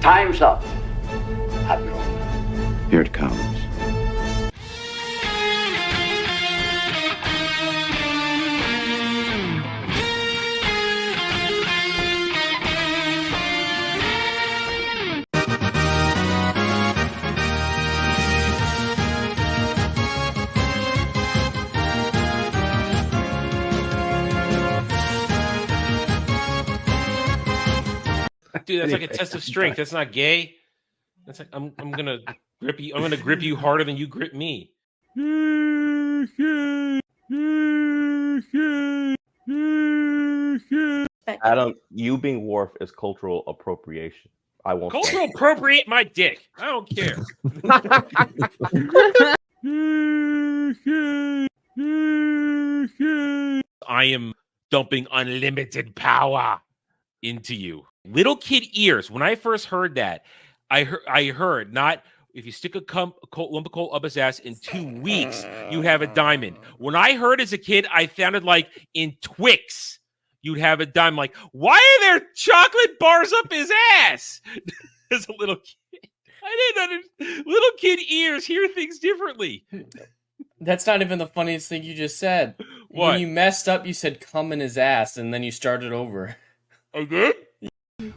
Time's up, Admiral. Here it comes. Dude, that's like a test of strength. That's not gay. That's like I'm gonna grip you. I'm gonna grip you harder than you grip me. Adam, you being Worf is cultural appropriation. I won't. Cultural appropriate my dick. I don't care. I am dumping unlimited power into you. Little kid ears. When I first heard that, I heard not if you stick a lump of coal up his ass in 2 weeks, you have a diamond. When I heard as a kid, I sounded like in Twix, you'd have a diamond. Like, why are there chocolate bars up his ass? As a little kid, I didn't understand. Little kid ears hear things differently. That's not even the funniest thing you just said. What? When you messed up, you said "cum in his ass," and then you started over. I did?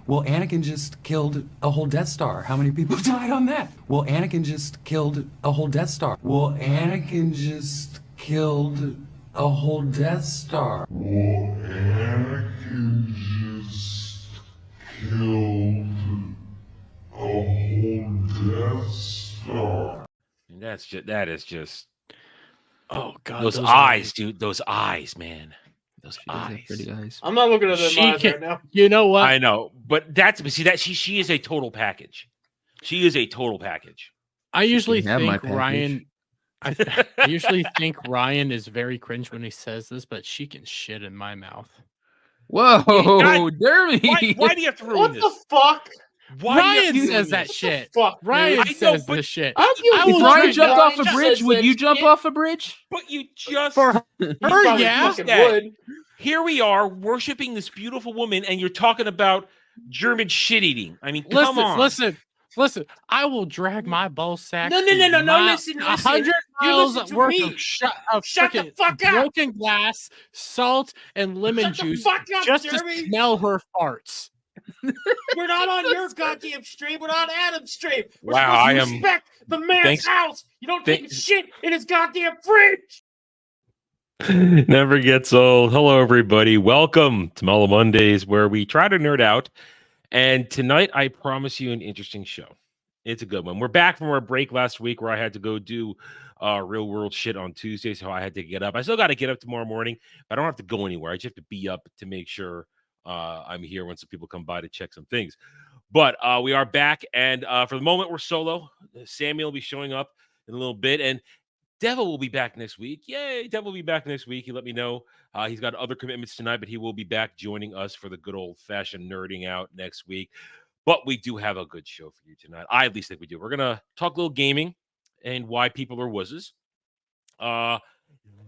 Well, Anakin just killed a whole Death Star. How many people died on that? Well, Anakin just killed a whole Death Star. Well, Anakin just killed a whole Death Star. Well, Anakin just killed a whole Death Star. That is just. Oh God, those eyes, dude. Those eyes, man. Those eyes. Pretty eyes. I'm not looking at them eyes right now. You know what? I know, but she is a total package. She is a total package. I usually think Ryan. I usually think Ryan is very cringe when he says this, but she can shit in my mouth. Whoa, Dermy! Why do you have to ruin What this? the fuck? Ryan says that shit. Fuck, Ryan says this shit. If Ryan jumped off a bridge, would you jump off a bridge? But you just For her, yeah. Would. Here we are worshiping this beautiful woman, and you're talking about German shit eating. I mean, come on. Listen. I will drag my ball sack. No. Listen. 100 miles worth of Shut the fuck up. broken glass, salt, and lemon juice just to smell her farts. We're not on your goddamn stream. We're on Adam's stream. We're Wow, supposed to respect the man's house. You don't take shit in his goddamn fridge. Never gets old. Hello, everybody. Welcome to Mellow Mondays, where we try to nerd out. And tonight, I promise you an interesting show. It's a good one. We're back from our break last week where I had to go do real world shit on Tuesday, so I had to get up. I still got to get up tomorrow morning, but I don't have to go anywhere. I just have to be up to make sure I'm here when some people come by to check some things. But we are back, and for the moment, we're solo. Samuel will be showing up in a little bit, and Devil will be back next week. Yay, Devil will be back next week. He let me know he's got other commitments tonight, but he will be back joining us for the good old-fashioned nerding out next week. But we do have a good show for you tonight. I at least think we do. We're going to talk a little gaming and why people are wuzzes.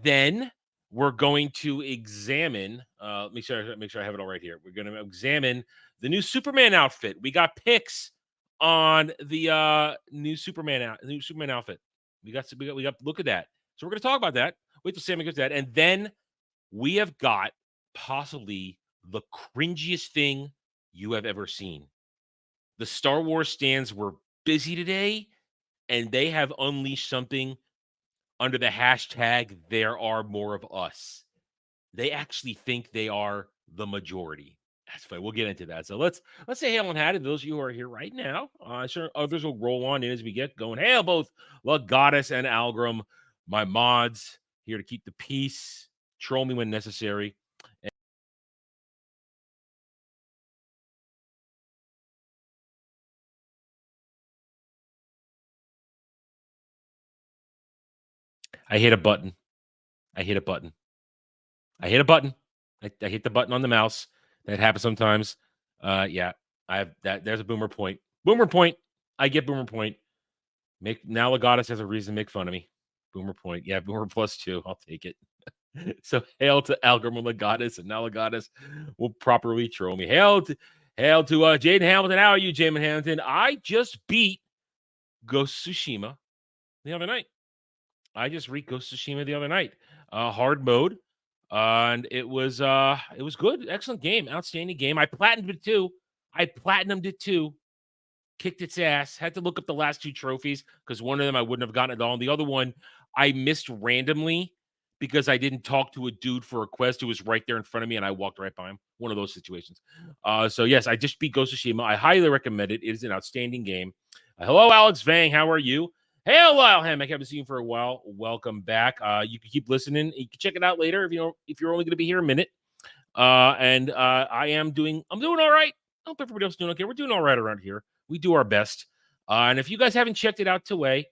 Then we're going to examine, make sure I have it all right here. We're going to examine the new Superman outfit. We got pics on the new Superman outfit. We got look at that. So we're going to talk about that. Wait till Sammy gets that. And then we have got possibly the cringiest thing you have ever seen. The Star Wars stands were busy today, and they have unleashed something under the hashtag "There Are More of Us." They actually think they are the majority. That's fine. We'll get into that. So let's say hail and hi to those of you who are here right now. Sure, others will roll on in as we get going. Hail both La Goddess and Algram, my mods, here to keep the peace. Troll me when necessary. I hit a button. I hit the button on the mouse. That happens sometimes. Yeah, I have that. There's a boomer point. Boomer point. I get boomer point. Now Legatus has a reason to make fun of me. Boomer point. Yeah, boomer +2. I'll take it. So hail to Algram and Legatus, and now Legatus will properly troll me. Hail Hail to Jaden Hamilton. How are you, Jaden Hamilton? I just beat Ghost of Tsushima the other night. Hard mode. And it was good. Excellent game. Outstanding game. I platinumed it too. Kicked its ass. Had to look up the last 2 trophies because one of them I wouldn't have gotten at all. And the other one I missed randomly because I didn't talk to a dude for a quest who was right there in front of me and I walked right by him. One of those situations. So yes, I just beat Ghost of Tsushima. I highly recommend it. It is an outstanding game. Hello, Alex Vang. How are you? Hey, Lyle Hammock. Haven't seen you for a while. Welcome back. You can keep listening. You can check it out later if you're only going to be here a minute. I'm doing all right. I hope everybody else is doing okay. We're doing all right around here. We do our best. And if you guys haven't checked it out today,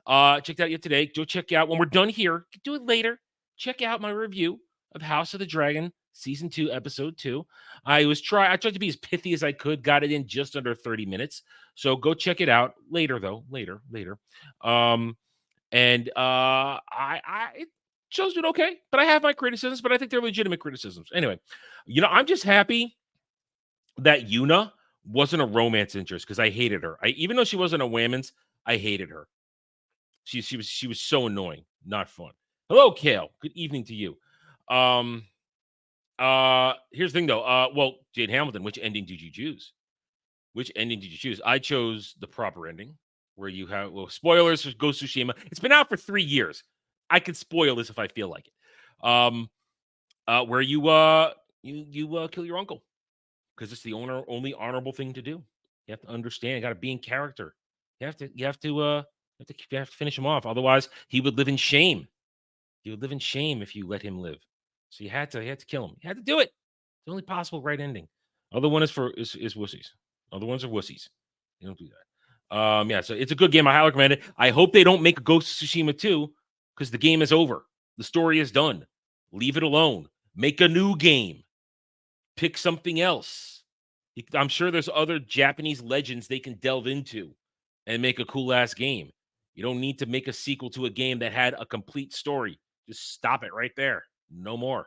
go check out when we're done here. Do it later. Check out my review of House of the Dragon Season 2, Episode 2. I tried to be as pithy as I could. Got it in just under 30 minutes. So go check it out later, though. Later. It show's doing okay, but I have my criticisms, but I think they're legitimate criticisms. Anyway, I'm just happy that Yuna wasn't a romance interest because I hated her. Even though she wasn't a women's, I hated her. She was so annoying, not fun. Hello, Kale. Good evening to you. Here's the thing though. Jade Hamilton, which ending did you choose? I chose the proper ending where you have spoilers for Ghost of Tsushima. It's been out for 3 years. I could spoil this if I feel like it. Where you kill your uncle because it's the only honorable thing to do. You have to understand. You got to be in character. You have to finish him off. Otherwise, he would live in shame. He would live in shame if you let him live. So you had to kill him. You had to do it. It's the only possible right ending. Other one is wussies. Other ones are wussies. You don't do that. So it's a good game. I highly recommend it. I hope they don't make a Ghost of Tsushima 2 because the game is over. The story is done. Leave it alone. Make a new game. Pick something else. I'm sure there's other Japanese legends they can delve into and make a cool-ass game. You don't need to make a sequel to a game that had a complete story. Just stop it right there. No more.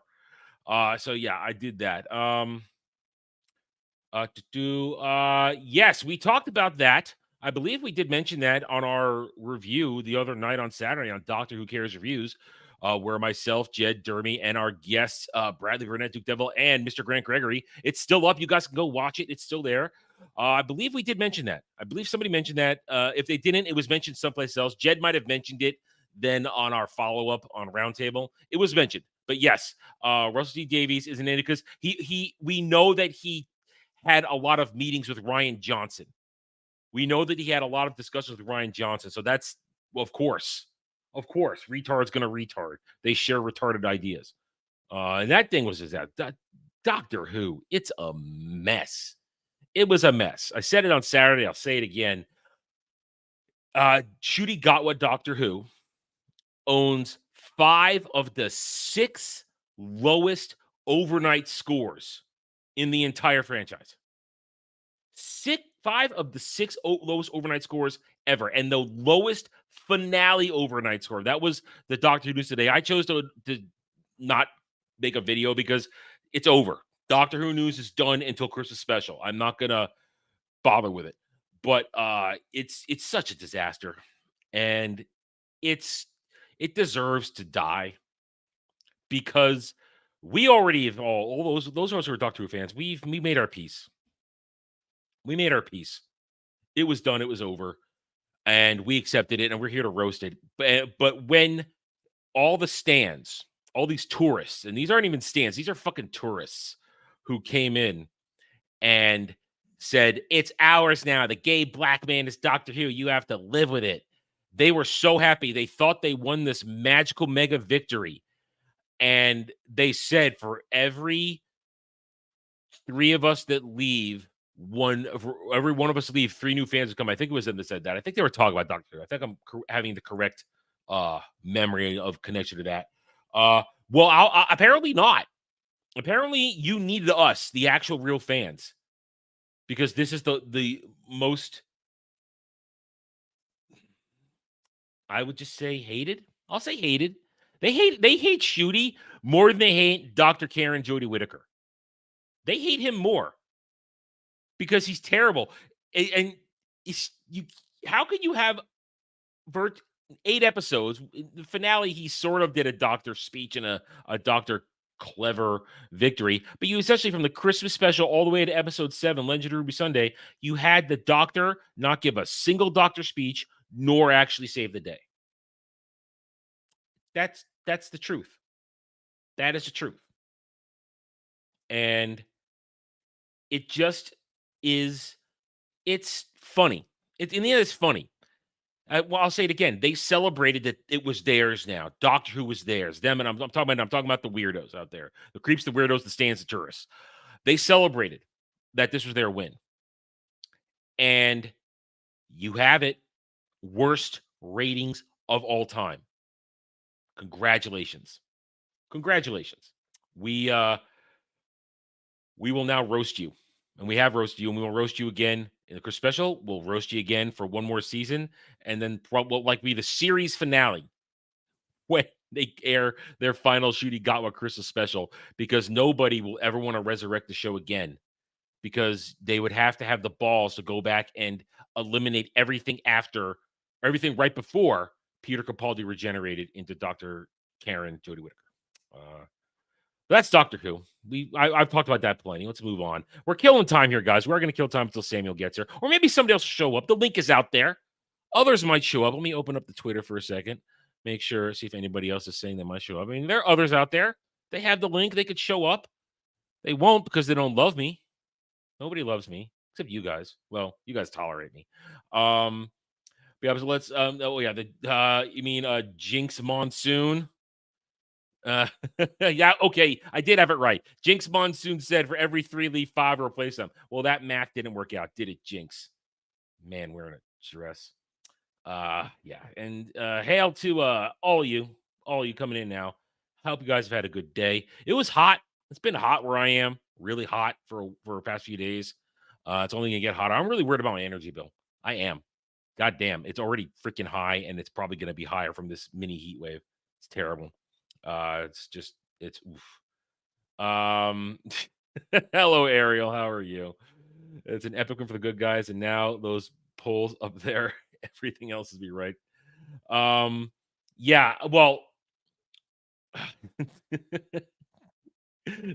I did that. Yes, we talked about that. I believe we did mention that on our review the other night on Saturday on Doctor Who Cares Reviews, where myself, Jed Dermy, and our guests, Bradley Burnett, Duke Devil, and Mr. Grant Gregory. It's still up. You guys can go watch it. It's still there. I believe we did mention that. I believe somebody mentioned that. If they didn't, it was mentioned someplace else. Jed might have mentioned it then on our follow-up on Roundtable. It was mentioned. But yes, Russell T. Davies isn't in it because we know that he had a lot of meetings with Ryan Johnson. We know that he had a lot of discussions with Ryan Johnson. So that's, of course, retard's going to retard. They share retarded ideas. And that thing was just that Doctor Who. It's a mess. It was a mess. I said it on Saturday. I'll say it again. Ncuti Gatwa Doctor Who owns 5 of the 6 lowest overnight scores in the entire franchise. 5 of the 6 lowest overnight scores ever, and the lowest finale overnight score. That was the Doctor Who news today. I chose to not make a video because it's over. Doctor Who news is done until Christmas special. I'm not gonna bother with it, but it's such a disaster, and it deserves to die because we already have all those of us who are Doctor Who fans. We made our peace. We made our peace. It was done. It was over, and we accepted it, and we're here to roast it. But when all the stands, all these tourists, and these aren't even stands, these are fucking tourists who came in and said, "It's ours now. The gay black man is Doctor Who. You have to live with it." They were so happy. They thought they won this magical mega victory. And they said, for every 3 of us that leave, every one of us leave, 3 new fans will come. I think it was them that said that. I think they were talking about Doctor Who. I think I'm having the correct memory of connection to that. Apparently not. Apparently you needed us, the actual real fans, because this is the most, I would just say, hated. I'll say hated. They hate Ncuti more than they hate Dr. Karen Jodie Whittaker. They hate him more. because he's terrible. And how can you have 8 episodes? In the finale, he sort of did a doctor speech and a Dr. Clever victory, but you essentially, from the Christmas special all the way to episode 7, Legend of Ruby Sunday, you had the doctor not give a single doctor speech nor actually save the day. That's the truth. That is the truth. And it just is, it's funny. In the end, it's funny. Well, I'll say it again. They celebrated that it was theirs now. Doctor Who was theirs. Them, and I'm talking about the weirdos out there. The creeps, the weirdos, the stands, the tourists. They celebrated that this was their win. And you have it. Worst ratings of all time. Congratulations. Congratulations. We will now roast you. And we have roasted you, and we will roast you again in the Christmas special. We'll roast you again for one more season, and then what like be the series finale when they air their final Shooty Got What Christmas special, because nobody will ever want to resurrect the show again, because they would have to have the balls to go back and eliminate everything right before Peter Capaldi regenerated into Dr. Karen Jodie Whittaker. That's Doctor Who. I've talked about that plenty. Let's move on. We're killing time here, guys. We're going to kill time until Samuel gets here. Or maybe somebody else will show up. The link is out there. Others might show up. Let me open up the Twitter for a second. Make sure, see if anybody else is saying they might show up. I mean, there are others out there. They have the link. They could show up. They won't because they don't love me. Nobody loves me except you guys. Well, you guys tolerate me. Yeah, so let's. You mean Jinx Monsoon? Yeah, okay. I did have it right. Jinx Monsoon said for every 3 leave 5 replace them. Well, that math didn't work out, did it, Jinx? Man, wearing a dress. Yeah. And hail to all you coming in now. I hope you guys have had a good day. It was hot. It's been hot where I am. Really hot for the past few days. It's only gonna get hotter. I'm really worried about my energy bill. I am. God damn, it's already freaking high, and it's probably gonna be higher from this mini heat wave. It's terrible. It's oof. Hello, Ariel. How are you? It's an epic one for the good guys, and now those polls up there, everything else is be right. Yeah, well,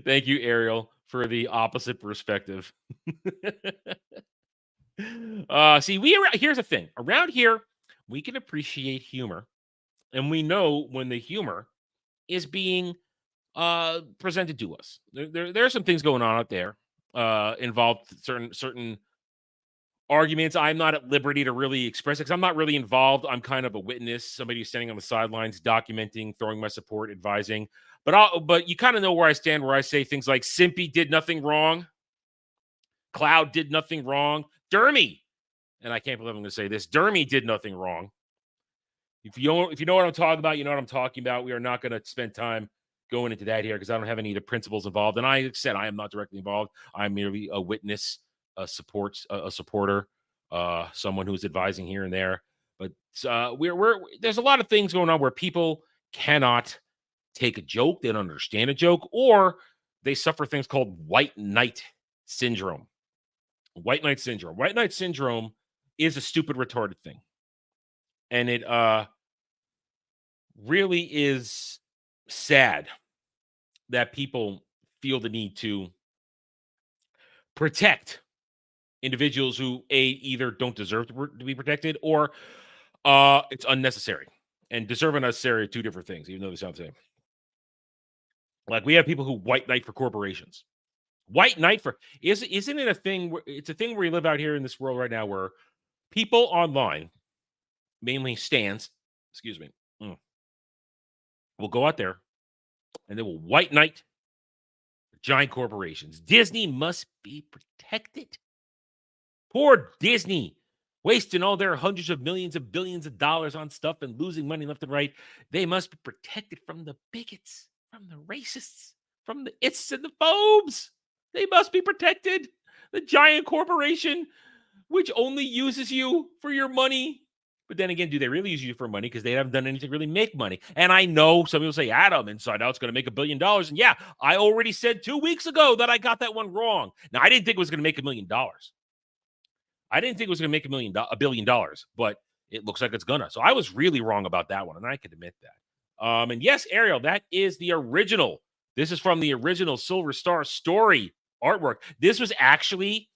thank you, Ariel, for the opposite perspective. See, here's the thing. Around here, we can appreciate humor, and we know when the humor is being presented to us. There are some things going on out there involved certain arguments. I'm not at liberty to really express it because I'm not really involved. I'm kind of a witness, somebody who's standing on the sidelines, documenting, throwing my support, advising. But you kind of know where I stand, where I say things like Simpy did nothing wrong, Cloud did nothing wrong, Dermy, and I can't believe I'm going to say this, Dermy did nothing wrong. If you know what I'm talking about, you know what I'm talking about. We are not going to spend time going into that here because I don't have any of the principles involved. And I said I am not directly involved. I'm merely a witness, a supporter, someone who's advising here and there. But there's a lot of things going on where people cannot take a joke, they don't understand a joke, or they suffer things called white knight syndrome. White knight syndrome. White knight syndrome is a stupid, retarded thing. And it really is sad that people feel the need to protect individuals who either don't deserve to be protected or it's unnecessary. And deserve and necessary are two different things, even though they sound the same. Like we have people who white knight for corporations. White knight for isn't it a thing? It's a thing where you live out here in this world right now where people online, mainly stands, will go out there and they will white knight giant corporations. Disney must be protected. Poor Disney, wasting all their hundreds of millions of billions of dollars on stuff and losing money left and right. They must be protected from the bigots, from the racists, from the ists and the phobes. They must be protected. The giant corporation, which only uses you for your money But then again, do they really use you for money? Because they haven't done anything to really make money. And I know some people say, Adam, Inside Out's going to make $1 billion. And yeah, I already said 2 weeks ago that I got that one wrong. Now, I didn't think it was going to make $1 million. I didn't think it was going to make $1 billion, but it looks like it's gonna. So I was really wrong about that one, and I can admit that. And yes, Ariel, that is the original. This is from the original Silver Star story artwork. This was actually,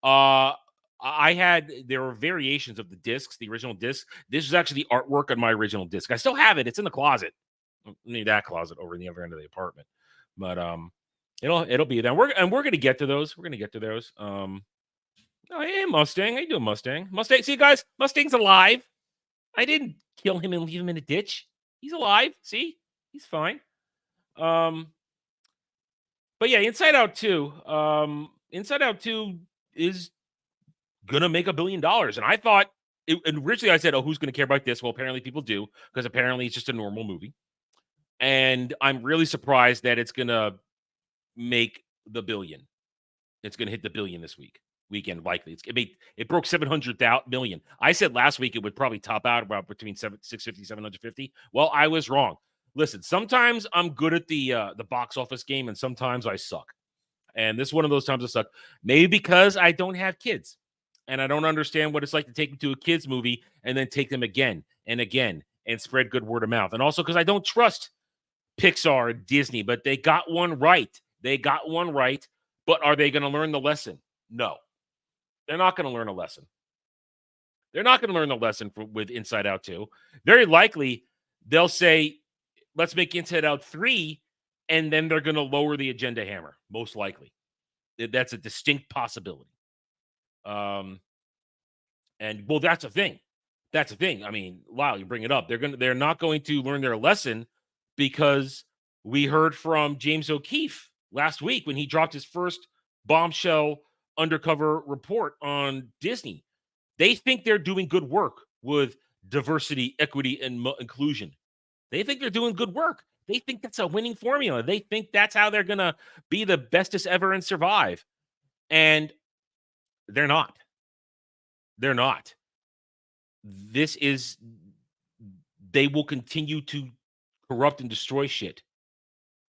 there were variations of the discs, the original disc. This was actually the artwork on my original disc. I still have it. It's in the closet. I need that closet over in the other end of the apartment. But it'll be there. We're gonna get to those. We're gonna get to those. Oh, hey, Mustang. How you doing, Mustang? Mustang, see, guys, Mustang's alive. I didn't kill him and leave him in a ditch. He's alive. See? He's fine. But yeah, Inside Out 2. Inside Out 2 is gonna make $1 billion. And I thought, and originally I said, oh, who's gonna care about this? Well, apparently people do, because apparently it's just a normal movie. And I'm really surprised that it's gonna make the $1 billion. It's gonna hit the $1 billion this weekend, likely. It broke 700 million. I said last week it would probably top out about between 650, 750. Well, I was wrong. Listen, sometimes I'm good at the box office game, and sometimes I suck. And this is one of those times I suck. Maybe because I don't have kids, and I don't understand what it's like to take them to a kids movie and then take them again and again and spread good word of mouth. And also because I don't trust Pixar and Disney, but they got one right. They got one right. But are they going to learn the lesson? No. They're not going to learn a lesson. They're not going to learn the lesson with Inside Out 2. Very likely, they'll say, let's make Inside Out 3, and then they're going to lower the agenda hammer, most likely. That's a distinct possibility. And, well, that's a thing. That's a thing. I mean, wow, you bring it up. They're not going to learn their lesson because we heard from James O'Keefe last week when he dropped his first bombshell undercover report on Disney. They think they're doing good work with diversity, equity, and inclusion. They think they're doing good work. They think that's a winning formula. They think that's how they're going to be the bestest ever and survive. And they're not. They're not. They will continue to corrupt and destroy shit.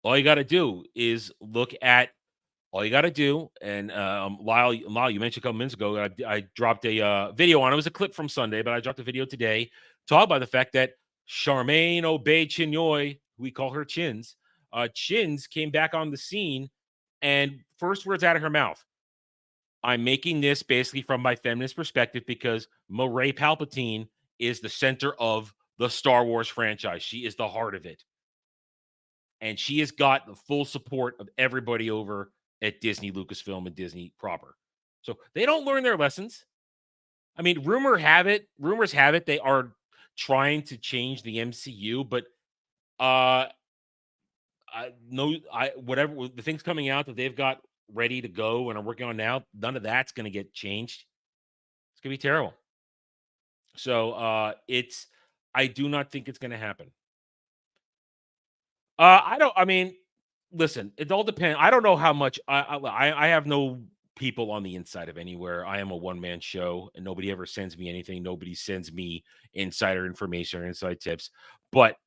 All you got to do is look at All you got to do, and Lyle, you mentioned a couple minutes ago, I dropped a video on it. It was a clip from Sunday, but I dropped a video today talking about the fact that Charmaine Obey Chinoy, we call her Chins, Chins came back on the scene, and first words out of her mouth, I'm making this basically from my feminist perspective because Moray Palpatine is the center of the Star Wars franchise. She is the heart of it. And she has got the full support of everybody over at Disney, Lucasfilm, and Disney proper. So they don't learn their lessons. I mean, rumors have it they are trying to change the MCU, but whatever the things coming out that they've got ready to go and are working on now, none of that's going to get changed. It's going to be terrible. So I do not think it's going to happen. Listen, it all depends. I don't know how much I have no people on the inside of anywhere. I am a one-man show and nobody ever sends me anything. Nobody sends me insider information or inside tips. But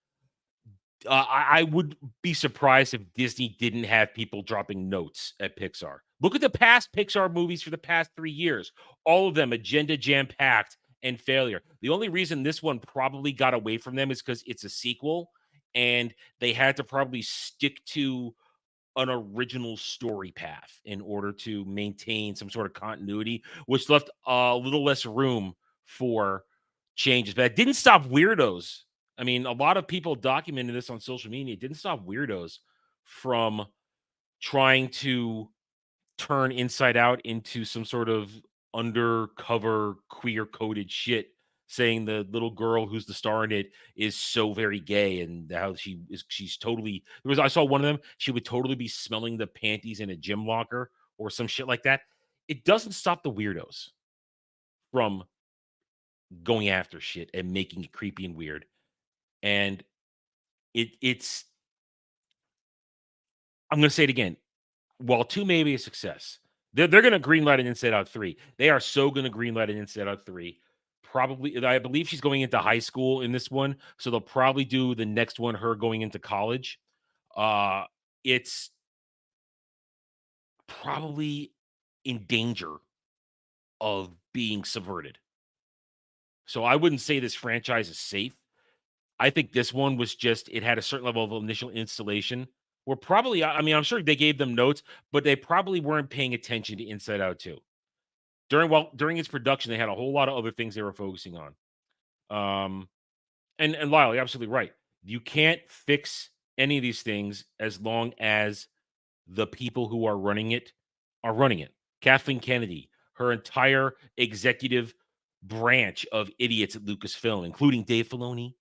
I would be surprised if Disney didn't have people dropping notes at Pixar. Look at the past Pixar movies for the past 3 years. All of them agenda jam-packed and failure. The only reason this one probably got away from them is because it's a sequel and they had to probably stick to an original story path in order to maintain some sort of continuity, which left a little less room for changes. But it didn't stop weirdos. I mean, a lot of people documented this on social media. It didn't stop weirdos from trying to turn Inside Out into some sort of undercover queer-coded shit, saying the little girl who's the star in it is so very gay and how she's totally. I saw one of them. She would totally be smelling the panties in a gym locker or some shit like that. It doesn't stop the weirdos from going after shit and making it creepy and weird. And it's. I'm going to say it again. While 2 may be a success, they're going to greenlight an Inside Out 3. They are so going to greenlight an Inside Out 3. probably, I believe she's going into high school in this one, so they'll probably do the next one, her going into college. It's probably in danger of being subverted. So I wouldn't say this franchise is safe. I think this one was just, it had a certain level of initial installation where probably, I mean, I'm sure they gave them notes, but they probably weren't paying attention to Inside Out 2. During its production, they had a whole lot of other things they were focusing on. And Lyle, you're absolutely right. You can't fix any of these things as long as the people who are running it are running it. Kathleen Kennedy, her entire executive branch of idiots at Lucasfilm, including Dave Filoni,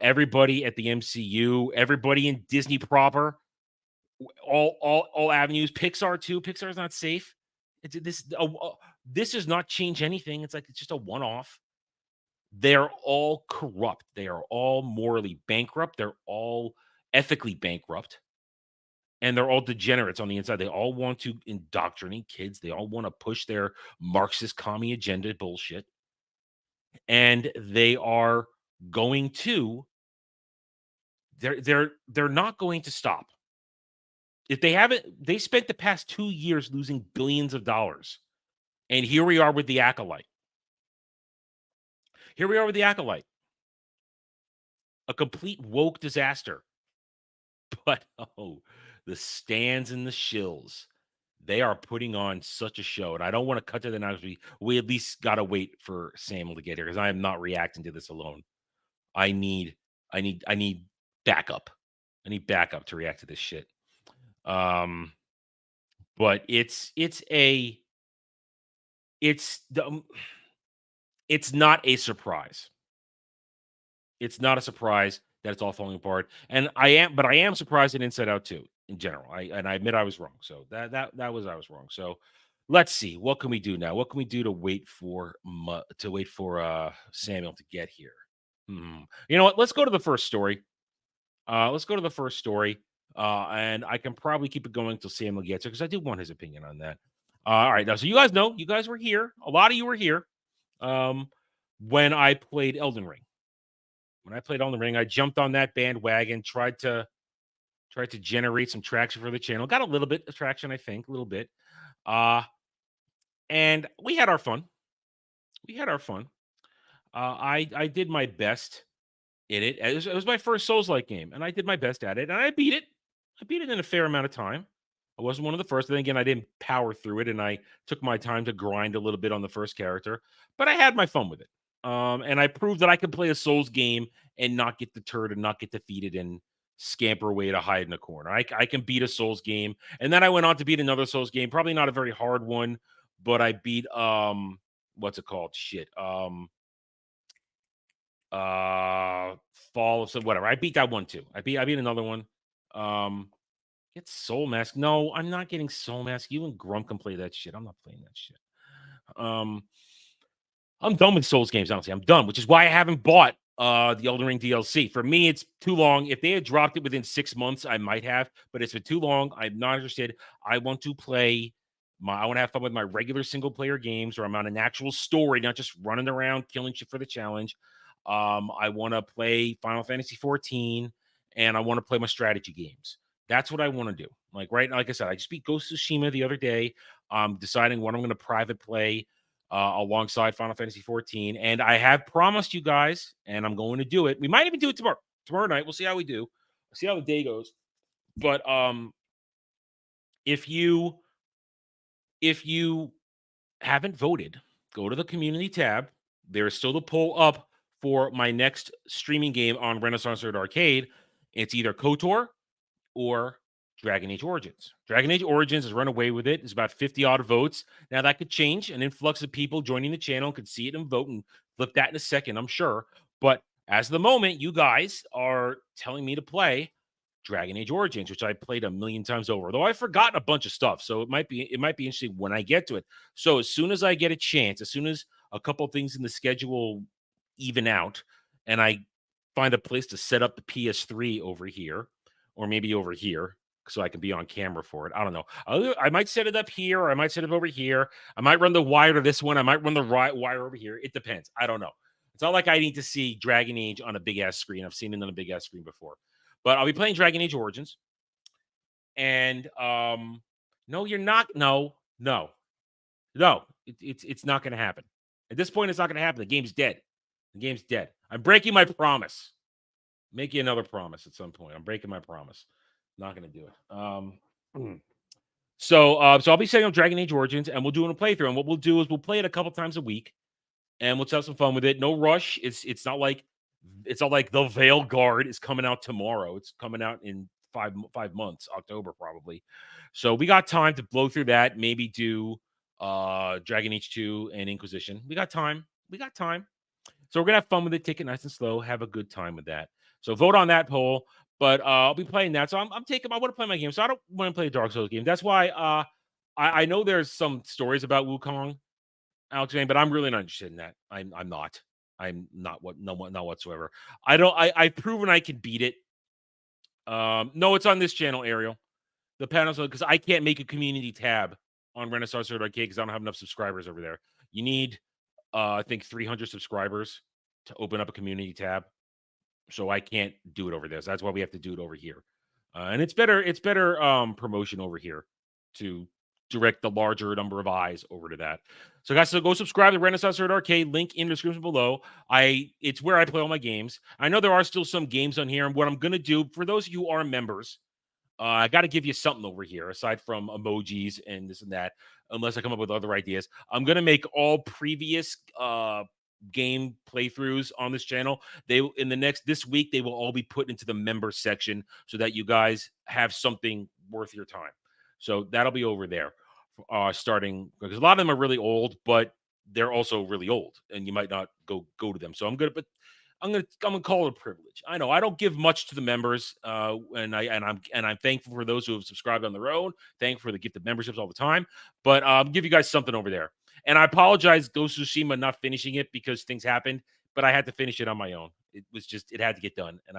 everybody at the MCU, everybody in Disney proper, all avenues, Pixar too. Pixar's not safe. This does not change anything. It's just a one-off. They're all corrupt. They are all morally bankrupt. They're all ethically bankrupt. And they're all degenerates on the inside. They all want to indoctrinate kids. They all want to push their Marxist commie agenda bullshit. And they are going to, they're not going to stop. If they haven't, they spent the past 2 years losing billions of dollars. And here we are with the Acolyte. A complete woke disaster. But the stands and the shills, they are putting on such a show. And I don't want to cut to the now. We at least got to wait for Samuel to get here because I am not reacting to this alone. I need backup. I need backup to react to this shit. But it's not a surprise. It's not a surprise that it's all falling apart. And I am surprised at Inside Out 2 in general. I admit I was wrong. So I was wrong. So let's see. What can we do now? What can we do to wait for Samuel to get here? You know what? Let's go to the first story. And I can probably keep it going until Samuel gets here because I do want his opinion on that. All right. Now, so you guys know, you guys were here. A lot of you were here when I played Elden Ring. I jumped on that bandwagon, tried to generate some traction for the channel. Got a little bit of traction, I think, a little bit. And we had our fun. I did my best in it. It was my first Souls-like game, and I did my best at it, and I beat it. In a fair amount of time. I wasn't one of the first. Then again, I didn't power through it, and I took my time to grind a little bit on the first character. But I had my fun with it. And I proved that I could play a Souls game and not get deterred and not get defeated and scamper away to hide in a corner. I can beat a Souls game. And then I went on to beat another Souls game. Probably not a very hard one, but I beat what's it called? Fall of some whatever. I beat that one too. I beat another one. Get Soul Mask. No, I'm not getting Soul Mask. You and Grump can play that shit. I'm not playing that shit. I'm done with Souls games, honestly. I'm done, which is why I haven't bought the Elden Ring DLC. For me, it's too long. If they had dropped it within 6 months, I might have, but it's been too long. I'm not interested. I want to have fun with my regular single player games where I'm on an actual story, not just running around killing shit for the challenge. I want to play Final Fantasy 14 and I want to play my strategy games. That's what I want to do. Like I said, I just beat Ghost of Tsushima the other day. Deciding what I'm going to private play alongside Final Fantasy 14. And I have promised you guys, and I'm going to do it. We might even do it tomorrow night. We'll see how we do. We'll see how the day goes. But if you haven't voted, go to the community tab. There's still the poll up for my next streaming game on Renaissance Nerd Arcade. It's either KOTOR or Dragon Age Origins. Dragon Age Origins has run away with it. It's about 50-odd votes. Now, that could change. An influx of people joining the channel could see it and vote and flip that in a second, I'm sure. But as of the moment, you guys are telling me to play Dragon Age Origins, which I played a million times over. Though I've forgotten a bunch of stuff, so it might be interesting when I get to it. So as soon as I get a chance, as soon as a couple things in the schedule even out, and I find a place to set up the PS3 over here, or maybe over here, so I can be on camera for it. I don't know. I might set it up here, or I might set it over here. I might run the wire to this one. I might run the wire over here. It depends. I don't know. It's not like I need to see Dragon Age on a big ass screen. I've seen it on a big ass screen before, but I'll be playing Dragon Age Origins. And no, you're not. No, it's not going to happen. At this point, it's not going to happen. The game's dead. The game's dead. I'm breaking my promise. Make you another promise at some point. I'm breaking my promise. Not going to do it. So I'll be setting up Dragon Age Origins, and we'll do a playthrough. And what we'll do is we'll play it a couple times a week, and we'll have some fun with it. No rush. It's not like the Veil Guard is coming out tomorrow. It's coming out in 5 months, October probably. So we got time to blow through that. Maybe do Dragon Age 2 and Inquisition. We got time. So we're gonna have fun with it. Take it nice and slow. Have a good time with that. So vote on that poll. But I'll be playing that. So I want to play my game. So I don't want to play a Dark Souls game. That's why I know there's some stories about Wukong, Alex, but I'm really not interested in that. I'm not. I'm not not whatsoever. I've proven I can beat it. No, it's on this channel, Ariel. The panels, because I can't make a community tab on Renaissance Arcade because I don't have enough subscribers over there. You need I think 300 subscribers to open up a community tab. So I can't do it over there. So that's why we have to do it over here. And it's better promotion over here to direct the larger number of eyes over to that. So guys, so go subscribe to Renaissance Arcade, link in the description below. It's where I play all my games. I know there are still some games on here, and what I'm gonna do for those of you who are members, I got to give you something over here aside from emojis and this and that, unless I come up with other ideas. I'm gonna make all previous game playthroughs on this channel. This week they will all be put into the member section so that you guys have something worth your time. So that'll be over there, starting because a lot of them are really old, but they're also really old, and you might not go to them. So I'm gonna call it a privilege. I know I don't give much to the members, and I'm thankful for those who have subscribed on their own. Thankful for the gifted memberships all the time, but I'll give you guys something over there. And I apologize, Ghost of Tsushima, not finishing it because things happened, but I had to finish it on my own. It had to get done, and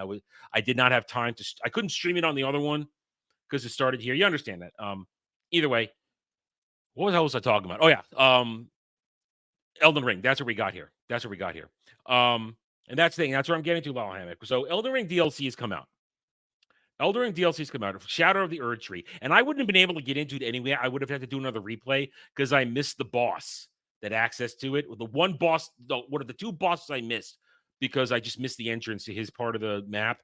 I did not have time to. I couldn't stream it on the other one because it started here. You understand that. Either way, what the hell was I talking about? Oh yeah, Elden Ring. That's what we got here. And that's the thing. That's where I'm getting to, Lala Hammock. So Elden Ring DLC has come out. Shadow of the Erd Tree. And I wouldn't have been able to get into it anyway. I would have had to do another replay because I missed the boss that access to it. The one boss, one of the two bosses I missed because I just missed the entrance to his part of the map,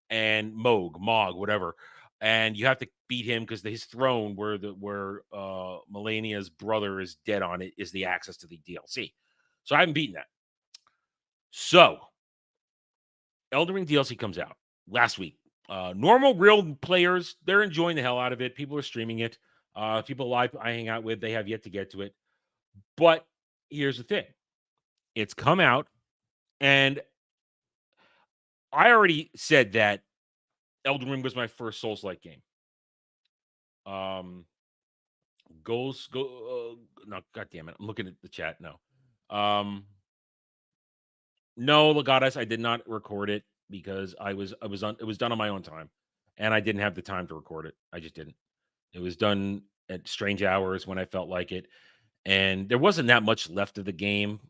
and Mog, whatever. And you have to beat him because his throne, where Melania's brother is dead on it, is the access to the DLC. So I haven't beaten that. So Elden Ring DLC comes out last week. Normal real players, they're enjoying the hell out of it. People are streaming it. People live I hang out with, they have yet to get to it. But here's the thing. It's come out, and I already said that Elden Ring was my first Souls-like game. No, God damn it. I'm looking at the chat. No, Legatus, I did not record it because it was done on my own time, and I didn't have the time to record it. I just didn't. It was done at strange hours when I felt like it, and there wasn't that much left of the game.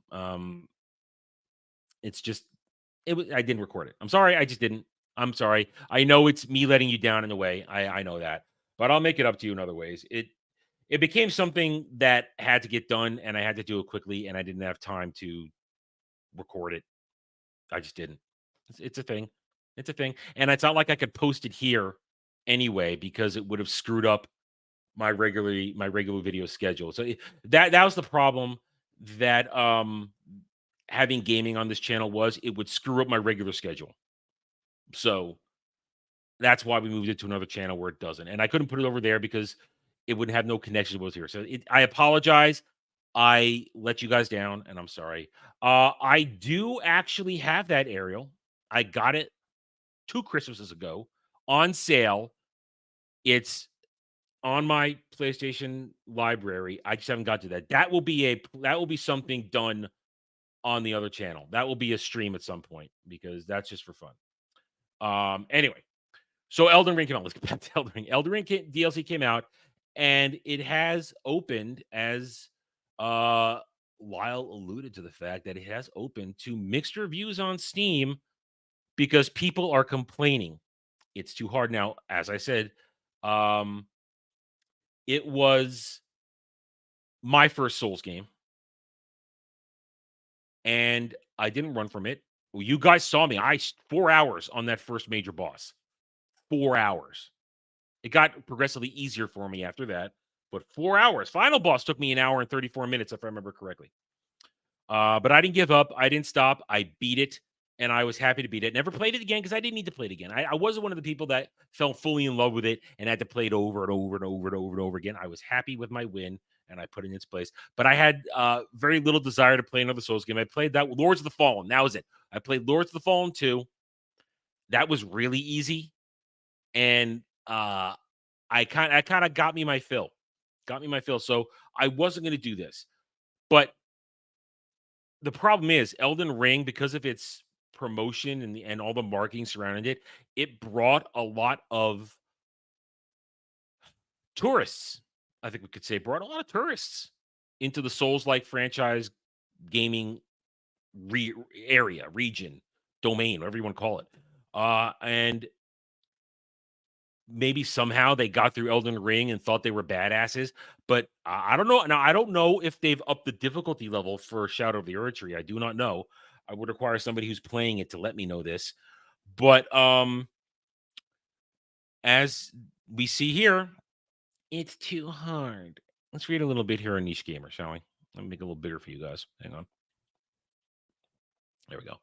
It's just I didn't record it. I'm sorry, I just didn't. I'm sorry. I know it's me letting you down in a way. I know that, but I'll make it up to you in other ways. It became something that had to get done, and I had to do it quickly, and I didn't have time to record it. I just didn't. It's a thing. And it's not like I could post it here anyway because it would have screwed up my regular video schedule. So that was the problem that having gaming on this channel was. It would screw up my regular schedule. So that's why we moved it to another channel where it doesn't. And I couldn't put it over there because it would have no connection with here. So I apologize. I let you guys down, and I'm sorry. I do actually have that, Ariel. I got it 2 Christmases ago on sale. It's on my PlayStation library. I just haven't got to that. That will be something done on the other channel. That will be a stream at some point because that's just for fun. Anyway, So Elden Ring came out. Let's get back to Elden Ring. Elden Ring DLC came out, and it has opened, as Lyle alluded to the fact that it has opened to mixed reviews on Steam because people are complaining. It's too hard now. As I said, it was my first Souls game, and I didn't run from it. Well, you guys saw me. 4 hours on that first major boss. 4 hours. It got progressively easier for me after that, but 4 hours. Final boss took me 1 hour and 34 minutes, if I remember correctly. But I didn't give up. I didn't stop. I beat it, and I was happy to beat it. Never played it again because I didn't need to play it again. I wasn't one of the people that fell fully in love with it and had to play it over and over and over and over and over again. I was happy with my win, and I put it in its place. But I had very little desire to play another Souls game. I played that Lords of the Fallen. That was it. I played Lords of the Fallen 2. That was really easy, and I kind of got me my fill. So I wasn't going to do this. But the problem is Elden Ring, because of its promotion and all the marketing surrounding it, it brought a lot of tourists. I think we could say brought a lot of tourists into the Souls-like franchise gaming region, domain, whatever you want to call it. And maybe somehow they got through Elden Ring and thought they were badasses, but I don't know. Now, I don't know if they've upped the difficulty level for Shadow of the Erdtree. I do not know. I would require somebody who's playing it to let me know this. But as we see here, it's too hard. Let's read a little bit here on Niche Gamer, shall we? Let me make it a little bigger for you guys. Hang on. There we go.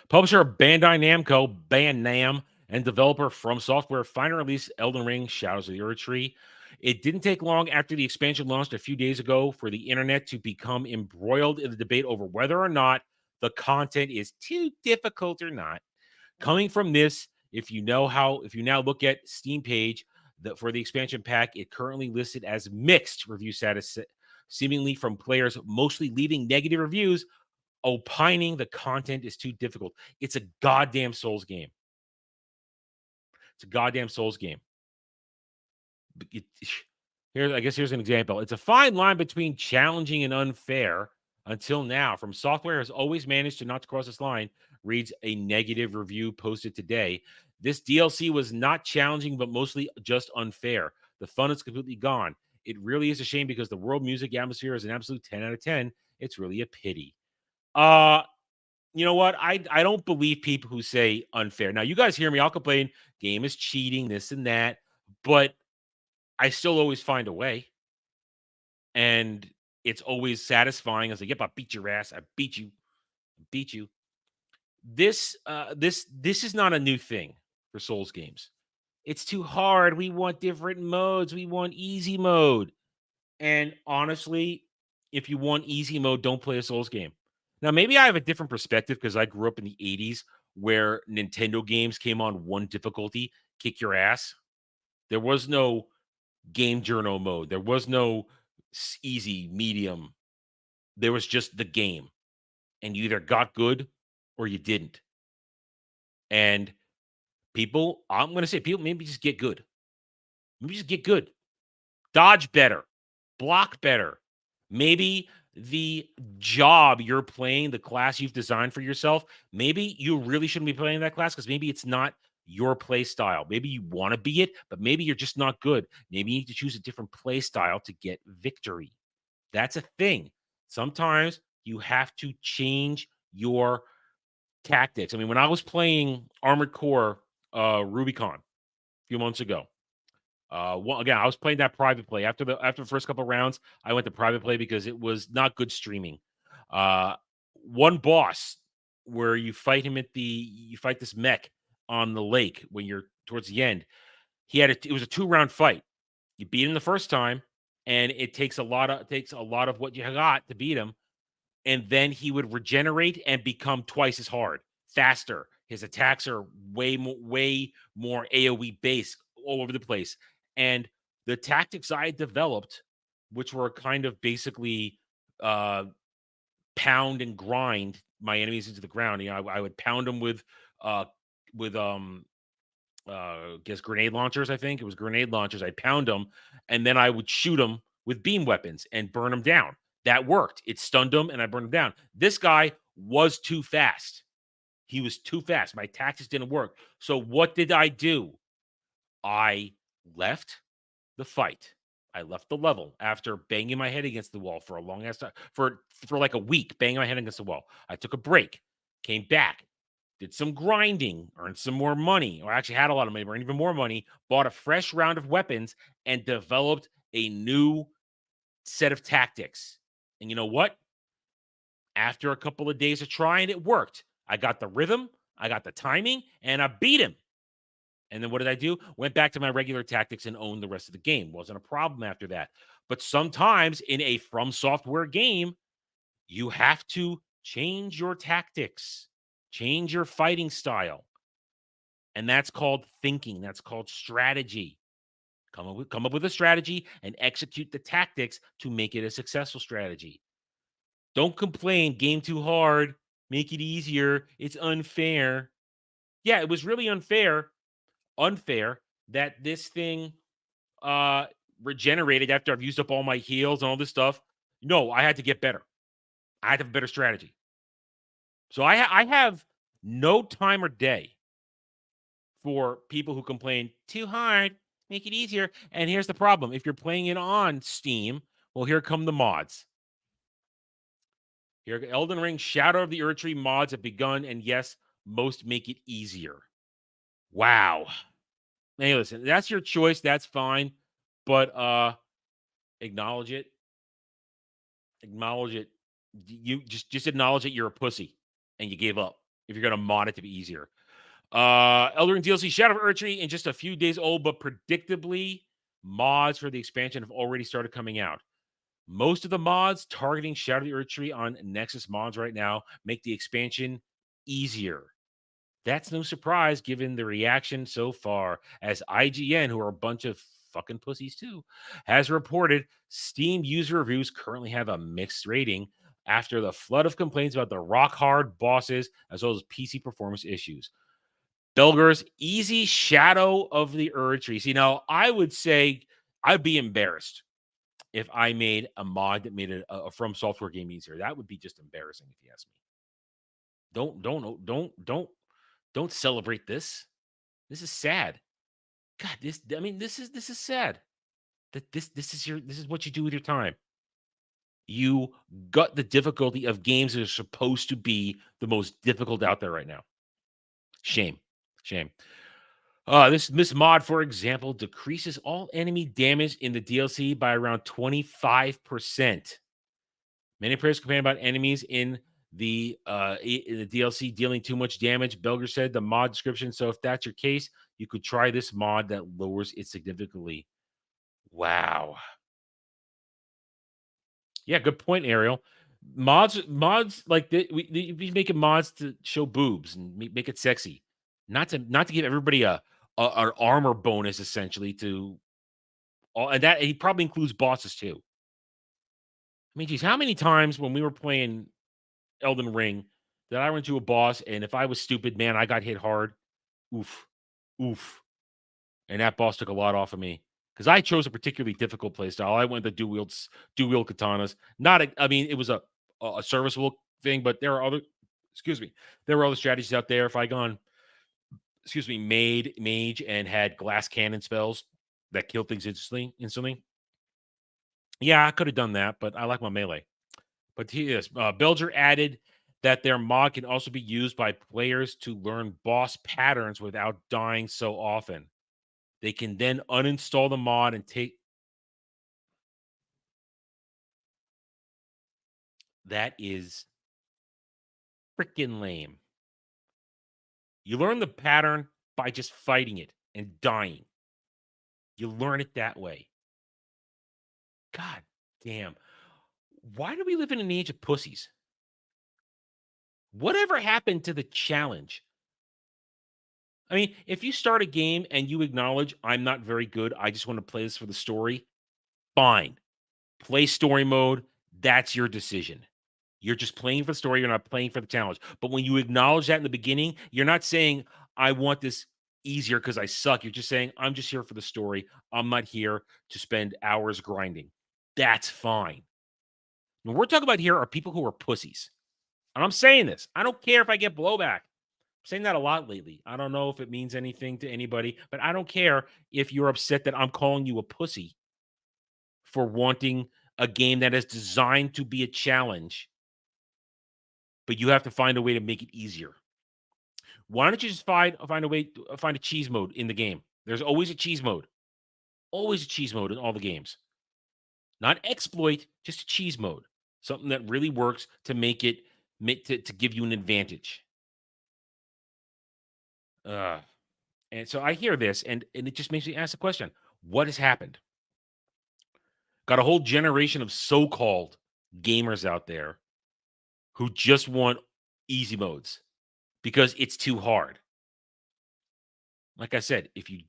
Publisher Bandai Namco, Bandnam, and developer From Software finally released Elden Ring Shadows of the Erdtree. It didn't take long after the expansion launched a few days ago for the internet to become embroiled in the debate over whether or not the content is too difficult or not. Coming from this, if you now look at Steam page for the expansion pack, it currently listed as mixed review status, seemingly from players mostly leaving negative reviews, opining the content is too difficult. It's a goddamn Souls game. Here's an example. It's a fine line between challenging and unfair. Until now, From Software has always managed to not cross this line, reads a negative review posted today. This DLC was not challenging, but mostly just unfair. The fun is completely gone. It really is a shame because the world music atmosphere is an absolute 10 out of 10. It's really a pity. You know what? I don't believe people who say unfair. Now, you guys hear me. I'll complain. Game is cheating, this and that. But I still always find a way. And it's always satisfying. I was like, yep, I beat your ass. I beat you. This is not a new thing for Souls games. It's too hard. We want different modes. We want easy mode. And honestly, if you want easy mode, don't play a Souls game. Now, maybe I have a different perspective because I grew up in the 80s where Nintendo games came on one difficulty, kick your ass. There was no game journal mode. There was no easy, medium. There was just the game. And you either got good or you didn't. And people, I'm going to say people maybe just get good. Dodge better. Block better. Maybe the job you're playing, the class you've designed for yourself, maybe you really shouldn't be playing that class because maybe it's not your play style. Maybe you want to be it, but maybe you're just not good. Maybe you need to choose a different play style to get victory. That's a thing. Sometimes you have to change your tactics. I mean, when I was playing Armored Core Rubicon a few months ago, again, I was playing that private play. After the first couple of rounds, I went to private play because it was not good streaming. One boss where you fight this mech on the lake when you're towards the end. It was a 2-round fight. You beat him the first time, and it takes a lot of what you got to beat him. And then he would regenerate and become twice as hard, faster. His attacks are way more AoE based all over the place. And the tactics I developed, which were kind of basically pound and grind my enemies into the ground. You know, I would pound them with guess grenade launchers. I think it was grenade launchers. I'd pound them, and then I would shoot them with beam weapons and burn them down. That worked. It stunned them, and I burned them down. This guy was too fast. He was too fast. My tactics didn't work. So what did I do? I left the fight. I left the level after banging my head against the wall for a long ass time, for like a week, banging my head against the wall. I took a break, came back, did some grinding, earned some more money, or actually had a lot of money, earned even more money, bought a fresh round of weapons, and developed a new set of tactics. And you know what? After a couple of days of trying, it worked. I got the rhythm, I got the timing, and I beat him. And then what did I do? Went back to my regular tactics and owned the rest of the game. Wasn't a problem after that. But sometimes in a From Software game, you have to change your tactics, change your fighting style. And that's called thinking. That's called strategy. Come up with a strategy and execute the tactics to make it a successful strategy. Don't complain, game too hard, make it easier. It's unfair. Yeah, it was really unfair that this thing regenerated after I've used up all my heals and all this stuff. No, I had to get better. I had to have a better strategy. So I have no time or day for people who complain too hard, make it easier. And here's the problem. If you're playing it on Steam, well, here come the mods. Here, Elden Ring Shadow of the Erdtree mods have begun, and yes, most make it easier. Wow. Hey, listen, that's your choice. That's fine. But acknowledge it. Acknowledge it. You just acknowledge that you're a pussy and you gave up if you're going to mod it to be easier. Elden Ring DLC Shadow of Erdtree in just a few days old, but predictably, mods for the expansion have already started coming out. Most of the mods targeting Shadow of the Erdtree on Nexus mods right now make the expansion easier. That's no surprise given the reaction so far, as IGN, who are a bunch of fucking pussies too, has reported Steam user reviews currently have a mixed rating after the flood of complaints about the rock-hard bosses as well as PC performance issues. Belger's easy Shadow of the Erdtree. See, now, I would say I'd be embarrassed if I made a mod that made a From Software game easier. That would be just embarrassing if you ask me. Don't celebrate this. This is sad. God, this is sad. That this is what you do with your time. You gut the difficulty of games that are supposed to be the most difficult out there right now. Shame. This mod, for example, decreases all enemy damage in the DLC by around 25%. Many players complain about enemies in the DLC dealing too much damage. Belger said the mod description. So if that's your case, you could try this mod that lowers it significantly. Wow. Yeah, good point, Ariel. Mods like we making mods to show boobs and make it sexy, not to give everybody an armor bonus essentially to all, and that he probably includes bosses too. I mean, geez, how many times when we were playing Elden Ring that I went to a boss, and if I was stupid, man, I got hit hard. Oof. And that boss took a lot off of me because I chose a particularly difficult playstyle. I went the dual wield katanas. It was a serviceable thing, but there are other strategies out there. If I gone, mage and had glass cannon spells that kill things instantly. Yeah, I could have done that, but I like my melee. But Belger added that their mod can also be used by players to learn boss patterns without dying so often. They can then uninstall the mod and take... That is freaking lame. You learn the pattern by just fighting it and dying. You learn it that way. God damn. Why do we live in an age of pussies? Whatever happened to the challenge? I mean, if you start a game and you acknowledge, I'm not very good, I just want to play this for the story, fine. Play story mode. That's your decision. You're just playing for the story. You're not playing for the challenge. But when you acknowledge that in the beginning, you're not saying, I want this easier because I suck. You're just saying, I'm just here for the story. I'm not here to spend hours grinding. That's fine. What we're talking about here are people who are pussies. And I'm saying this. I don't care if I get blowback. I'm saying that a lot lately. I don't know if it means anything to anybody, but I don't care if you're upset that I'm calling you a pussy for wanting a game that is designed to be a challenge, but you have to find a way to make it easier. Why don't you just find a way to find a cheese mode in the game? There's always a cheese mode. Always a cheese mode in all the games. Not exploit, just a cheese mode. Something that really works to make it to give you an advantage. And so I hear this, and it just makes me ask the question: what has happened? Got a whole generation of so-called gamers out there who just want easy modes because it's too hard. Like I said, if you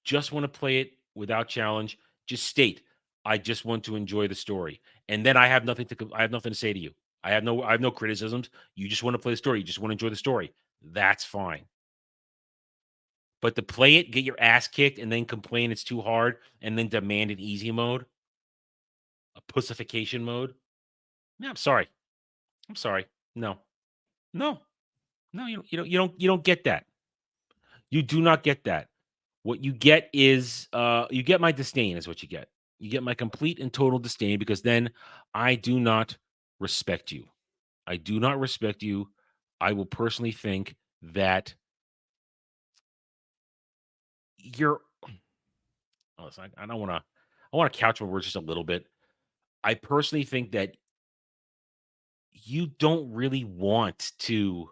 just want to play it without challenge, just state, I just want to enjoy the story. And then I have nothing to say to you. I have no criticisms. You just want to play the story. You just want to enjoy the story. That's fine. But to play it, get your ass kicked, and then complain it's too hard, and then demand an easy mode, a pussification mode. No, I'm sorry. No, you don't get that. You do not get that. What you get is you get my disdain is what you get. You get my complete and total disdain because then I do not respect you. I do not respect you. I will personally think that you're listen, I don't want to I want to couch my words just a little bit. I personally think that you don't really want to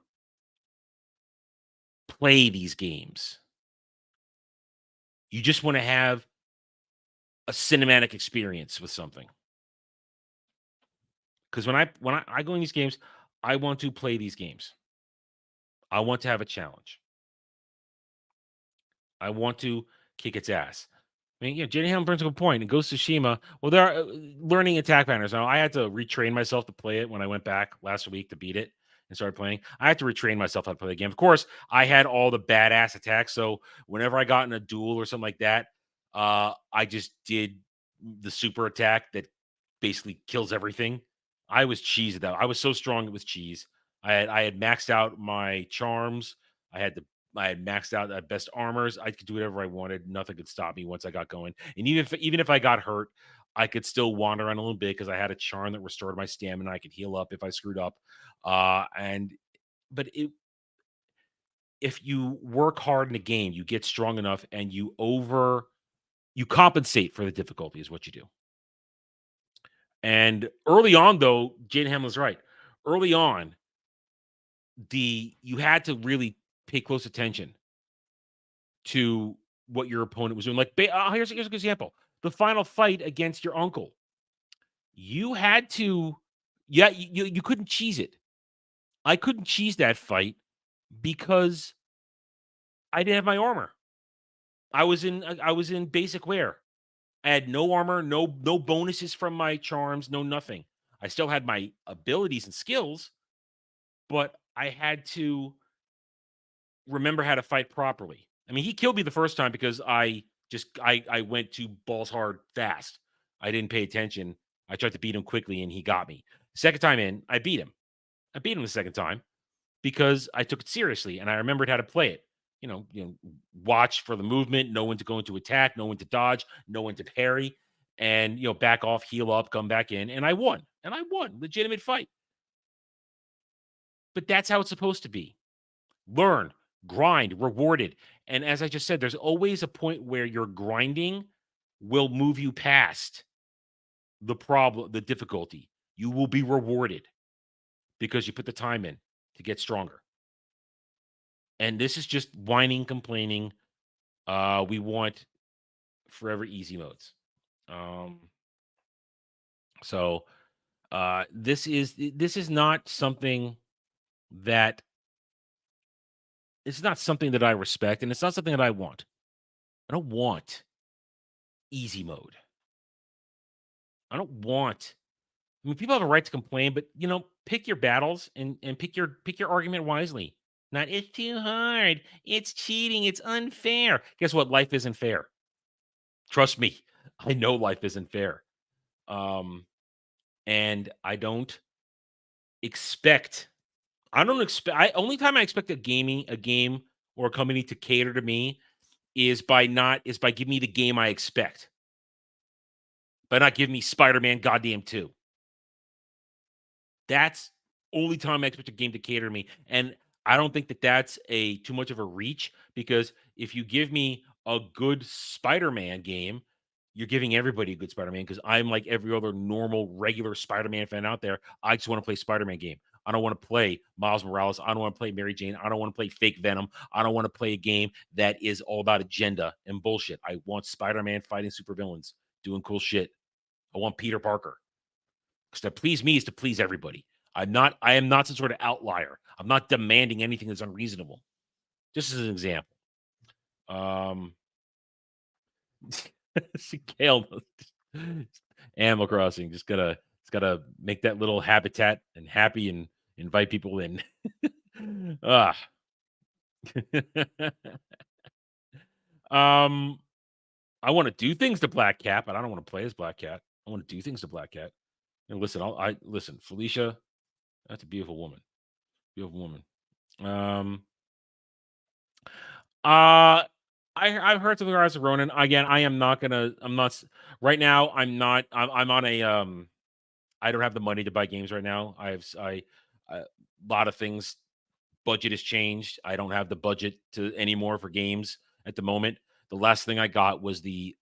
play these games. You just want to have a cinematic experience with something. Because when I go in these games, I want to play these games. I want to have a challenge. I want to kick its ass. I mean, Jenny Hamlin brings up a point. In Ghost of Tsushima, well, there are learning attack patterns. Now, I had to retrain myself to play it when I went back last week to beat it and started playing. I had to retrain myself how to play the game. Of course, I had all the badass attacks. So whenever I got in a duel or something like that, I just did the super attack that basically kills everything. I was cheese at that. I was so strong it was cheese. I had maxed out my charms. I had maxed out best armors. I could do whatever I wanted. Nothing could stop me once I got going. And even if I got hurt, I could still wander around a little bit because I had a charm that restored my stamina. I could heal up if I screwed up. If you work hard in the game, you get strong enough and you compensate for the difficulty is what you do. And early on, though, Jane Hamlin's right. Early on, you had to really pay close attention to what your opponent was doing. Like, here's a good example: the final fight against your uncle. You had to, you couldn't cheese it. I couldn't cheese that fight because I didn't have my armor. I was in basic wear. I had no armor, no bonuses from my charms, no nothing. I still had my abilities and skills, but I had to remember how to fight properly. I mean, he killed me the first time because I went too balls hard fast. I didn't pay attention. I tried to beat him quickly and he got me. Second time in, I beat him. I beat him the second time because I took it seriously and I remembered how to play it. Watch for the movement, know when to go into attack, know when to dodge, know when to parry, and back off, heal up, come back in, and I won. Legitimate fight. But that's how it's supposed to be. Learn, grind, rewarded. And as I just said, there's always a point where your grinding will move you past the problem, the difficulty. You will be rewarded because you put the time in to get stronger. And this is just whining, complaining. We want forever easy modes. This is not something that it's not something that I respect, and it's not something that I want. I don't want easy mode. I don't want. I mean, people have a right to complain, but pick your battles and pick your argument wisely. Not it's too hard. It's cheating. It's unfair. Guess what? Life isn't fair. Trust me. I know life isn't fair. And I don't expect only time I expect a game or a company to cater to me is by giving me the game I expect. By not giving me Spider-Man goddamn 2. That's only time I expect a game to cater to me. And I don't think that that's too much of a reach, because if you give me a good Spider-Man game, you're giving everybody a good Spider-Man, because I'm like every other normal, regular Spider-Man fan out there. I just want to play Spider-Man game. I don't want to play Miles Morales. I don't want to play Mary Jane. I don't want to play fake Venom. I don't want to play a game that is all about agenda and bullshit. I want Spider-Man fighting supervillains, doing cool shit. I want Peter Parker. Because to please me is to please everybody. I am not some sort of outlier. I'm not demanding anything that's unreasonable. Just as an example. Kale, Animal Crossing, just gotta make that little habitat and happy and invite people in. Ah. I want to do things to Black Cat, but I don't want to play as Black Cat. I want to do things to Black Cat. And listen, listen, Felicia, that's a beautiful woman. Beautiful woman. I've heard some regards to Ronan. Again, I'm not right now. I'm on a I don't have the money to buy games right now. A lot of things. Budget has changed. I don't have the budget anymore for games at the moment. The last thing I got was the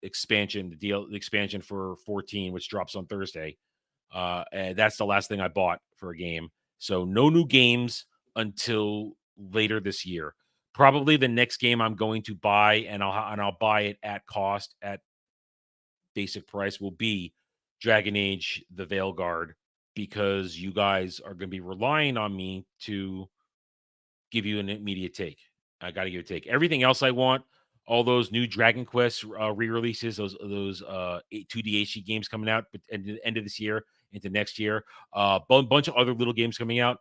expansion, the expansion for 14, which drops on Thursday. And that's the last thing I bought for a game. So no new games until later this year. Probably the next game I'm going to buy, and I'll buy it at cost, at basic price, will be Dragon Age: The Veilguard, because you guys are going to be relying on me to give you an immediate take. I got to give a take. Everything else I want, all those new Dragon Quest re-releases, those 2D HD games coming out at the end of this year into next year, bunch of other little games coming out.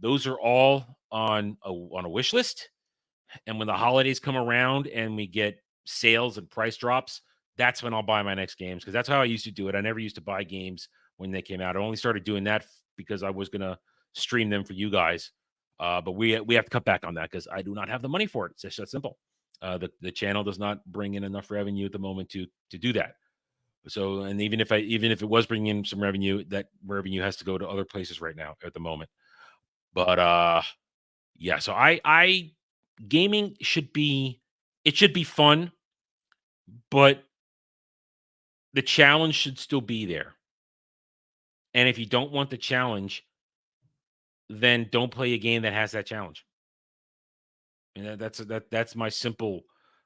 Those are all on a wish list. And when the holidays come around and we get sales and price drops, that's when I'll buy my next games, because that's how I used to do it. I never used to buy games when they came out. I only started doing that because I was going to stream them for you guys. But we have to cut back on that because I do not have the money for it. It's just that simple. The channel does not bring in enough revenue at the moment to do that. So, and even if it was bringing in some revenue, that revenue has to go to other places right now at the moment. But yeah, so gaming should be fun, but the challenge should still be there. And if you don't want the challenge, then don't play a game that has that challenge. And that's my simple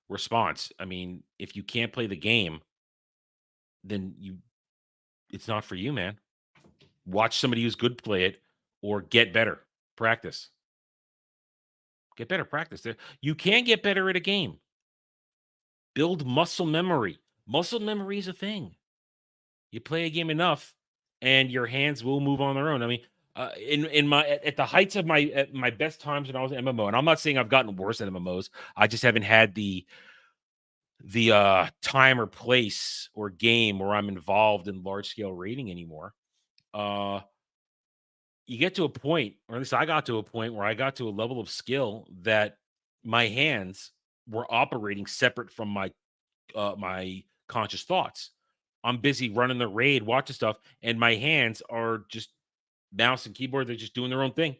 response. I mean, if you can't play the game, then it's not for you, man. Watch somebody who's good play it, or get better. Practice. Get better, practice. You can get better at a game. Build muscle memory. Muscle memory is a thing. You play a game enough, and your hands will move on their own. I mean, at the heights of my best times when I was an MMO, and I'm not saying I've gotten worse at MMOs. I just haven't had the time or place or game where I'm involved in large scale raiding anymore. You get to a point, or at least I got to a point, where I got to a level of skill that my hands were operating separate from my conscious thoughts. I'm busy running the raid, watching stuff, and my hands are just mouse and keyboard. They're just doing their own thing.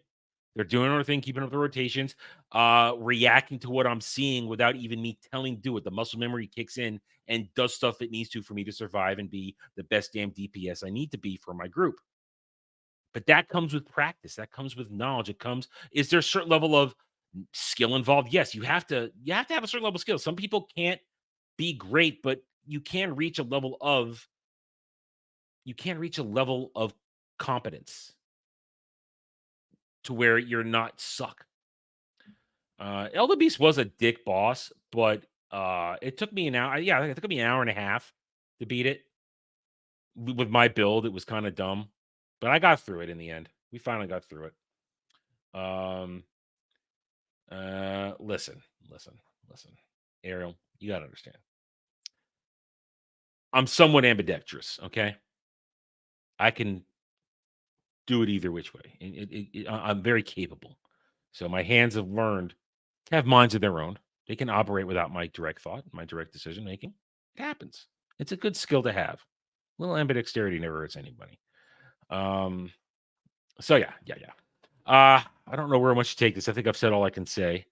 They're doing their own thing, keeping up the rotations, reacting to what I'm seeing without even me telling do it. The muscle memory kicks in and does stuff it needs to for me to survive and be the best damn DPS I need to be for my group. But that comes with practice. That comes with knowledge. Is there a certain level of skill involved? Yes, you have to have a certain level of skill. Some people can't be great, but you can reach a level of competence to where you're not suck. Elder Beast was a dick boss, but it took me an hour. Yeah, it took me an hour and a half to beat it. With my build, it was kind of dumb, but I got through it in the end. We finally got through it. Listen. Ariel, you got to understand. I'm somewhat ambidextrous, okay? I can do it either which way. I'm very capable. So my hands have learned to have minds of their own. They can operate without my direct thought, my direct decision making. It happens. It's a good skill to have. A little ambidexterity never hurts anybody. So yeah. I don't know where much to take this. I think I've said all I can say.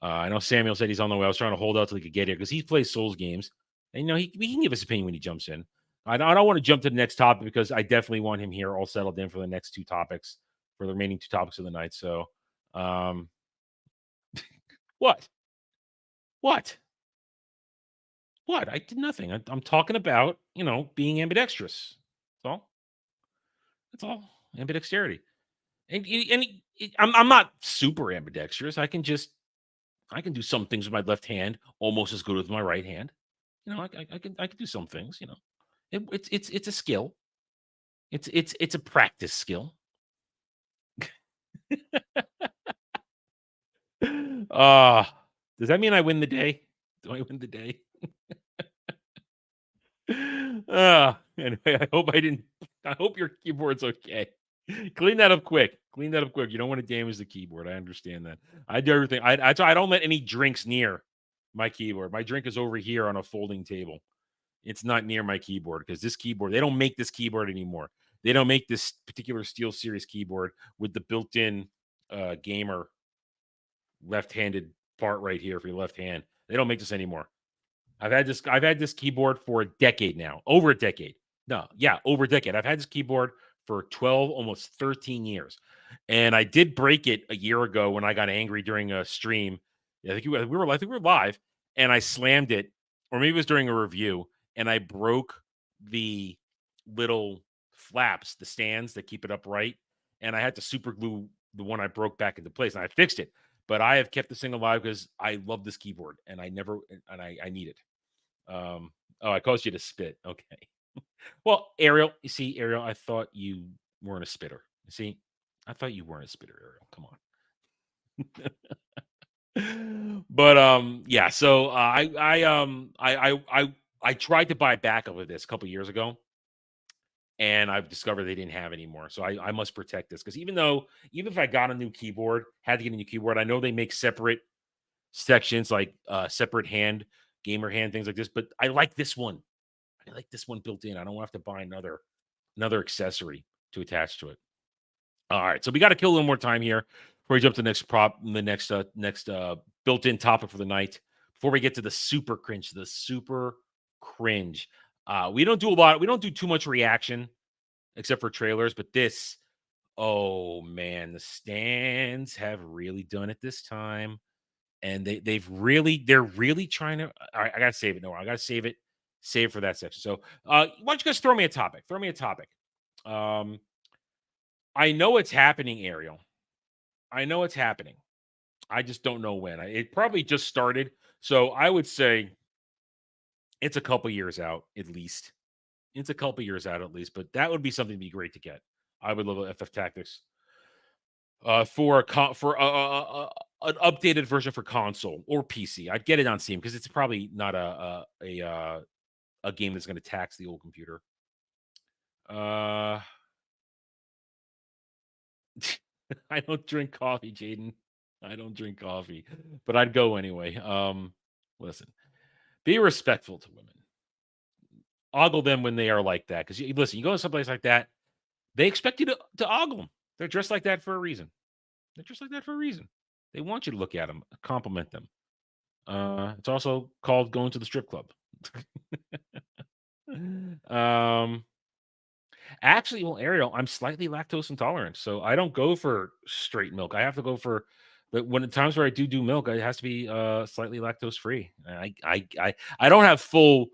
I know Samuel said he's on the way. I was trying to hold out till he could get here because he plays Souls games, and he can give his opinion when he jumps in. I don't want to jump to the next topic because I definitely want him here all settled in for the next two topics, for the remaining two topics of the night. So, what? I did nothing. I'm talking about being ambidextrous. That's all. Ambidexterity. And I'm not super ambidextrous. I can do some things with my left hand almost as good as my right hand. I can do some things. It's a skill. It's a practice skill. Does that mean I win the day? Do I win the day? Anyway, I hope your keyboard's okay. Clean that up quick. You don't want to damage the keyboard. I understand that. I do everything. I don't let any drinks near my keyboard. My drink is over here on a folding table. It's not near my keyboard because this keyboard, they don't make this keyboard anymore. They don't make this particular Steel Series keyboard with the built-in gamer left-handed part right here for your left hand. They don't make this anymore. I've had this keyboard for a decade now. Over a decade. Over a decade. I've had this keyboard for 12, almost 13 years. And I did break it a year ago when I got angry during a stream. I think we were live, and I slammed it, or maybe it was during a review, and I broke the little flaps, the stands that keep it upright, and I had to super glue the one I broke back into place, and I fixed it. But I have kept this thing alive because I love this keyboard, and I need it. I caused you to spit. Okay. Well, Ariel, I thought you weren't a spitter. I thought you weren't a spitter, Ariel. Come on. But yeah. So I tried to buy a backup of this a couple years ago, and I've discovered they didn't have anymore. So I must protect this because even if I got a new keyboard, had to get a new keyboard, I know they make separate sections like separate hand, gamer hand, things like this. But I like this one. I like this one built in. I don't have to buy another accessory to attach to it. All right, so we got to kill a little more time here before we jump to the next next built-in topic for the night. Before we get to the super cringe, we don't do a lot. We don't do too much reaction except for trailers, but this, oh man, the stands have really done it this time, and they're really trying to. All right, I gotta save it. No, I gotta save it. Save for that section. So, why don't you guys throw me a topic? I know it's happening, Ariel. I know it's happening. I just don't know when. It probably just started. So I would say it's a couple years out at least. But that would be something to be great to get. I would love FF Tactics for an updated version for console or PC. I'd get it on Steam because it's probably not a game that's going to tax the old computer. I don't drink coffee, Jaden. I don't drink coffee, but I'd go anyway. Listen, be respectful to women. Ogle them when they are like that. Because listen, you go to someplace like that, they expect you to ogle them. They're dressed like that for a reason. They want you to look at them, compliment them. It's also called going to the strip club. Actually, well, Ariel, I'm slightly lactose intolerant, so I don't go for straight milk. I have to go for, but when the times where I do milk, it has to be slightly lactose free. I don't have full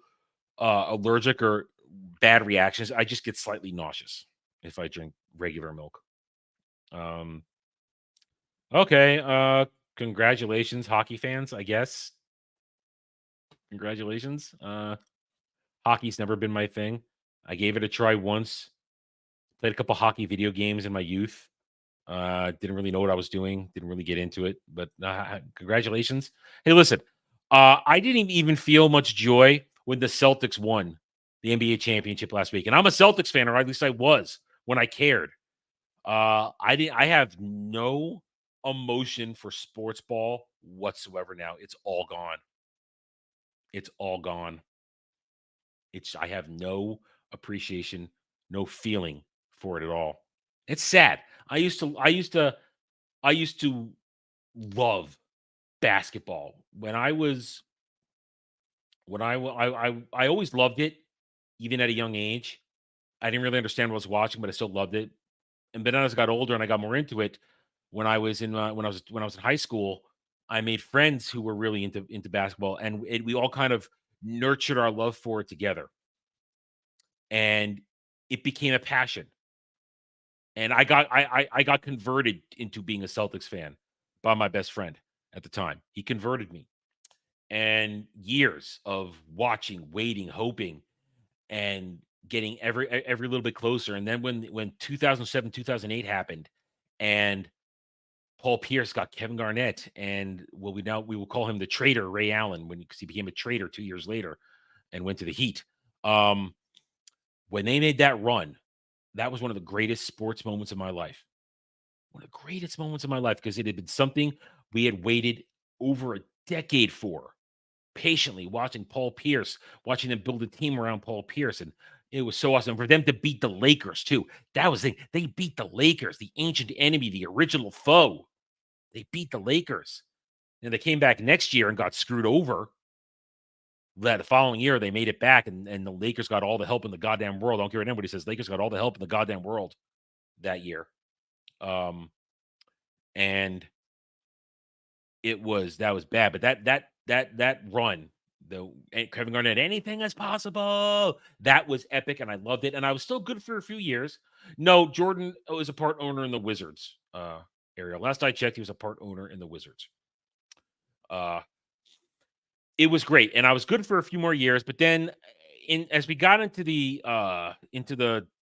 allergic or bad reactions. I just get slightly nauseous if I drink regular milk. Okay. Congratulations, hockey fans. I guess. Congratulations. Hockey's never been my thing. I gave it a try once. Played a couple hockey video games in my youth. Didn't really know what I was doing. Didn't really get into it. But congratulations. Hey, listen, I didn't even feel much joy when the Celtics won the NBA championship last week. And I'm a Celtics fan, or at least I was when I cared. I have no emotion for sports ball whatsoever now. It's all gone. It's all gone. I have no appreciation, no feeling for it at all. It's sad. I used to love basketball when I always loved it, even at a young age. I didn't really understand what I was watching, but I still loved it. And then as I got older and I got more into it, when I was in high school, I made friends who were really into basketball, and we all kind of nurtured our love for it together, and it became a passion. And I got converted into being a Celtics fan by my best friend at the time. He converted me, and years of watching, waiting, hoping, and getting every little bit closer. And then when 2007, 2008 happened, and Paul Pierce got Kevin Garnett, and we will call him the traitor, Ray Allen, because he became a traitor 2 years later and went to the Heat. When they made that run, that was one of the greatest sports moments of my life. One of the greatest moments of my life, because it had been something we had waited over a decade for, patiently watching Paul Pierce, watching them build a team around Paul Pierce. And it was so awesome for them to beat the Lakers too. That was it. They beat the Lakers, the ancient enemy, the original foe. They beat the Lakers. And they came back next year and got screwed over. The following year, they made it back, and the Lakers got all the help in the goddamn world. I don't care what anybody says. Lakers got all the help in the goddamn world that year. And that was bad. But that run, Kevin Garnett, anything is possible. That was epic, and I loved it. And I was still good for a few years. No, Jordan was a part owner in the Wizards. Ariel, last I checked, he was a part owner in the Wizards. It was great, and I was good for a few more years. But then, as we got into the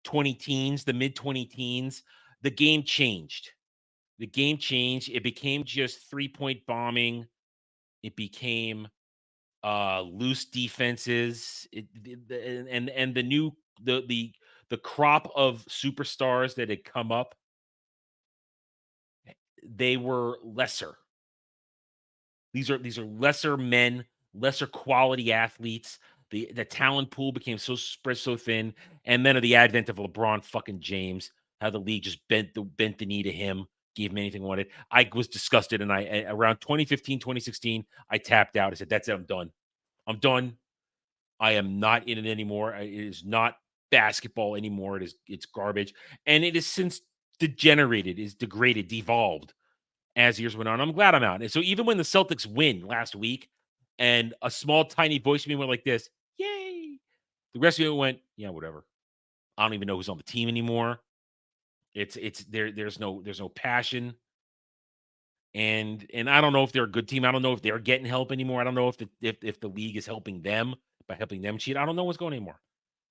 20-teens, the mid-20-teens, the game changed. The game changed. It became just 3-point bombing. It became loose defenses. And the crop of superstars that had come up, they were lesser. These are lesser men, lesser quality athletes. The talent pool became so spread so thin, and then of the advent of LeBron fucking James, how the league just bent the knee to him, gave him anything he wanted. I was disgusted, and around 2015, 2016, I tapped out. I said, "That's it. I'm done. I'm done. I am not in it anymore. It is not basketball anymore. It's garbage, and it has since degenerated, is degraded, devolved as years went on. I'm glad I'm out. And so even when the Celtics win last week, and a small, tiny voice of me went like this, "Yay!" The rest of it went, "Yeah, whatever." I don't even know who's on the team anymore. There's no passion. And I don't know if they're a good team. I don't know if they're getting help anymore. I don't know if the league is helping them by helping them cheat. I don't know what's going on anymore.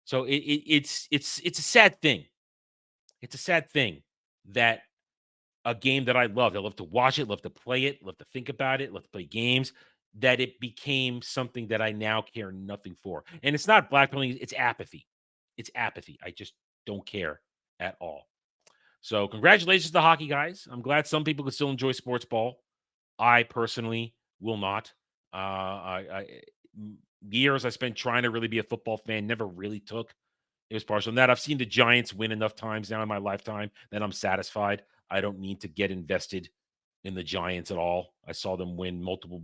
So it's a sad thing. It's a sad thing that a game that I loved, I love to watch it, love to play it, love to think about it, love to play games, that it became something that I now care nothing for. And it's not blackmailing, it's apathy. It's apathy. I just don't care at all. So congratulations to the hockey guys. I'm glad some people can still enjoy sports ball. I personally will not. Years I spent trying to really be a football fan, never really took. It was partial in that. I've seen the Giants win enough times now in my lifetime that I'm satisfied. I don't need to get invested in the Giants at all. I saw them win multiple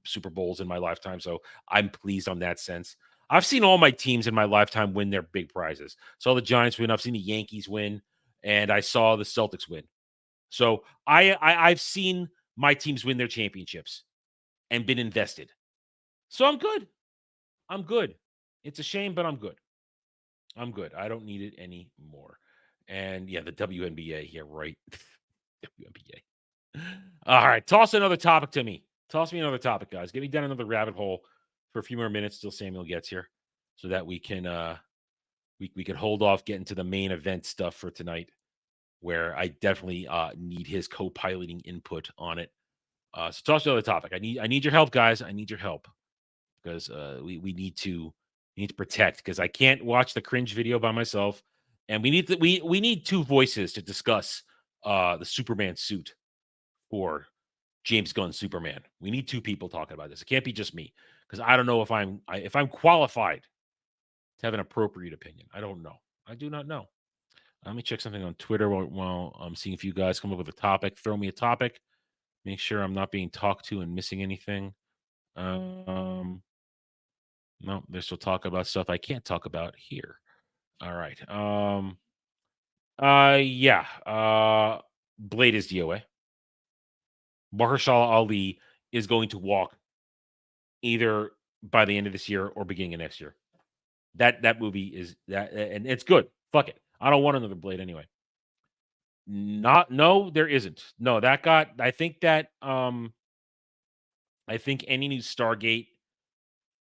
Super Bowls in my lifetime, so I'm pleased on that sense. I've seen all my teams in my lifetime win their big prizes. Saw the Giants win. I've seen the Yankees win. And I saw the Celtics win. So I've seen my teams win their championships and been invested. So I'm good. I'm good. It's a shame, but I'm good. I'm good. I don't need it anymore. And yeah, the WNBA. Yeah, right. WNBA. All right. Toss another topic to me. Toss me another topic, guys. Get me down another rabbit hole for a few more minutes till Samuel gets here, so that we can we can hold off getting to the main event stuff for tonight. where I definitely need his co-piloting input on it. So toss the other topic. I need your help, guys. I need your help because we need to protect, because I can't watch the cringe video by myself, and we need two voices to discuss the Superman suit for James Gunn's Superman. We need two people talking about this. It can't be just me, because I don't know if I'm qualified to have an appropriate opinion. I don't know. I do not know. Let me check something on Twitter while I'm seeing if you guys come up with a topic. Throw me a topic. Make sure I'm not being talked to and missing anything. No, they're still talking about stuff I can't talk about here. All right. Yeah. Blade is DOA. Mahershala Ali is going to walk either by the end of this year or beginning of next year. That movie is that, and it's good. Fuck it. I don't want another Blade anyway. No, there isn't. No, that got. I think any new Stargate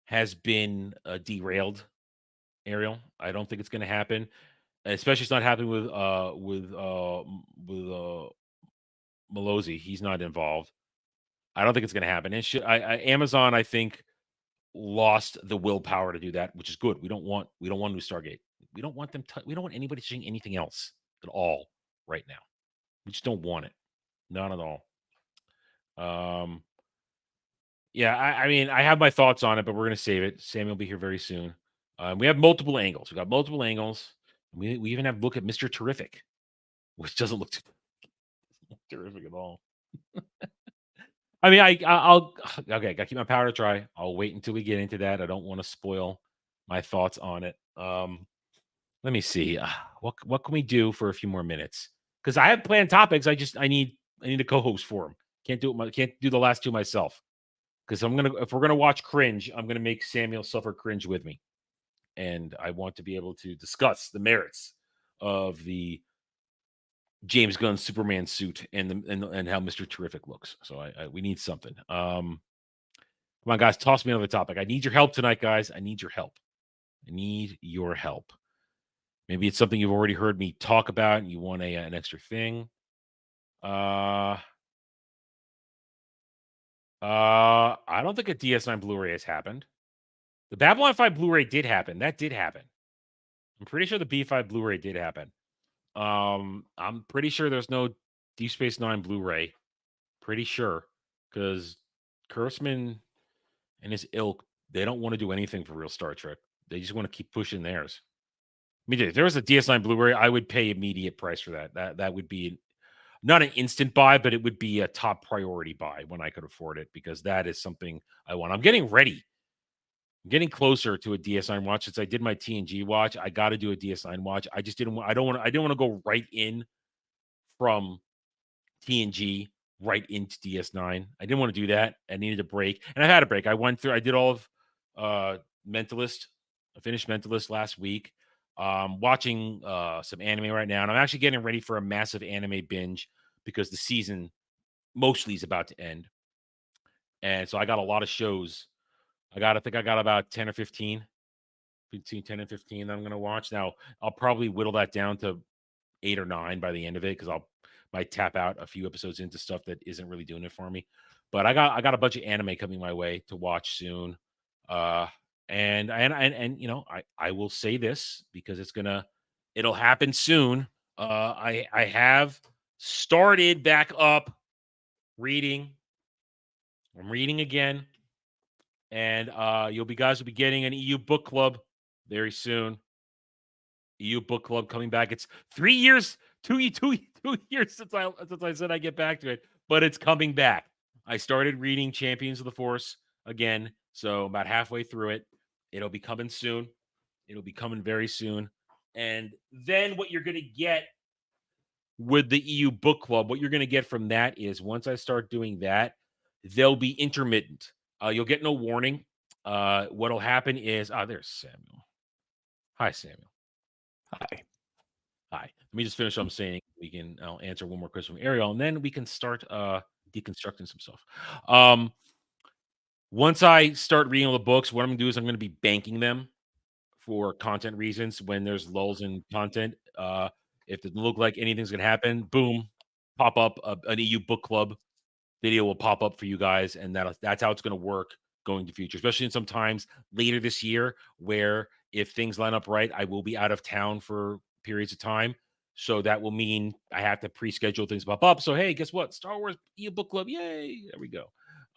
has been derailed. Ariel, I don't think it's going to happen. Especially, it's not happening with Mellow. He's not involved. I don't think it's going to happen. And Amazon, I think, lost the willpower to do that, which is good. We don't want new Stargate. We don't want them. We don't want anybody seeing anything else at all right now. We just don't want it. Not at all. Yeah, I mean, I have my thoughts on it, but we're gonna save it. Sammy will be here very soon. We have multiple angles. We got multiple angles. We even have a look at Mr. Terrific, which doesn't look terrific at all. I mean, I'll okay. Got to keep my powder dry. I'll wait until we get into that. I don't want to spoil my thoughts on it. Let me see. What can we do for a few more minutes? Because I have planned topics. I need a co-host for them. Can't do the last two myself. Because if we're gonna watch cringe, I'm gonna make Samuel suffer cringe with me, and I want to be able to discuss the merits of the James Gunn Superman suit and how Mr. Terrific looks. So we need something. Come on, guys, toss me another topic. I need your help tonight, guys. I need your help. I need your help. Maybe it's something you've already heard me talk about, and you want an extra thing. I don't think a DS9 Blu-ray has happened. The Babylon 5 Blu-ray did happen. That did happen. I'm pretty sure the B5 Blu-ray did happen. I'm pretty sure there's no Deep Space Nine Blu-ray. Pretty sure, because Kurtzman and his ilk, they don't want to do anything for real Star Trek. They just want to keep pushing theirs. I mean, if there was a DS9 Blu-ray, I would pay immediate price for that. That would be not an instant buy, but it would be a top priority buy when I could afford it, because that is something I want. I'm getting ready. I'm getting closer to a DS9 watch. Since I did my TNG watch, I got to do a DS9 watch. I just didn't want. I didn't want to go right in from TNG right into DS9. I didn't want to do that. I needed a break, and I've had a break. I did all of Mentalist. I finished Mentalist last week. Watching some anime right now, and I'm actually getting ready for a massive anime binge because the season mostly is about to end, and so I got a lot of shows. I think I got about 10 or 15, between 10 and 15 that I'm going to watch. Now, I'll probably whittle that down to 8 or 9 by the end of it, because might tap out a few episodes into stuff that isn't really doing it for me. But I got a bunch of anime coming my way to watch soon. And you know, I will say this because it'll happen soon. I have started back up reading. I'm reading again. And you guys will be getting an EU book club very soon. EU book club coming back. It's 3 years, 2 years since I said I get back to it, but it's coming back. I started reading Champions of the Force again, so about halfway through it. It'll be coming soon. It'll be coming very soon. And then what you're going to get with the EU book club, what you're going to get from that is, once I start doing that, they'll be intermittent. You'll get no warning. What'll happen is, there's Samuel. Hi, Samuel. Hi. Let me just finish what I'm saying. I'll answer one more question from Ariel, and then we can start deconstructing some stuff. Once I start reading all the books, what I'm going to do is I'm going to be banking them for content reasons when there's lulls in content. If it doesn't look like anything's gonna happen, boom, pop up an EU book club video will pop up for you guys, and that's how it's gonna work going to future, especially in sometimes later this year, where if things line up right, I will be out of town for periods of time. So that will mean I have to pre-schedule things pop up. So hey, guess what? Star Wars EU book club, yay! There we go.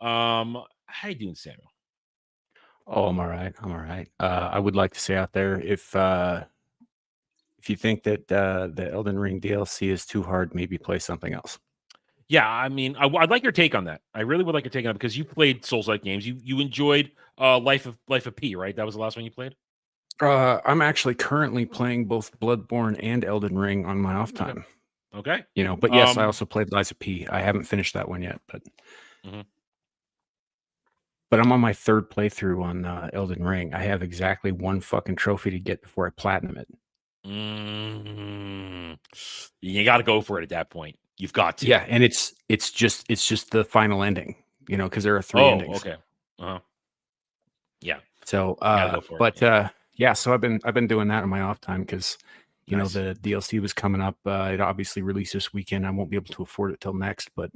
How you doing, Samuel? Oh, I'm all right. I'm all right. I would like to say out there, if you think that the Elden Ring DLC is too hard, maybe play something else. Yeah, I mean, I'd like your take on that. I really would like your take on it because you played Souls-like games. You enjoyed Life of P, right? That was the last one you played. I'm actually currently playing both Bloodborne and Elden Ring on my off time. Okay. But yes, I also played Lies of P. I haven't finished that one yet, but but I'm on my third playthrough on Elden Ring. I have exactly one fucking trophy to get before I platinum it. You got to go for it at that point. You've got to. Yeah, and it's just the final ending, because there are 3 endings. Okay. Yeah. So, Go for but it. yeah, so I've been doing that on my off time because the DLC was coming up. It obviously released this weekend. I won't be able to afford it till next, but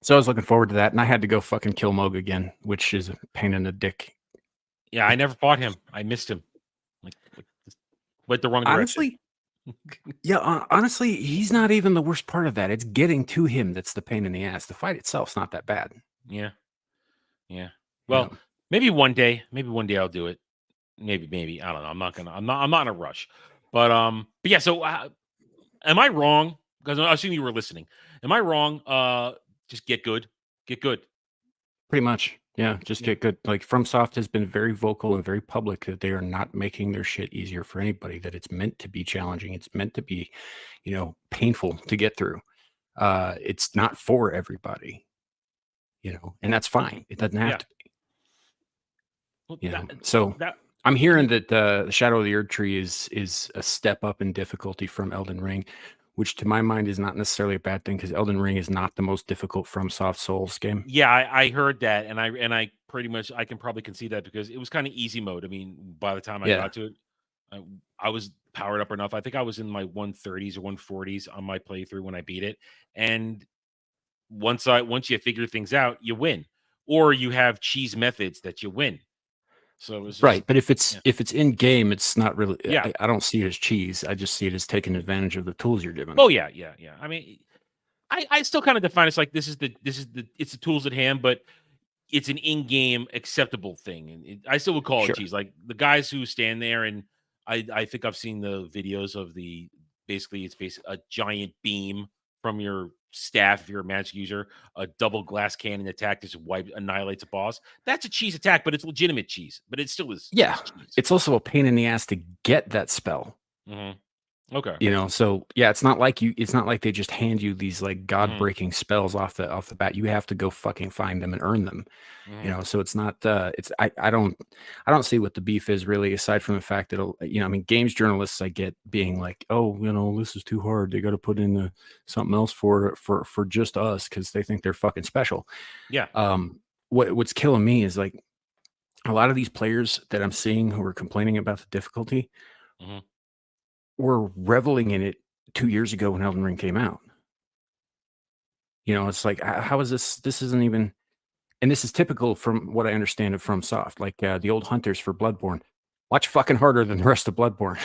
so I was looking forward to that, and I had to go fucking kill Moog again, which is a pain in the dick. Yeah, I never fought him. I missed him. Went the wrong direction. Honestly, he's not even the worst part of that. It's getting to him that's the pain in the ass. The fight itself's not that bad. Yeah. Well, maybe one day I'll do it. Maybe I don't know. I'm not in a rush. But yeah. So, am I wrong? Because I assume you were listening. Am I wrong? Just get good. Pretty much. Yeah, just get good. Like FromSoft has been very vocal and very public that they are not making their shit easier for anybody, that it's meant to be challenging. It's meant to be, painful to get through. It's not for everybody, and that's fine. It doesn't have to be. So I'm hearing that the Shadow of the Erd Tree is a step up in difficulty from Elden Ring, which to my mind is not necessarily a bad thing because Elden Ring is not the most difficult FromSoft Souls game. Yeah, I heard that, and I pretty much I can probably concede that because it was kind of easy mode. I mean, by the time I got to it, I was powered up enough. I think I was in my 130s or 140s on my playthrough when I beat it, and once you figure things out, you win, or you have cheese methods that you win. So it was just, right, but if it's in game, it's not really. Yeah, I don't see it as cheese. I just see it as taking advantage of the tools you're given. Oh yeah. I mean, I still kind of define it's like it's the tools at hand, but it's an in-game acceptable thing, and I still would call it cheese. Like the guys who stand there, and I think I've seen the videos of it's basically a giant beam from your staff if you're a magic user, a double glass cannon attack just annihilates a boss. That's a cheese attack, but it's legitimate cheese. But it still is. Yeah, it's also a pain in the ass to get that spell. Okay. So yeah, it's not like they just hand you these like god-breaking spells off the bat. You have to go fucking find them and earn them. So it's not I don't see what the beef is really, aside from the fact that games journalists I get being like, oh, this is too hard. They got to put in something else for just us because they think they're fucking special. Yeah. What's killing me is like a lot of these players that I'm seeing who are complaining about the difficulty were reveling in it 2 years ago when Elden Ring came out. It's like, how is this? This isn't even, and this is typical from what I understand of FromSoft. Like the old hunters for Bloodborne, much fucking harder than the rest of Bloodborne.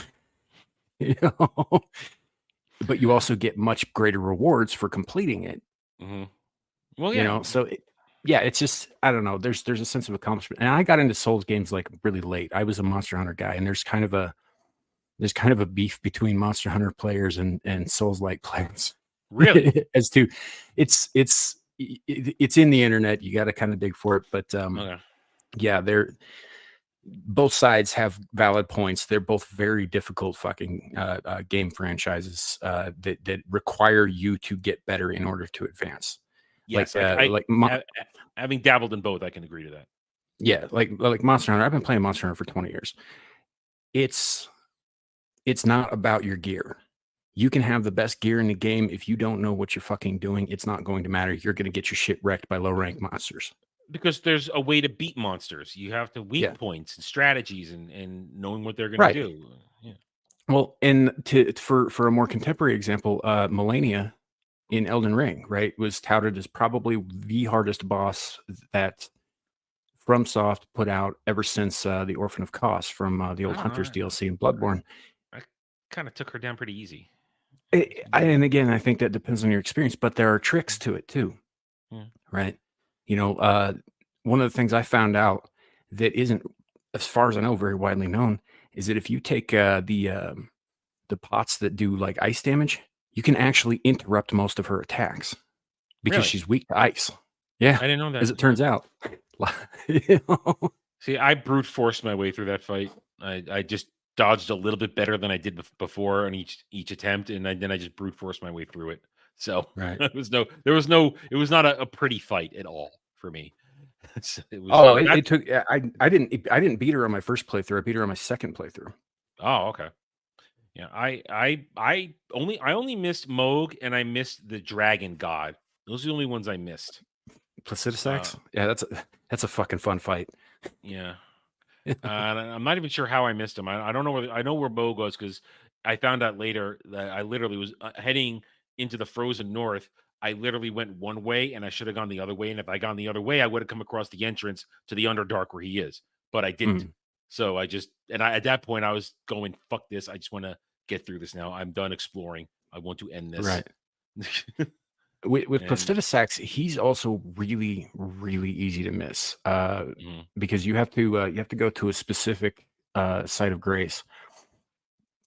But you also get much greater rewards for completing it. Well, yeah. It's just, I don't know. There's a sense of accomplishment, and I got into Souls games like really late. I was a Monster Hunter guy, and there's kind of a beef between Monster Hunter players and Souls-like players. Really? As to it's in the internet. You got to kind of dig for it. But yeah, both sides have valid points. They're both very difficult fucking game franchises that require you to get better in order to advance. Yes, having dabbled in both, I can agree to that. Yeah, like Monster Hunter. I've been playing Monster Hunter for 20 years. It's not about your gear. You can have the best gear in the game. If you don't know what you're fucking doing, it's not going to matter. You're going to get your shit wrecked by low rank monsters. Because there's a way to beat monsters. You have to weak points and strategies and knowing what they're going to do. Yeah. Well, and for a more contemporary example, Melania in Elden Ring, right, was touted as probably the hardest boss that FromSoft put out ever since the Orphan of Kos from the old I don't know. Hunters DLC in Bloodborne. I kind of took her down pretty easy. And again, I think that depends on your experience, but there are tricks to it too, Yeah. right? You know, one of the things I found out that isn't, as far as I know, very widely known is that if you take the pots that do like ice damage, you can actually interrupt most of her attacks because Really? she's weak to ice. Yeah, I didn't know that. as it turns out. You know? See, I brute forced my way through that fight. I just dodged a little bit better than I did before on each attempt, and then I just brute forced my way through it. So Right. it was not a pretty fight at all for me. It was. Oh, it took. I didn't beat her on my first playthrough. I beat her on my second playthrough. Oh, okay. Yeah, I only missed Moog and I missed the Dragon God. Those are the only ones I missed. Placidusax? Yeah, that's a fucking fun fight. Yeah. I'm not even sure how I missed him. I don't know where I know where Moog was because I found out later that I literally was heading into the frozen north. I literally went one way and I should have gone the other way. And if I gone the other way, I would have come across the entrance to the Underdark where he is. But I didn't. So at that point I was going, fuck this. I just want to get through this now. I'm done exploring. I want to end this. Right. With Placidusax, he's also really, really easy to miss because you have to go to a specific site of grace.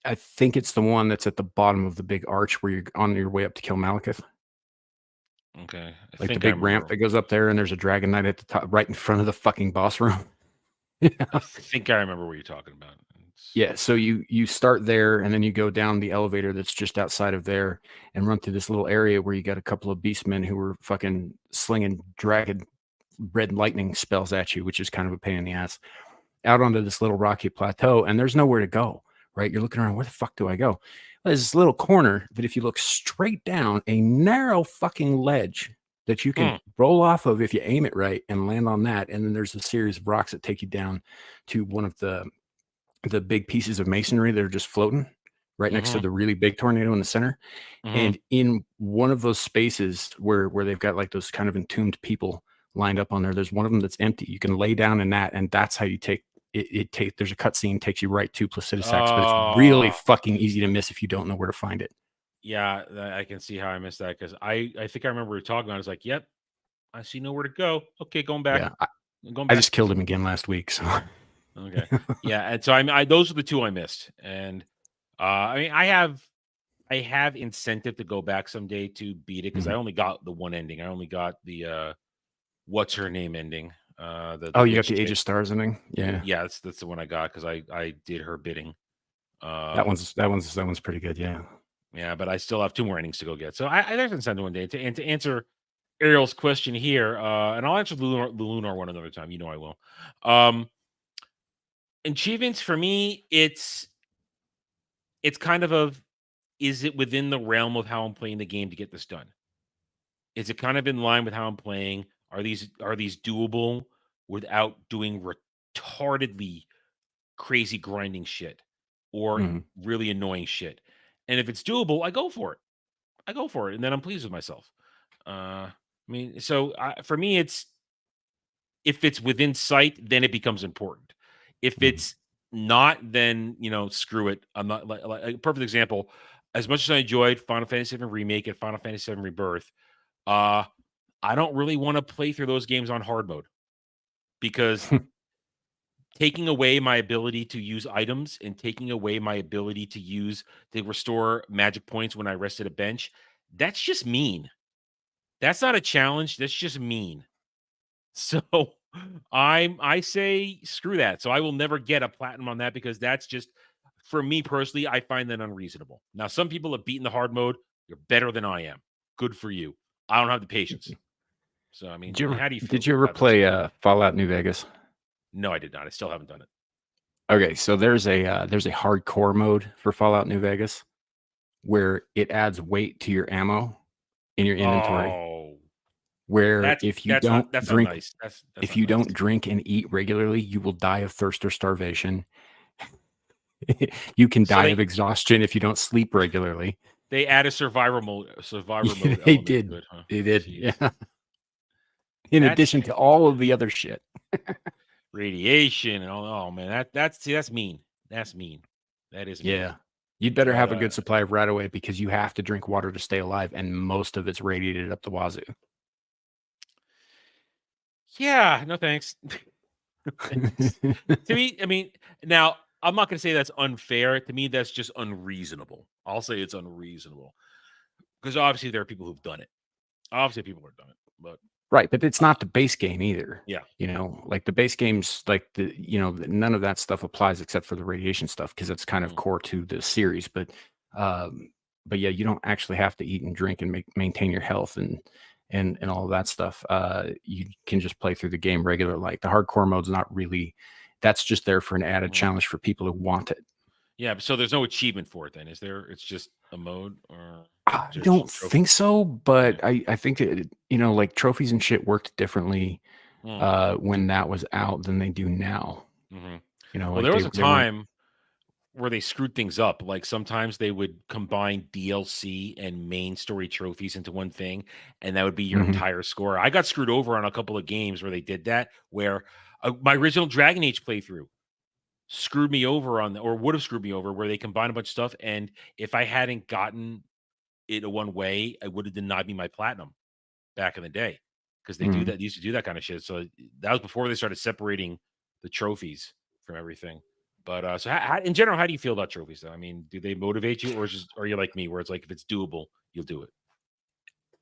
I think it's the one that's at the bottom of the big arch where you're on your way up to kill Malekith. Okay. Like the big ramp that goes up there, and there's a Dragon Knight at the top, right in front of the fucking boss room. I think I remember what you're talking about. Yeah, so you start there, and then you go down the elevator that's just outside of there, and run through this little area where you got a couple of beastmen who were fucking slinging dragon red lightning spells at you, which is kind of a pain in the ass. Out onto this little rocky plateau, and there's nowhere to go. Right, you're looking around. Where the fuck do I go? Well, there's this little corner that if you look straight down, a narrow fucking ledge that you can roll off of if you aim it right and land on that, and then there's a series of rocks that take you down to one of the big pieces of masonry that are just floating right next to the really big tornado in the center. And in one of those spaces where they've got like those kind of entombed people lined up on there, there's one of them that's empty. You can lay down in that, and that's how you take it. There's a cutscene takes you right to Placidusax, but it's really fucking easy to miss if you don't know where to find it. Yeah, I can see how I missed that because I think I remember we were talking about it. I was like, yep, I see nowhere to go. Okay, going back. Yeah, I just killed him again last week. So okay, yeah, and so I those are the two I missed, and I mean I have incentive to go back someday to beat it because I only got the one ending. I only got the what's her name ending. You got the Age of Stars ending. Yeah, that's the one I got because I did her bidding. That one's pretty good. Yeah, but I still have 2 more innings to go get. So there's incentive one day to answer Ariel's question here, and I'll answer the Lunar one another time. You know I will. Achievements for me, it's kind of is it within the realm of how I'm playing the game to get this done? Is it kind of in line with how I'm playing? Are these doable without doing retardedly crazy grinding shit or really annoying shit? And if it's doable, I go for it. And then I'm pleased with myself. I mean, so for me, it's if it's within sight, then it becomes important. If it's not, then screw it. I'm not like a perfect example. As much as I enjoyed Final Fantasy VII Remake and Final Fantasy VII Rebirth, I don't really want to play through those games on hard mode because taking away my ability to use items and taking away my ability to restore magic points when I rest at a bench, that's just mean. That's not a challenge. That's just mean. So I say screw that. So I will never get a platinum on that because that's just, for me personally, I find that unreasonable. Now, some people have beaten the hard mode. You're better than I am. Good for you. I don't have the patience. So, I mean, how do you feel? Did you ever play Fallout New Vegas? No, I did not. I still haven't done it. Okay, so there's a hardcore mode for Fallout New Vegas where it adds weight to your ammo in your inventory. Oh, where if you don't drink, nice. if you don't drink and eat regularly, you will die of thirst or starvation. You can So die they- of exhaustion if you don't sleep regularly. They add a survivor mode. They element did. to it, huh? They did. Jeez. Yeah. In That's- addition to all of the other shit. Radiation and all. Oh man, that's mean. That's mean. That is mean. Yeah. You'd better But, have a good supply of right away because you have to drink water to stay alive, and most of it's radiated up the wazoo. Yeah, no thanks. To me, I mean, now I'm not going to say that's unfair. To me, that's just unreasonable. I'll say it's unreasonable because obviously there are people who've done it. Obviously, people have done it, but Right, but it's not the base game either. Yeah. You know, like the base games, like none of that stuff applies except for the radiation stuff because it's kind of core to the series. But yeah, you don't actually have to eat and drink and maintain your health and all of that stuff. You can just play through the game regular. Like the hardcore mode's not really. That's just there for an added challenge for people who want it. yeah. So there's no achievement for it, then, is there? It's just a mode, or I just don't trophy? think so, but I think that like trophies and shit worked differently when that was out than they do now. Mhm. You know, Well, like there was a they weren't- time where they screwed things up. Like sometimes they would combine DLC and main story trophies into one thing, and that would be your Mhm. entire score. I got screwed over on a couple of games where they did that, where my original Dragon Age playthrough screwed me over or would have screwed me over, where they combined a bunch of stuff, and if I hadn't gotten it one way, I would have denied me my platinum back in the day because they do Mhm. that. They used to do that kind of shit. So that was before they started separating the trophies from everything. But so in general, how do you feel about trophies though? I mean, do they motivate you, or are you like me, where it's like if it's doable, you'll do it?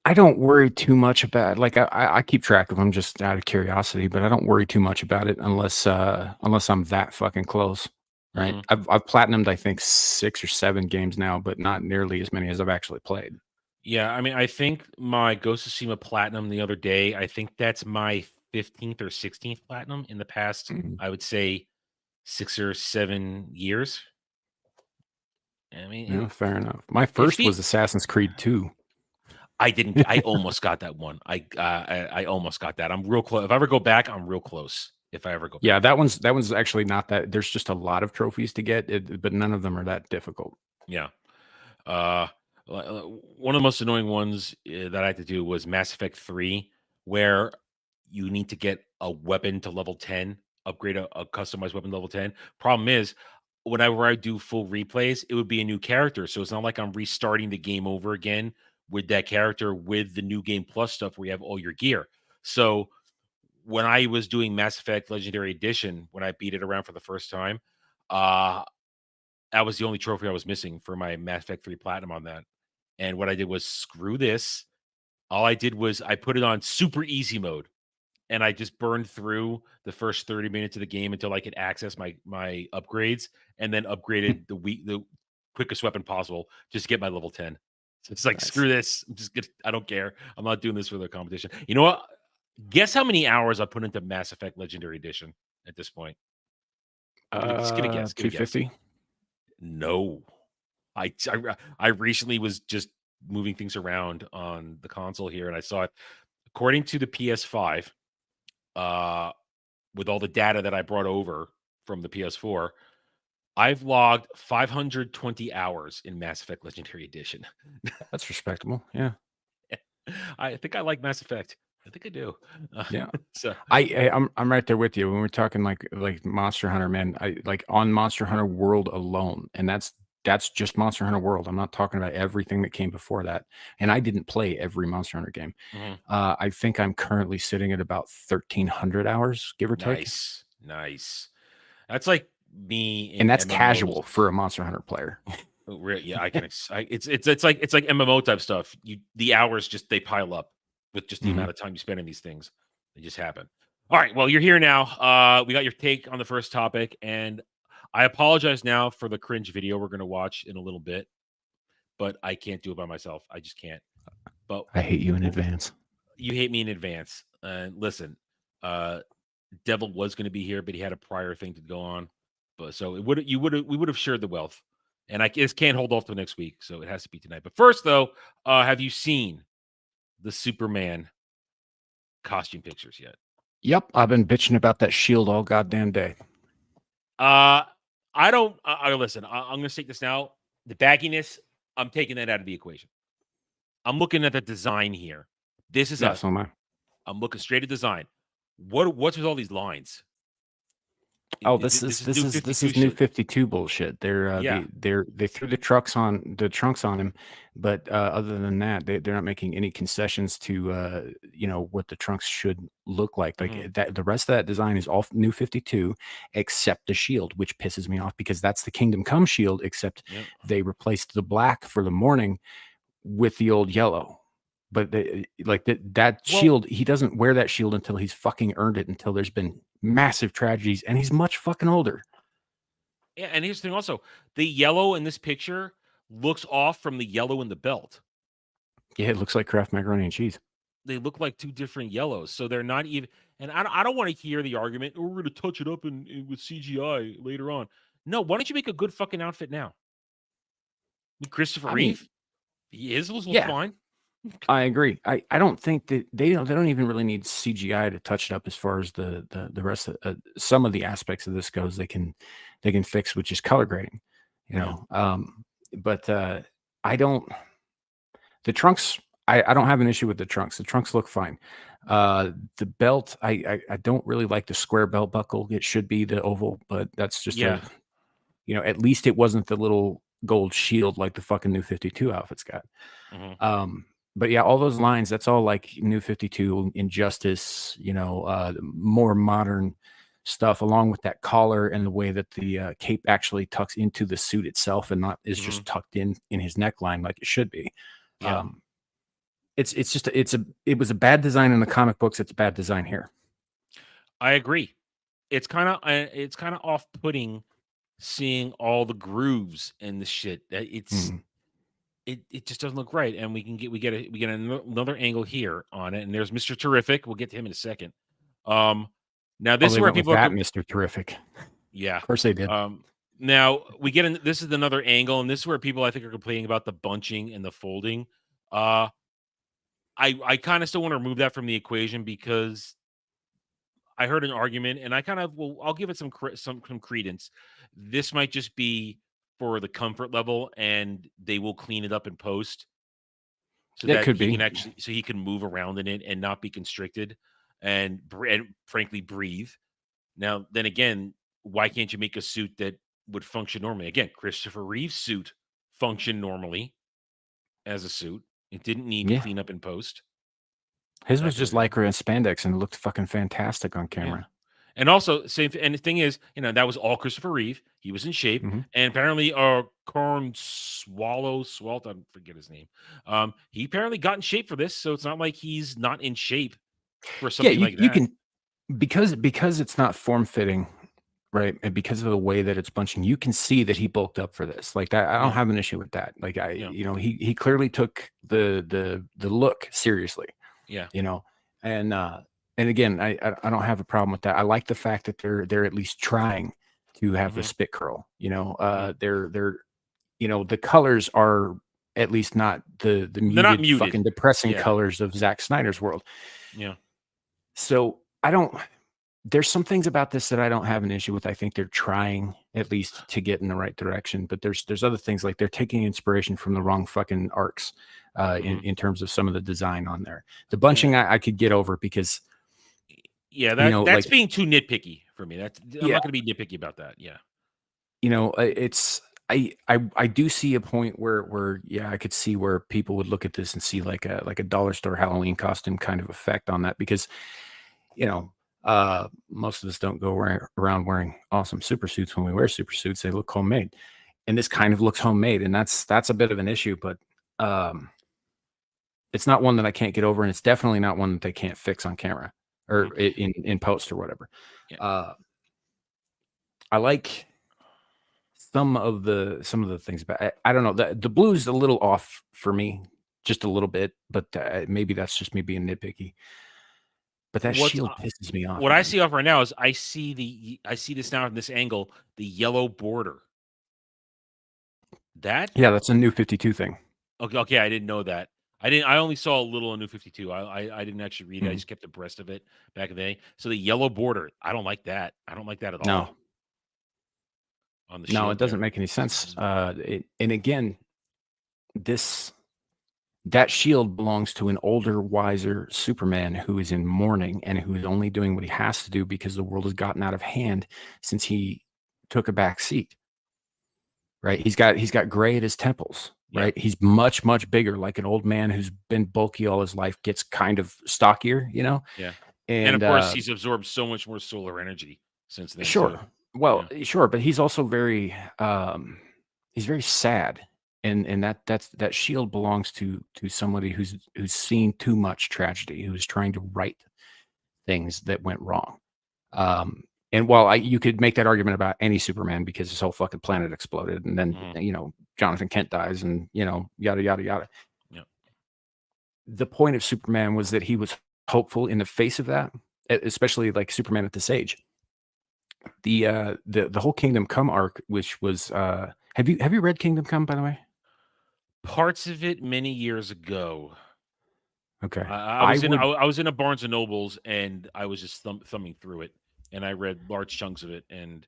I don't worry too much about like I keep track of them just out of curiosity, but I don't worry too much about it unless I'm that fucking close. Right. Mhm. I've platinumed I think 6 or 7 games now, but not nearly as many as I've actually played. Yeah, I mean, I think my Ghost of Tsushima platinum the other day, I think that's my 15th or 16th platinum in the past, Mhm. I would say 6 or 7 years. I mean, Yeah, fair enough. My first was Assassin's Creed 2. I almost got that one. I almost got that. I'm real close. If I ever go back, I'm real close. If I ever go back. Yeah, that one's actually not that. There's just a lot of trophies to get, but none of them are that difficult. Yeah. One of the most annoying ones that I had to do was Mass Effect 3, where you need to get a weapon to level 10, upgrade a customized weapon to level 10. Problem is, whenever I do full replays, it would be a new character. So it's not like I'm restarting the game over again with that character with the new game plus stuff where you have all your gear. So when I was doing Mass Effect Legendary Edition, when I beat it around for the first time, that was the only trophy I was missing for my Mass Effect 3 Platinum on that. And what I did was screw this. All I did was I put it on super easy mode, and I just burned through the first 30 minutes of the game until I could access my upgrades, and then upgraded the quickest weapon possible just to get my level 10. So it's like, Nice. screw this. I don't care. I'm not doing this for the competition. You know what? Guess how many hours I put into Mass Effect Legendary Edition at this point? Just give a guess. Give a guess. 250. No, I recently was just moving things around on the console here, and I saw it. According to the PS5, with all the data that I brought over from the PS4, I've logged 520 hours in Mass Effect Legendary Edition. That's respectable. Yeah. I think I like Mass Effect. I think I do. Yeah. So I'm right there with you when we're talking like Monster Hunter, man. I like on Monster Hunter World alone, and that's just Monster Hunter World. I'm not talking about everything that came before that. And I didn't play every Monster Hunter game. Mhm. I think I'm currently sitting at about 1,300 hours, give or take. Nice. That's like me, And that's MMOs. casual for a Monster Hunter player. Yeah, I can. It's like MMO type stuff. The hours just they pile up with just the Mhm. amount of time you spend in these things. They just happen. All right. Well, you're here now. We got your take on the first topic, and I apologize now for the cringe video we're going to watch in a little bit, but I can't do it by myself. I just can't. But I hate you in advance. you hate me in advance. Listen, Devil was going to be here, but he had a prior thing to go on. But so we would have shared the wealth, and I just can't hold off till next week, so it has to be tonight. But first, though, have you seen the Superman costume pictures yet? Yep, I've been bitching about that shield all goddamn day. I don't. Listen. I'm going to take this now. The bagginess, I'm taking that out of the equation. I'm looking at the design here. This is Yeah, so am I. I'm looking straight at design. What's with all these lines? Oh, this is new 52 bullshit. They threw the trunks on him, but other than that, they're not making any concessions to what the trunks should look like. Like that, the rest of that design is all new 52, except the shield, which pisses me off because that's the Kingdom Come shield. Except they replaced the black for the morning with the old yellow. But that shield, he doesn't wear that shield until he's fucking earned it, until there's been massive tragedies, and he's much fucking older. Yeah, and here's the thing also. The yellow in this picture looks off from the yellow in the belt. Yeah, it looks like Kraft macaroni and cheese. They look like two different yellows, so they're not even. And I don't want to hear the argument, "Oh, we're going to touch it up with CGI later on." No, why don't you make a good fucking outfit now? Christopher Reeve, his looks fine. I agree. I don't think that they don't even really need CGI to touch it up as far as the rest of some of the aspects of this goes. They can fix, which is color grading, but I don't. The trunks, I don't have an issue with the trunks. The trunks look fine. The belt, I don't really like the square belt buckle. It should be the oval, but that's just at least it wasn't the little gold shield like the fucking new 52 outfit's got. But yeah, all those lines, that's all like new 52, Injustice, more modern stuff, along with that collar and the way that the cape actually tucks into the suit itself and not is just tucked in his neckline like it should be. It was a bad design in the comic books. It's a bad design here. I agree. It's kind of off-putting seeing all the grooves and the shit. It's it just doesn't look right, and we get another angle here on it, and there's Mr. Terrific. We'll get to him in a second. Now this is where people are Mr. Terrific. Yeah, of course they did. Now we get in. This is another angle, and this is where people I think are complaining about the bunching and the folding. I kind of still want to remove that from the equation because I heard an argument, and I'll give it some credence. This might just be for the comfort level, and they will clean it up in post, so that could he be can actually, so he can move around in it and not be constricted, and frankly breathe. Now, then again, why can't you make a suit that would function normally? Again, Christopher Reeve's suit functioned normally as a suit. It didn't need to clean up in post. His was just lycra and spandex, and it looked fucking fantastic on camera. Yeah. And also, and the thing is, that was all Christopher Reeve. He was in shape, and apparently, Corn Swalt, I forget his name. He apparently got in shape for this, so it's not like he's not in shape for something like that. You can, because it's not form fitting, right? And because of the way that it's bunching, you can see that he bulked up for this. Like that, I don't have an issue with that. Like he clearly took the look seriously. Yeah, and again, I don't have a problem with that. I like the fact that they're at least trying to have the spit curl. They're the colors are at least not the muted fucking depressing colors of Zack Snyder's world. Yeah. So there's some things about this that I don't have an issue with. I think they're trying at least to get in the right direction, but there's other things like they're taking inspiration from the wrong fucking arcs in terms of some of the design on there. The bunching I could get over because that's being too nitpicky for me. I'm not going to be nitpicky about that. Yeah. It's I do see a point where I could see where people would look at this and see like a dollar store Halloween costume kind of effect on that, because most of us don't go around wearing awesome super suits. When we wear super suits, they look homemade, and this kind of looks homemade, and that's a bit of an issue, but it's not one that I can't get over, and it's definitely not one that they can't fix on camera or in post or whatever. I like some of the things about I don't know, the blue's a little off for me, just a little bit, but maybe that's just me being nitpicky. But that shield pisses me off. What I see off right now is I see this now in this angle, the yellow border. That's a new 52 thing. Okay, I didn't know that. I only saw a little in New 52. I didn't actually read it. I just kept abreast of it back in the day. So the yellow border, I don't like that. I don't like that at all. on the No, shield it doesn't there. make any sense. And again, that shield belongs to an older, wiser Superman who is in mourning and who is only doing what he has to do because the world has gotten out of hand since he took a back seat. Right? He's got gray at his temples. Yeah. Right? He's much, much bigger, like an old man who's been bulky all his life, gets kind of stockier, you know? Yeah. And of course, he's absorbed so much more solar energy since then. sure. Too. Well, sure, but he's also very he's very sad. And that shield belongs to somebody who's seen too much tragedy, who's trying to right things that went wrong. And while you could make that argument about any Superman because his whole fucking planet exploded, and then Jonathan Kent dies, and yada yada yada. Yep. The point of Superman was that he was hopeful in the face of that, especially like Superman at this age. The whole Kingdom Come arc, which was have you read Kingdom Come, by the way? Parts of it many years ago. Okay. I was in a Barnes and Nobles, and I was just thumbing through it, and I read large chunks of it, and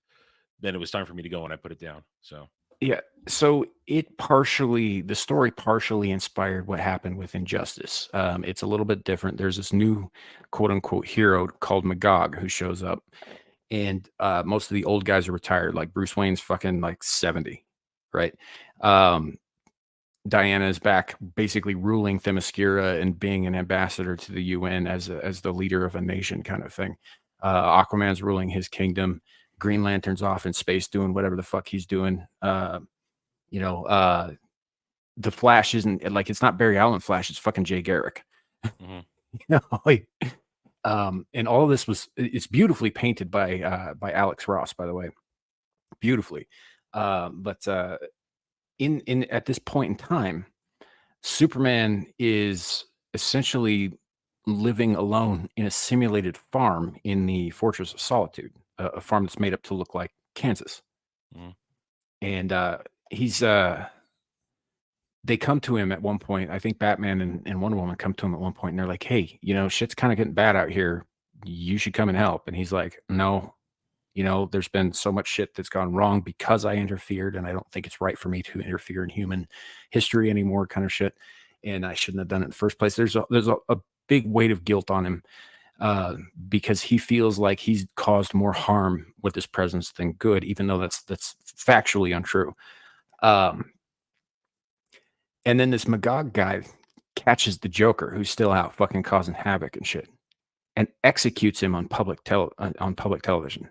then it was time for me to go, and I put it down. So yeah, so the story partially inspired what happened with Injustice. It's a little bit different. There's this new quote unquote hero called Magog who shows up, and most of the old guys are retired. Like Bruce Wayne's fucking like 70, right? Diana is back, basically ruling Themyscira and being an ambassador to the UN as the leader of a nation, kind of thing. Aquaman's ruling his kingdom. Green Lantern's off in space doing whatever the fuck he's doing. The Flash isn't like, it's not Barry Allen Flash, it's fucking Jay Garrick. And all of this it's beautifully painted by Alex Ross, by the way, beautifully. But at this point in time, Superman is essentially living alone in a simulated farm in the Fortress of Solitude, a farm that's made up to look like Kansas. And they come to him at one point. I think Batman and Wonder Woman come to him at one point, and they're like, hey, shit's kind of getting bad out here. You should come and help. And he's like, no, there's been so much shit that's gone wrong because I interfered, and I don't think it's right for me to interfere in human history anymore, kind of shit. And I shouldn't have done it in the first place. There's a big weight of guilt on him because he feels like he's caused more harm with his presence than good, even though that's factually untrue. And then this Magog guy catches the Joker, who's still out fucking causing havoc and shit, and executes him on public television.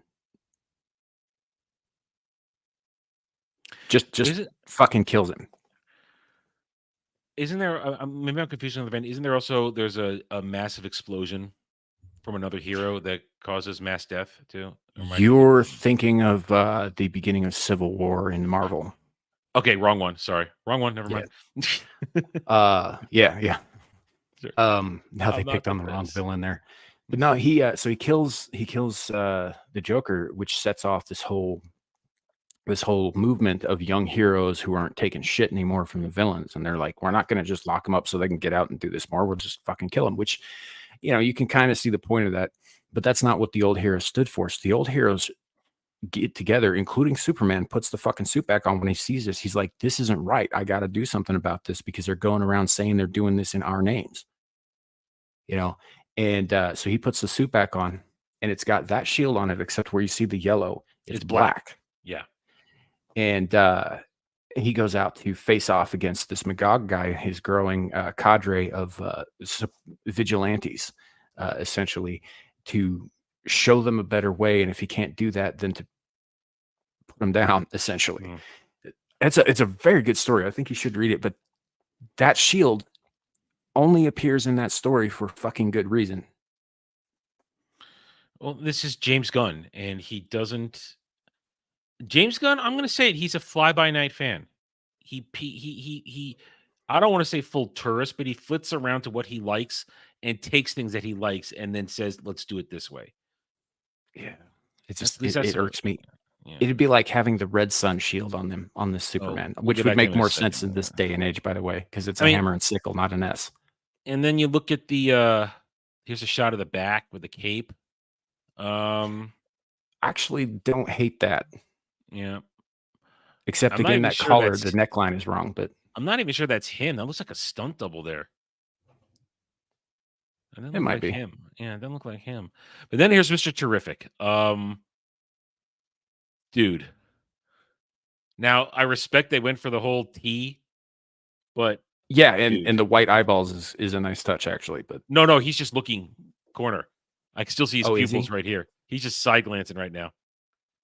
Just fucking kills him. Isn't there? Maybe I'm confused on the event. Isn't there also there's a massive explosion from another hero that causes mass death too? You're thinking of the beginning of Civil War in Marvel. Okay, wrong one. Sorry, wrong one. Never mind. Yeah. Now they picked on the wrong villain there, but no, he kills the Joker, which sets off this whole movement of young heroes who aren't taking shit anymore from the villains, and they're like, we're not going to just lock them up so they can get out and do this more. We'll just fucking kill them. Which, you can kind of see the point of that, but that's not what the old heroes stood for. So the old heroes get together, including Superman, puts the fucking suit back on when he sees this. He's like, this isn't right. I got to do something about this because they're going around saying they're doing this in our names, and so he puts the suit back on, and it's got that shield on it, except where you see the yellow, it's black. Yeah. And he goes out to face off against this Magog guy, his growing cadre of vigilantes, essentially, to show them a better way. And if he can't do that, then to put them down, essentially. It's a very good story. I think you should read it. But that shield only appears in that story for fucking good reason. Well, this is James Gunn, and he doesn't. James Gunn, I'm going to say it. He's a fly-by-night fan. He I don't want to say full tourist, but he flits around to what he likes and takes things that he likes and then says, let's do it this way. Yeah. It irks me. Yeah. It'd be like having the red sun shield on this Superman, which would make more sense in this day and age, by the way, because it's a hammer and sickle, not an S. And then you look at the here's a shot of the back with the cape. Actually don't hate that. Yeah. Except I'm not again, even that sure collar, that's. the neckline is wrong. But I'm not even sure that's him. That looks like a stunt double there. That doesn't it look might like be. him. Yeah, it doesn't look like him. But then here's Mr. Terrific. Dude. Now I respect they went for the whole T, but Yeah, dude. and the white eyeballs is a nice touch actually. But No, he's just looking corner. I can still see his Oh, is pupils he? right here. He's just side glancing right now.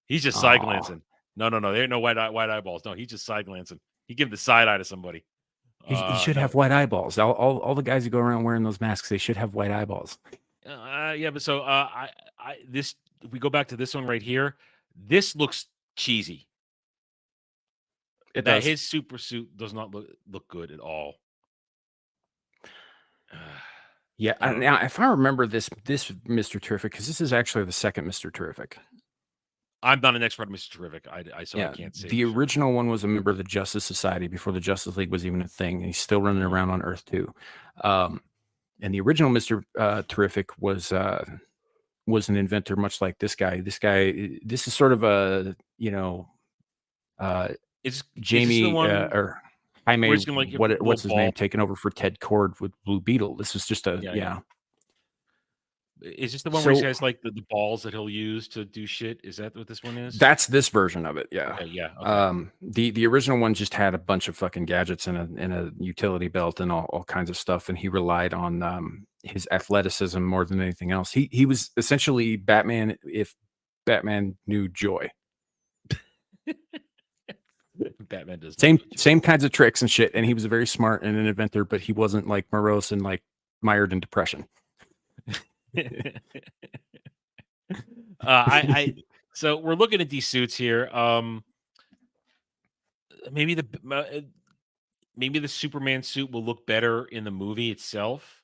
He's just side Aw. glancing. No, there ain't no white eyeballs. No, he's just side glancing. He give the side eye to somebody. He should No. have white eyeballs. All the guys who go around wearing those masks, they should have white eyeballs. Yeah, but so this if we go back to this one right here, this looks cheesy. It does. His super suit does not look good at all. Yeah. Now, if I remember this Mr. Terrific, because this is actually the second Mr. Terrific. I'm not an expert on Mr. Terrific. I can't say. The original one was a member of the Justice Society before the Justice League was even a thing. And he's still running around on Earth too. And the original Mr. Terrific was an inventor, much like this guy. This is sort of a Jamie or Jaime. What's his name? Taking over for Ted Kord with Blue Beetle. This is just a Is this the one where he has like the balls that he'll use to do shit? Is that what this one is? That's this version of it. Yeah. Okay, yeah. Okay. The original one just had a bunch of fucking gadgets and a utility belt and all kinds of stuff, and he relied on his athleticism more than anything else. He was essentially Batman if Batman knew joy. Batman does same kinds of tricks and shit, and he was very smart and an inventor, but he wasn't like morose and like mired in depression. So we're looking at these suits here. Maybe the Superman suit will look better in the movie itself.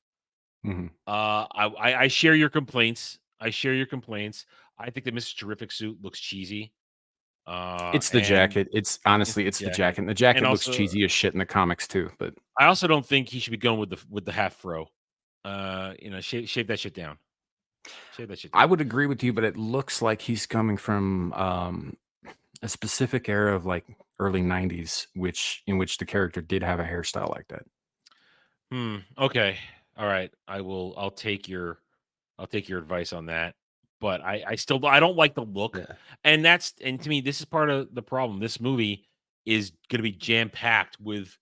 Mm-hmm. I share your complaints. I think the Mr. Terrific suit looks cheesy. It's the jacket. It's honestly, it's the jacket. And the jacket looks cheesy as shit in the comics too. But I also don't think he should be going with the half fro. Shave that shit down. I would agree with you, but it looks like he's coming from a specific era of like early 90s, in which the character did have a hairstyle like that. Okay. All right. I'll take your advice on that. But I don't like the look. Yeah. And to me, this is part of the problem. This movie is going to be jam-packed with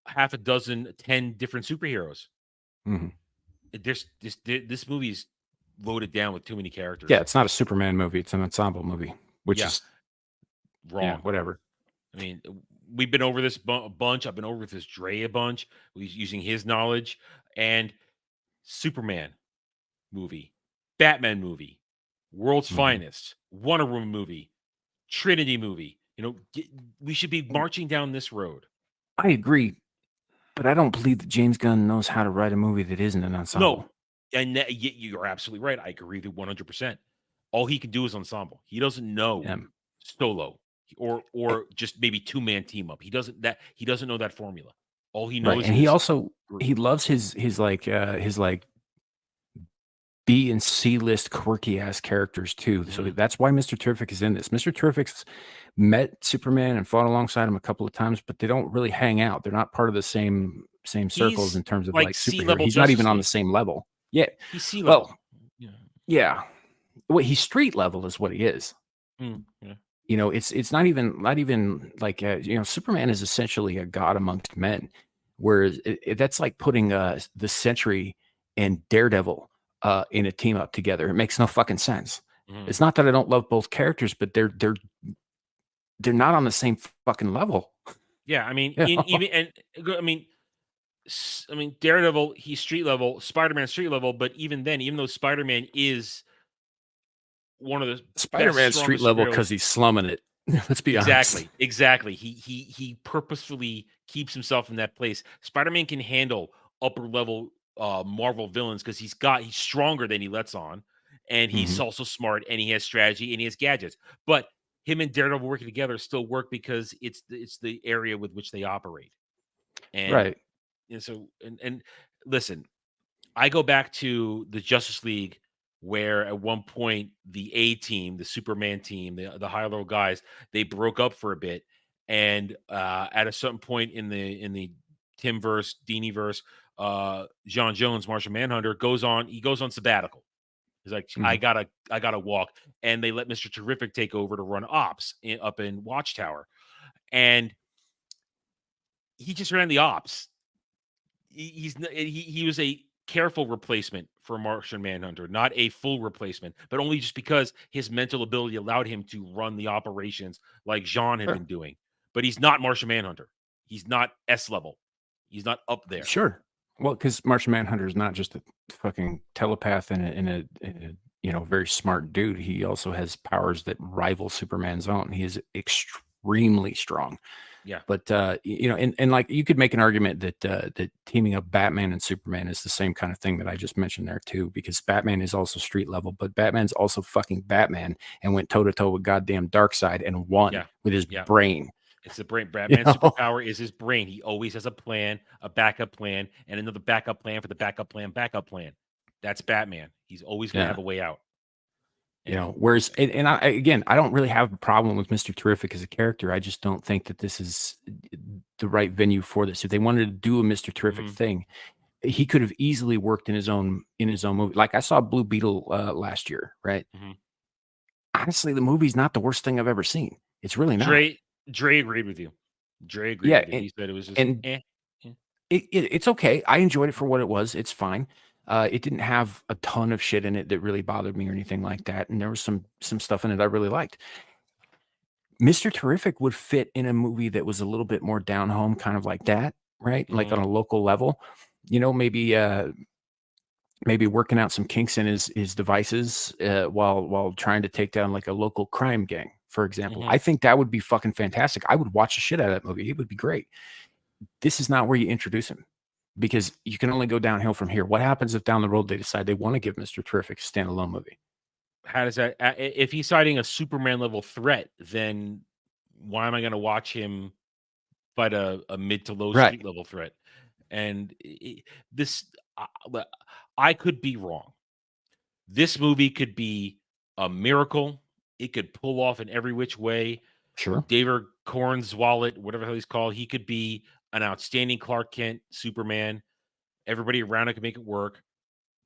10 different superheroes. Mm-hmm. This movie's loaded down with too many characters. Yeah, it's not a Superman movie; it's an ensemble movie, which is wrong. Yeah, whatever. I mean, we've been over this a bunch. I've been over with this Dre a bunch. He's using his knowledge. And Superman movie, Batman movie, World's Finest, Wonder Woman movie, Trinity movie. We should be marching down this road. I agree. But I don't believe that James Gunn knows how to write a movie that isn't an ensemble. No, and you're absolutely right. I agree with you 100%. All he can do is ensemble. He doesn't know solo or just maybe 2-man team up. He doesn't know that formula. All he knows, and he loves his B and C list quirky ass characters too. So that's why Mr. Terrific is in this. Mr. Terrific's met Superman and fought alongside him a couple of times, but they don't really hang out. They're not part of the same circles in terms of like superhero. He's not even on the same level. Yeah. He's C-level. Well, yeah. Well, he's street level is what he is. Yeah. It's not even like Superman is essentially a god amongst men, whereas that's like putting the Sentry and Daredevil in a team up together. It makes no fucking sense. It's not that I don't love both characters, but they're not on the same fucking level. Yeah, I mean, Daredevil, he's street level, Spider-Man street level, but even then, even though Spider-Man is one of the Spider-Man street level because he's slumming it. Let's be honest. Exactly. He purposefully keeps himself in that place. Spider-Man can handle upper level Marvel villains because he's stronger than he lets on, and he's also smart, and he has strategy, and he has gadgets. But him and Daredevil working together still work because it's the area with which they operate. And, right. And so, and listen, I go back to the Justice League where at one point the A team, the Superman team, the high level guys, they broke up for a bit, and at a certain point in the Timverse, Diniverse, John Jones, Martian Manhunter goes on sabbatical. He's like, I gotta walk, and they let Mr. Terrific take over to run ops up in Watchtower, and he just ran the ops. He was a careful replacement for Martian Manhunter, not a full replacement, but only just because his mental ability allowed him to run the operations like Jean had been doing. But he's not Martian Manhunter. He's not S level. He's not up there. Sure. Well, because Martian Manhunter is not just a fucking telepath and a very smart dude. He also has powers that rival Superman's own. He is extremely strong. Yeah. But and like you could make an argument that that teaming up Batman and Superman is the same kind of thing that I just mentioned there too, because Batman is also street level, but Batman's also fucking Batman and went toe to toe with goddamn Darkseid and won with his brain. It's the brain. Batman's superpower is his brain. He always has a plan, a backup plan, and another backup plan for the backup plan, backup plan. That's Batman. He's always going to have a way out. Whereas, and I don't really have a problem with Mr. Terrific as a character. I just don't think that this is the right venue for this. If they wanted to do a Mr. Terrific thing, he could have easily worked in his own movie. Like I saw Blue Beetle last year, right? Honestly, the movie's not the worst thing I've ever seen. It's really not. Dre agreed with you. Dre agreed with you. He said it was just it's okay. I enjoyed it for what it was. It's fine. It didn't have a ton of shit in it that really bothered me or anything like that. And there was some stuff in it I really liked. Mr. Terrific would fit in a movie that was a little bit more down home, kind of like that, right? Like on a local level, maybe working out some kinks in his devices while trying to take down like a local crime gang, for example. I think that would be fucking fantastic. I would watch the shit out of that movie. It would be great. This is not where you introduce him, because you can only go downhill from here. What happens if down the road they decide they want to give Mr. Terrific a standalone movie? How does that? If he's citing a Superman level threat, then why am I going to watch him fight a mid to low street level threat? And I could be wrong. This movie could be a miracle. It could pull off in every which way. Sure. David Corn's wallet, whatever the hell he's called, he could be an outstanding Clark Kent Superman. Everybody around it can make it work.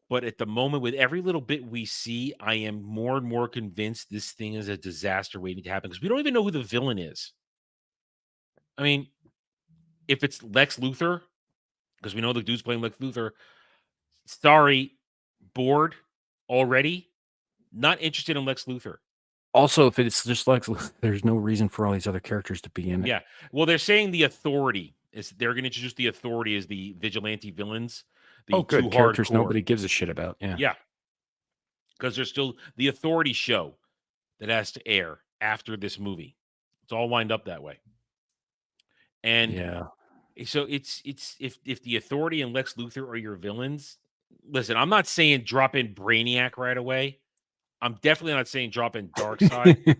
But at the moment, with every little bit we see, I am more and more convinced this thing is a disaster waiting to happen, because we don't even know who the villain is. I mean, if it's Lex Luthor, because we know the dude's playing Lex Luthor, sorry, bored already. Not interested in Lex Luthor. Also, if it's just Lex Luthor, there's no reason for all these other characters to be in it. Yeah. Well, they're saying the Authority is they're going to introduce the Authority as the vigilante villains. Good characters nobody gives a shit about. Yeah. Yeah. Because there's still the Authority show that has to air after this movie. It's all lined up that way. And so it's if the Authority and Lex Luthor are your villains, listen, I'm not saying drop in Brainiac right away. I'm definitely not saying drop in Darkseid.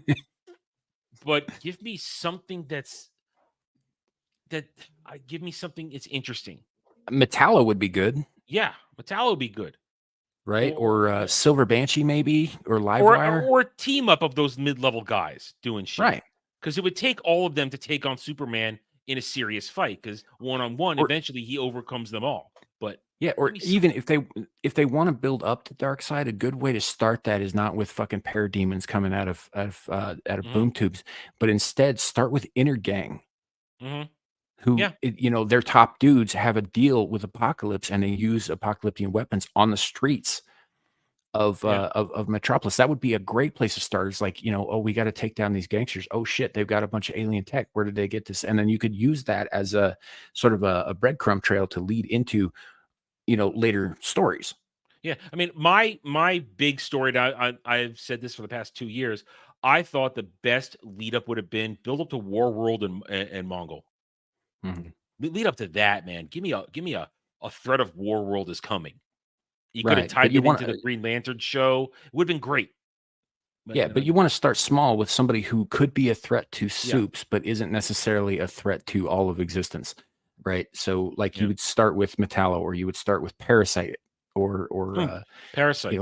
But give me something give me something it's interesting. Metallo would be good. Yeah, Metallo would be good. Right? Or Silver Banshee, maybe, or Livewire. Or a team up of those mid-level guys doing shit. Right. Because it would take all of them to take on Superman in a serious fight, because one-on-one, eventually he overcomes them all. But yeah, or even if they want to build up to Darkseid, a good way to start that is not with fucking parademons coming out of boom tubes, but instead start with Inner Gang. Who, their top dudes have a deal with Apocalypse, and they use apocalyptic weapons on the streets of Metropolis. That would be a great place to start. It's like, we got to take down these gangsters. Oh shit, they've got a bunch of alien tech. Where did they get this? And then you could use that as a sort of a breadcrumb trail to lead into, later stories. Yeah, I mean, my big story. I've said this for the past 2 years. I thought the best lead up would have been build up to Warworld and Mongol. Lead up to that, man. Give me a threat of Warworld is coming. You could have tied it into the Green Lantern show. It would have been great. But you want to start small with somebody who could be a threat to Supes, but isn't necessarily a threat to all of existence, right? So, like, you would start with Metallo, or you would start with Parasite, or Parasite.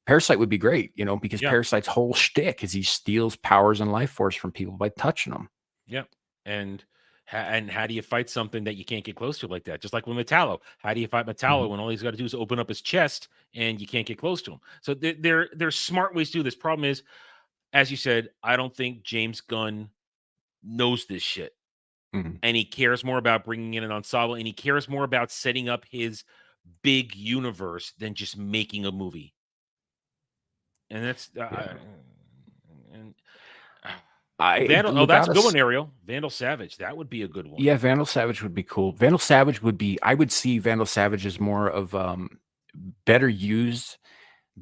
Parasite would be great, you know, because Yeah. Parasite's whole shtick is he steals powers and life force from people by touching them. Yeah. And how do you fight something that you can't get close to like that? Just like with Metallo. How do you fight Metallo when all he's got to do is open up his chest and you can't get close to him? So there's smart ways to do this. Problem is, as you said, I don't think James Gunn knows this shit. And he cares more about bringing in an ensemble, and he cares more about setting up his big universe than just making a movie. And that's that's a good one, Ariel. Vandal Savage. That would be a good one. Yeah, Vandal Savage would be cool. Vandal Savage would be, I would see Vandal Savage as more of better used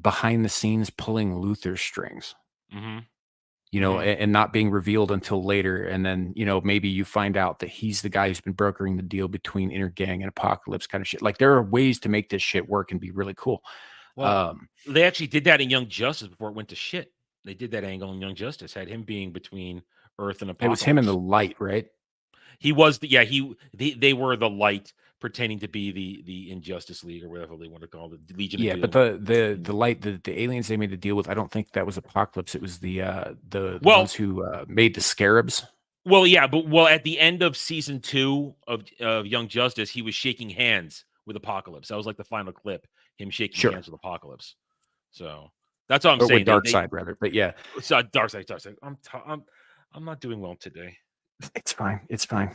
behind the scenes pulling Luther's strings. You know, and not being revealed until later. And then, you know, maybe you find out that he's the guy who's been brokering the deal between Intergang and Apocalypse kind of shit. Like, there are ways to make this shit work and be really cool. Well, they actually did that in Young Justice before it went to shit. They did that angle in Young Justice, had him being between Earth and Apocalypse. It was him and the Light, right? He was they were the Light pretending to be the Injustice League or whatever they want to call it, the Legion of Doom. But the Light, the aliens they made the deal with, I don't think that was Apocalypse. It was the ones who made the Scarabs. Well, yeah, but at the end of season 2 of Young Justice, he was shaking hands with Apocalypse. That was like the final clip, him shaking hands with Apocalypse. So that's all I'm saying. With Darkseid, rather, but yeah, it's Darkseid. I'm not doing well today. It's fine. It's fine.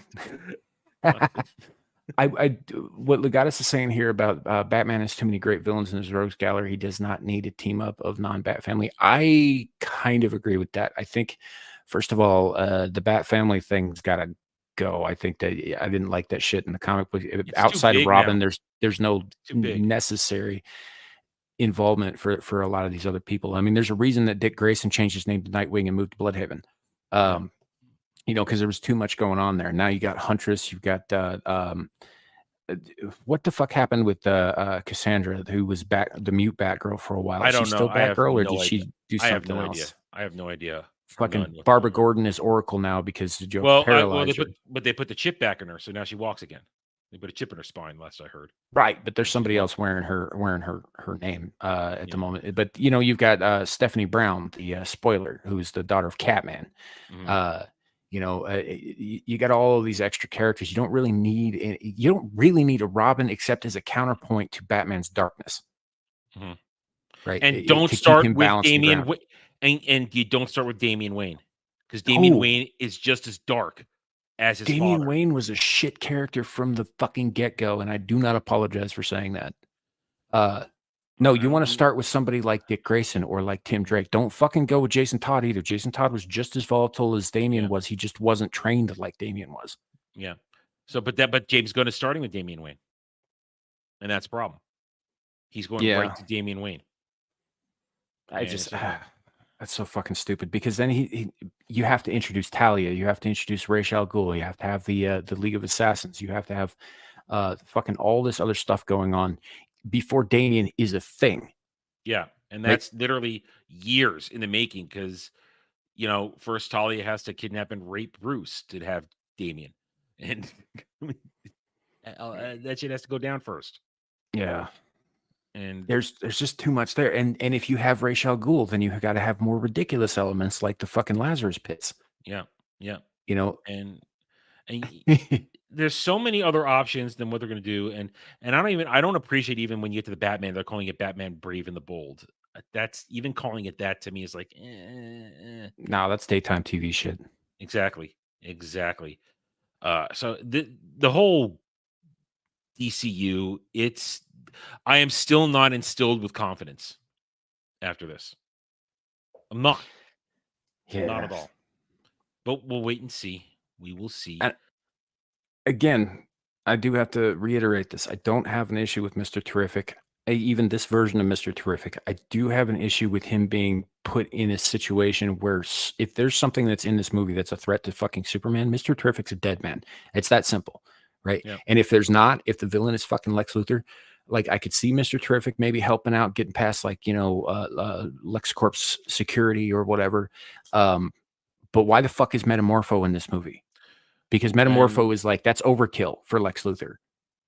What Legatus is saying here about Batman has too many great villains in his rogues gallery. He does not need a team up of non-Bat family. I kind of agree with that. I think, first of all, the Bat family thing's got to go. I think that I didn't like that shit in the comic book. Outside of Robin, there's no necessary involvement for a lot of these other people. I mean, there's a reason that Dick Grayson changed his name to Nightwing and moved to Bloodhaven. You know, because there was too much going on there. Now you got Huntress, you've got what the fuck happened with Cassandra, who was the mute Batgirl for a while? I don't Is know. She still Batgirl, or did she do something else? I have no idea. Fucking Barbara Gordon is Oracle now because the joke paralyzed her. But they put the chip back in her, so now she walks again. They put a chip in her spine, last I heard. Right, but there's somebody else wearing her name at the moment. But you know, you've got Stephanie Brown, the spoiler, who's the daughter of Catman. You know, you got all of these extra characters. You don't really need a Robin except as a counterpoint to Batman's darkness. Right. And don't start with Damian and you don't start with Damian Wayne, because Damian Wayne is just as dark as his Damian father. Wayne was a shit character from the fucking get-go, and I do not apologize for saying that. No, you want to start with somebody like Dick Grayson or like Tim Drake. Don't fucking go with Jason Todd either. Jason Todd was just as volatile as Damian was. He just wasn't trained like Damian was. Yeah. So, but James Gunn is starting with Damian Wayne, and that's a problem. He's going right to Damian Wayne. That's so fucking stupid, because then you have to introduce Talia, you have to introduce Ra's al Ghul, you have to have the League of Assassins, you have to have fucking all this other stuff going on before Damian is a thing. Yeah, and that's literally years in the making, because you know, first Talia has to kidnap and rape Bruce to have Damian, and that shit has to go down first. Yeah. And there's just too much there, and if you have Ra's al Ghul, then you got to have more ridiculous elements like the fucking Lazarus pits. Yeah. You know, and there's so many other options than what they're going to do, and I don't appreciate, even when you get to the Batman, they're calling it Batman Brave and the Bold. That's, even calling it that to me is like, no, that's daytime TV shit. Exactly. So the whole DCU, I am still not instilled with confidence after this. I'm not. Not at all. But we'll wait and see. We will see. And again, I do have to reiterate this. I don't have an issue with Mr. Terrific. Even this version of Mr. Terrific, I do have an issue with him being put in a situation where if there's something that's in this movie that's a threat to fucking Superman, Mr. Terrific's a dead man. It's that simple, right? Yeah. And if there's not, if the villain is fucking Lex Luthor, like, I could see Mr. Terrific maybe helping out, getting past, like, you know, LexCorp's security or whatever. But why the fuck is Metamorpho in this movie? Because Metamorpho is like, that's overkill for Lex Luthor.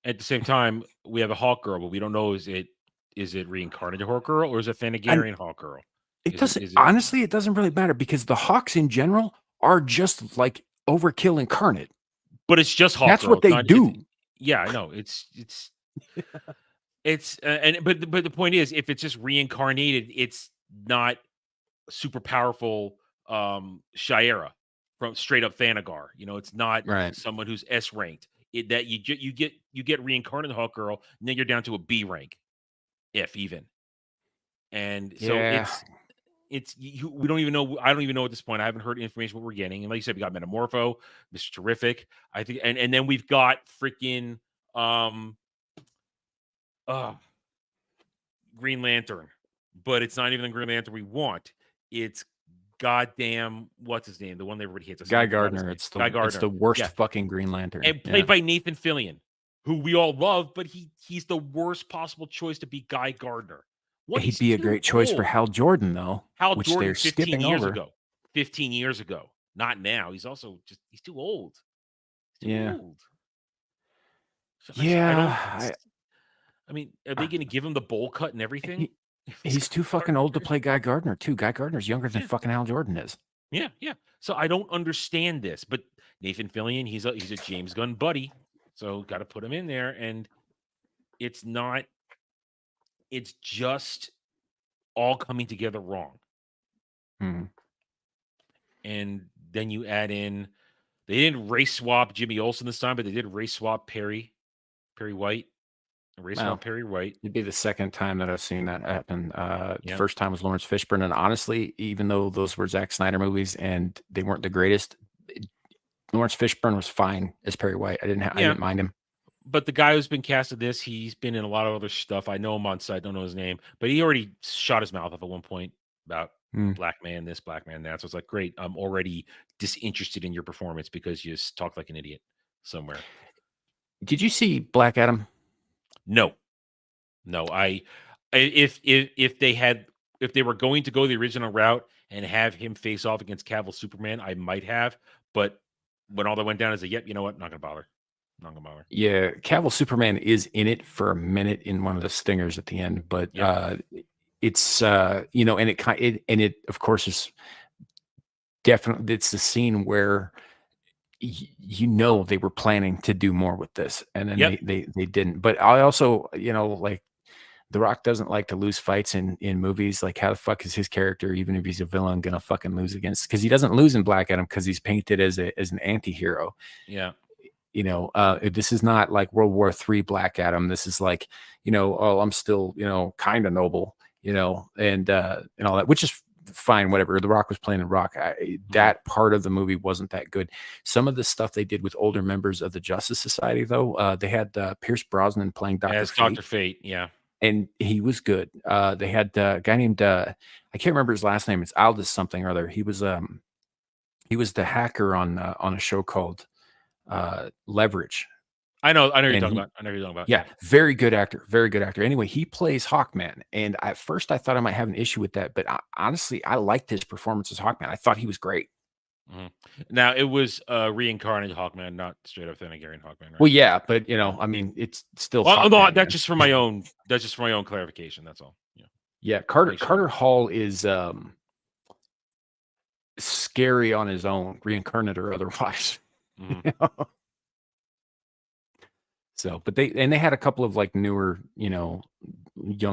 At the same time, we have a Hawk Girl, but we don't know, is it reincarnated Hawkgirl or is it Thanagarian Hawkgirl? It doesn't. Honestly, it doesn't really matter because the Hawks in general are just like Overkill incarnate. But it's just Hawkgirl. That's what they do. Yeah, I know. It's but the point is, if it's just reincarnated, it's not super powerful Shayera from straight up Thanagar. It's not someone who's S ranked. That you get reincarnated Hawkgirl, and then you're down to a B rank, if even. And so we don't even know. I don't even know at this point. I haven't heard information what we're getting. And like you said, we got Metamorpho, Mr. Terrific. I think, and then we've got freaking Green Lantern, but it's not even the Green Lantern we want. It's goddamn what's his name? The one that everybody hates. Guy Gardner. It's the worst fucking Green Lantern. And played by Nathan Fillion, who we all love, but he's the worst possible choice to be Guy Gardner. He'd be a great choice for Hal Jordan, though. Hal Jordan 15 years ago. 15 years ago. Not now. He's also he's too old. Old. So I mean, are they going to give him the bowl cut and everything? He's too fucking old to play Guy Gardner, too. Guy Gardner's younger than fucking Hal Jordan is. Yeah. So I don't understand this, but Nathan Fillion, he's a James Gunn buddy, so got to put him in there, and it's just all coming together wrong. And then you add in, they didn't race swap Jimmy Olsen this time, but they did race swap Perry White. Perry White. It'd be the second time that I've seen that happen. The first time was Lawrence Fishburne, and honestly, even though those were Zack Snyder movies and they weren't the greatest, Lawrence Fishburne was fine as Perry White. I didn't mind him. But the guy who's been cast in this, he's been in a lot of other stuff. I know him on site, don't know his name, but he already shot his mouth off at one point about black man this, black man that. So it's like, great, I'm already disinterested in your performance because you talk like an idiot somewhere. Did you see Black Adam? No. If they were going to go the original route and have him face off against Cavill Superman, I might have. But when all that went down, I said, yep, you know what? Not gonna bother. Yeah, Cavill Superman is in it for a minute in one of the stingers at the end, but it's and it of course is definitely, it's the scene where they were planning to do more with this, and then they didn't. But I also, like, The Rock doesn't like to lose fights in movies. Like, how the fuck is his character, even if he's a villain, gonna fucking lose against? Because he doesn't lose in Black Adam because he's painted as an anti-hero. Yeah. This is not like World War III Black Adam. This is like, I'm still, kind of noble, and all that, which is fine, whatever. The Rock was playing The Rock. That part of the movie wasn't that good. Some of the stuff they did with older members of the Justice Society, though, they had Pierce Brosnan playing Dr. Fate, yeah. And he was good. They had a guy named, I can't remember his last name. It's Aldous something or other. He was the hacker on a show called Leverage. I know you're talking about. Yeah, very good actor. Anyway, he plays Hawkman, and at first I thought I might have an issue with that, but honestly, I liked his performance as Hawkman. I thought he was great. Now it was reincarnated Hawkman, not straight up Thanagarian Hawkman. Right? Well, yeah, but I mean, it's still. Well, no, that's just for my own. That's just for my own clarification. That's all. Yeah. Carter Hall is scary on his own, reincarnate or otherwise. So, but they had a couple of like newer, young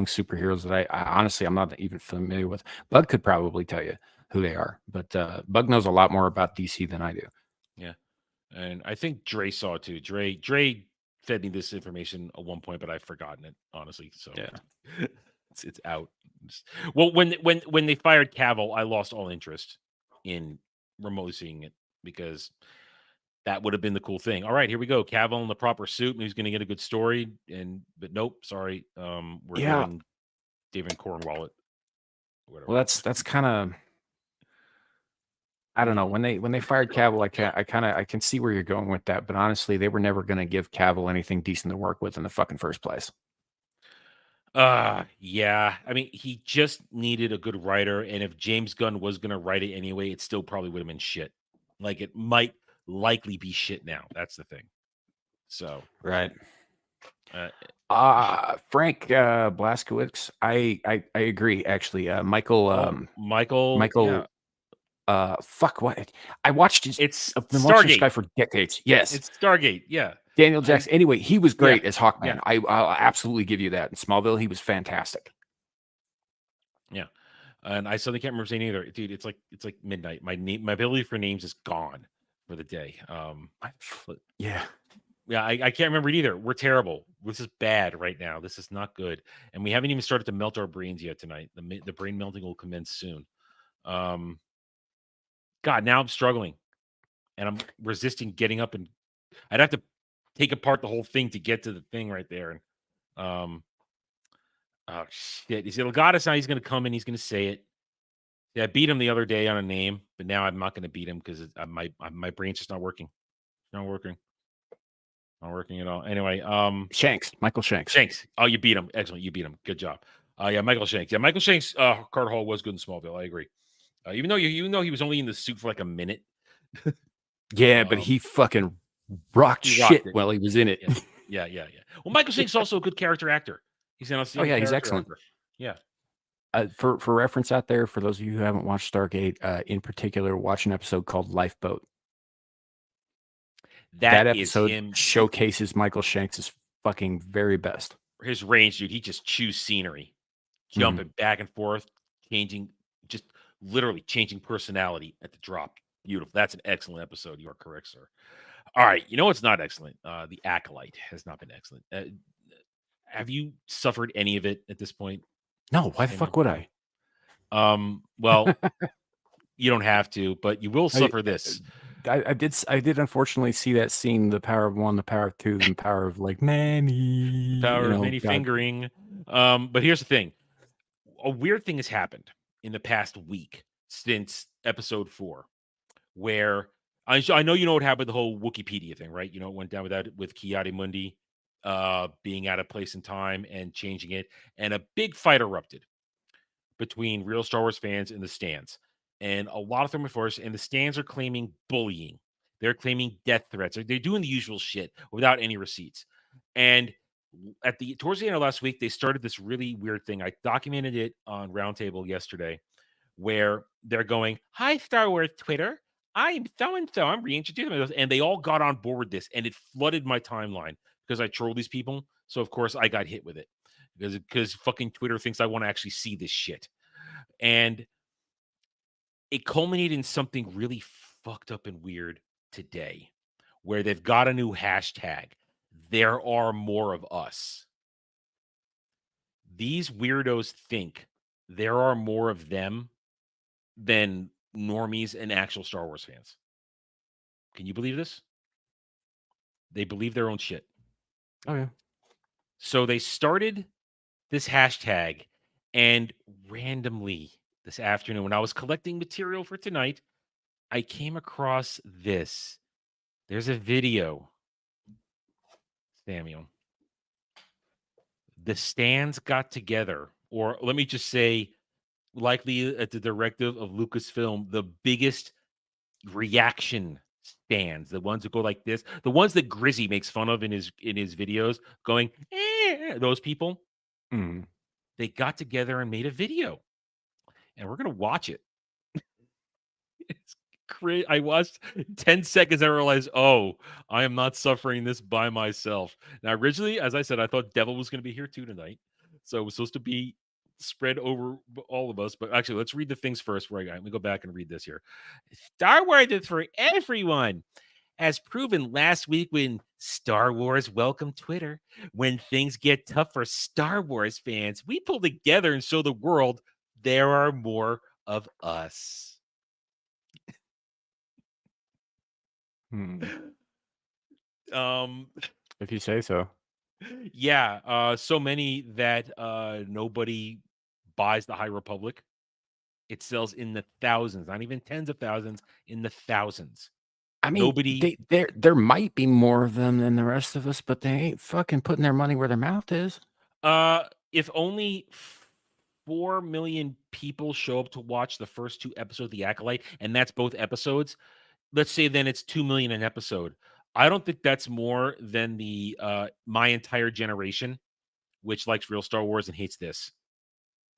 superheroes that I honestly, I'm not even familiar with. Bug could probably tell you who they are, but Bug knows a lot more about DC than I do. Yeah. And I think Dre saw it too. Dre fed me this information at one point, but I've forgotten it, honestly. So yeah, it's out. Well, when they fired Cavill, I lost all interest in remotely seeing it because that would have been the cool thing. All right, here we go. Cavill in the proper suit, and he's going to get a good story. But nope, sorry. We're doing David Cornwallet. Well, that's kind of, I don't know. When they fired Cavill, I can see where you're going with that. But honestly, they were never going to give Cavill anything decent to work with in the fucking first place. Yeah. I mean, he just needed a good writer, and if James Gunn was going to write it anyway, it still probably would have been shit. Like, it might likely be shit now. That's the thing. So right. Frank Blaskowitz. I agree. Actually, Michael. Yeah. Fuck what? I watched his. It's I've been watching this Stargate. guy for decades. Yes, It's Stargate. Yeah. Daniel Jackson. Anyway, he was great as Hawkman. yeah. I'll absolutely give you that. In Smallville, he was fantastic. Yeah. And I suddenly can't remember saying either. Dude, it's like midnight. My ability for names is gone for the day. Yeah. Yeah, I can't remember it either. We're terrible. This is bad right now. This is not good. And we haven't even started to melt our brains yet tonight. The brain melting will commence soon. God, now I'm struggling. And I'm resisting getting up, and I'd have to take apart the whole thing to get to the thing right there. And oh shit. He's got us now. He's gonna come in, he's gonna say it. Yeah, I beat him the other day on a name, but now I'm not gonna beat him because my brain's just not working. Not working. Not working at all. Anyway, Michael Shanks. Shanks. Oh, you beat him. Excellent. You beat him. Good job. Yeah, Michael Shanks. Yeah, Michael Shanks. Carter Hall was good in Smallville. I agree. Even though he was only in the suit for like a minute. Yeah, but he fucking rocked shit it. while he was in it. Yeah. Well, Michael Shanks is also a good character actor. He's an oh yeah, he's excellent. Actor. Yeah. For reference out there, for those of you who haven't watched Stargate, in particular, watch an episode called Lifeboat. That episode showcases Michael Shanks' fucking very best. His range, dude. He just chews scenery, jumping back and forth, just literally changing personality at the drop. Beautiful. That's an excellent episode. You are correct, sir. All right. You know what's not excellent? The Acolyte has not been excellent. Have you suffered any of it at this point? No. Why the fuck would I? Well, you don't have to, but you will suffer this. I did unfortunately see that scene, the power of one, the power of two, and the power of like many. Power of many fingering. But here's the thing. A weird thing has happened in the past week since episode 4, where I know you know what happened, the whole Wikipedia thing, right? You know, it went down with Ki-Adi-Mundi being out of place in time and changing it. And a big fight erupted between real Star Wars fans and the stands. And a lot of them are forced, and the stands are claiming bullying. They're claiming death threats. They're doing the usual shit without any receipts. And towards the end of last week, they started this really weird thing. I documented it on Roundtable yesterday, where they're going, "Hi, Star Wars Twitter. I'm so-and-so. I'm reintroducing myself." And they all got on board with this, and it flooded my timeline because I troll these people. So, of course, I got hit with it because fucking Twitter thinks I want to actually see this shit. And it culminated in something really fucked up and weird today, where they've got a new hashtag. There are more of us. These weirdos think there are more of them than normies and actual Star Wars fans. Can you believe this? They believe their own shit. Oh, yeah. So they started this hashtag, and randomly this afternoon, when I was collecting material for tonight, I came across this. There's a video, Samuel. The stands got together, or let me just say, likely at the directive of Lucasfilm, the biggest reaction stands, the ones that go like this, the ones that Grizzy makes fun of in his videos, going, those people, they got together and made a video, and we're gonna watch it. It's great. I watched 10 seconds and I realized, oh, I am not suffering this by myself. Now, originally, as I said, I thought Devil was going to be here too tonight, so it was supposed to be spread over all of us. But actually, let's read the things first. Let me go back and read this here. Star Wars is for everyone. As proven last week when Star Wars welcomed Twitter. When things get tough for Star Wars fans, we pull together and show the world there are more of us. If you say so. Yeah, so many that nobody buys the High Republic. It sells in the thousands, not even tens of thousands, in the thousands. I mean, there might be more of them than the rest of us, but they ain't fucking putting their money where their mouth is. If only 4 million people show up to watch the first 2 episodes of The Acolyte, and that's both episodes, let's say then it's 2 million an episode. I don't think that's more than the my entire generation which likes real Star Wars and hates this.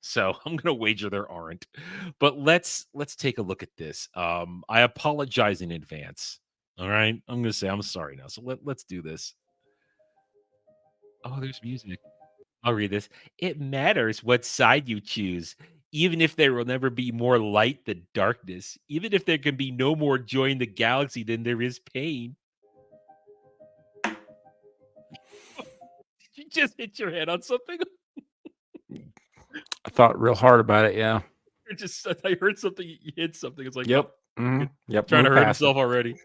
So I'm gonna wager there aren't. But let's take a look at this. I apologize in advance. All right, I'm gonna say I'm sorry now. So let's do this. Oh, there's music. I'll read this. It matters what side you choose, even if there will never be more light than darkness, even if there can be no more joy in the galaxy than there is pain. Did you just hit your head on something? I thought real hard about it. Yeah. I heard something. You hit something. It's like, Yep. oh, Yep. trying to move hurt past himself it. already.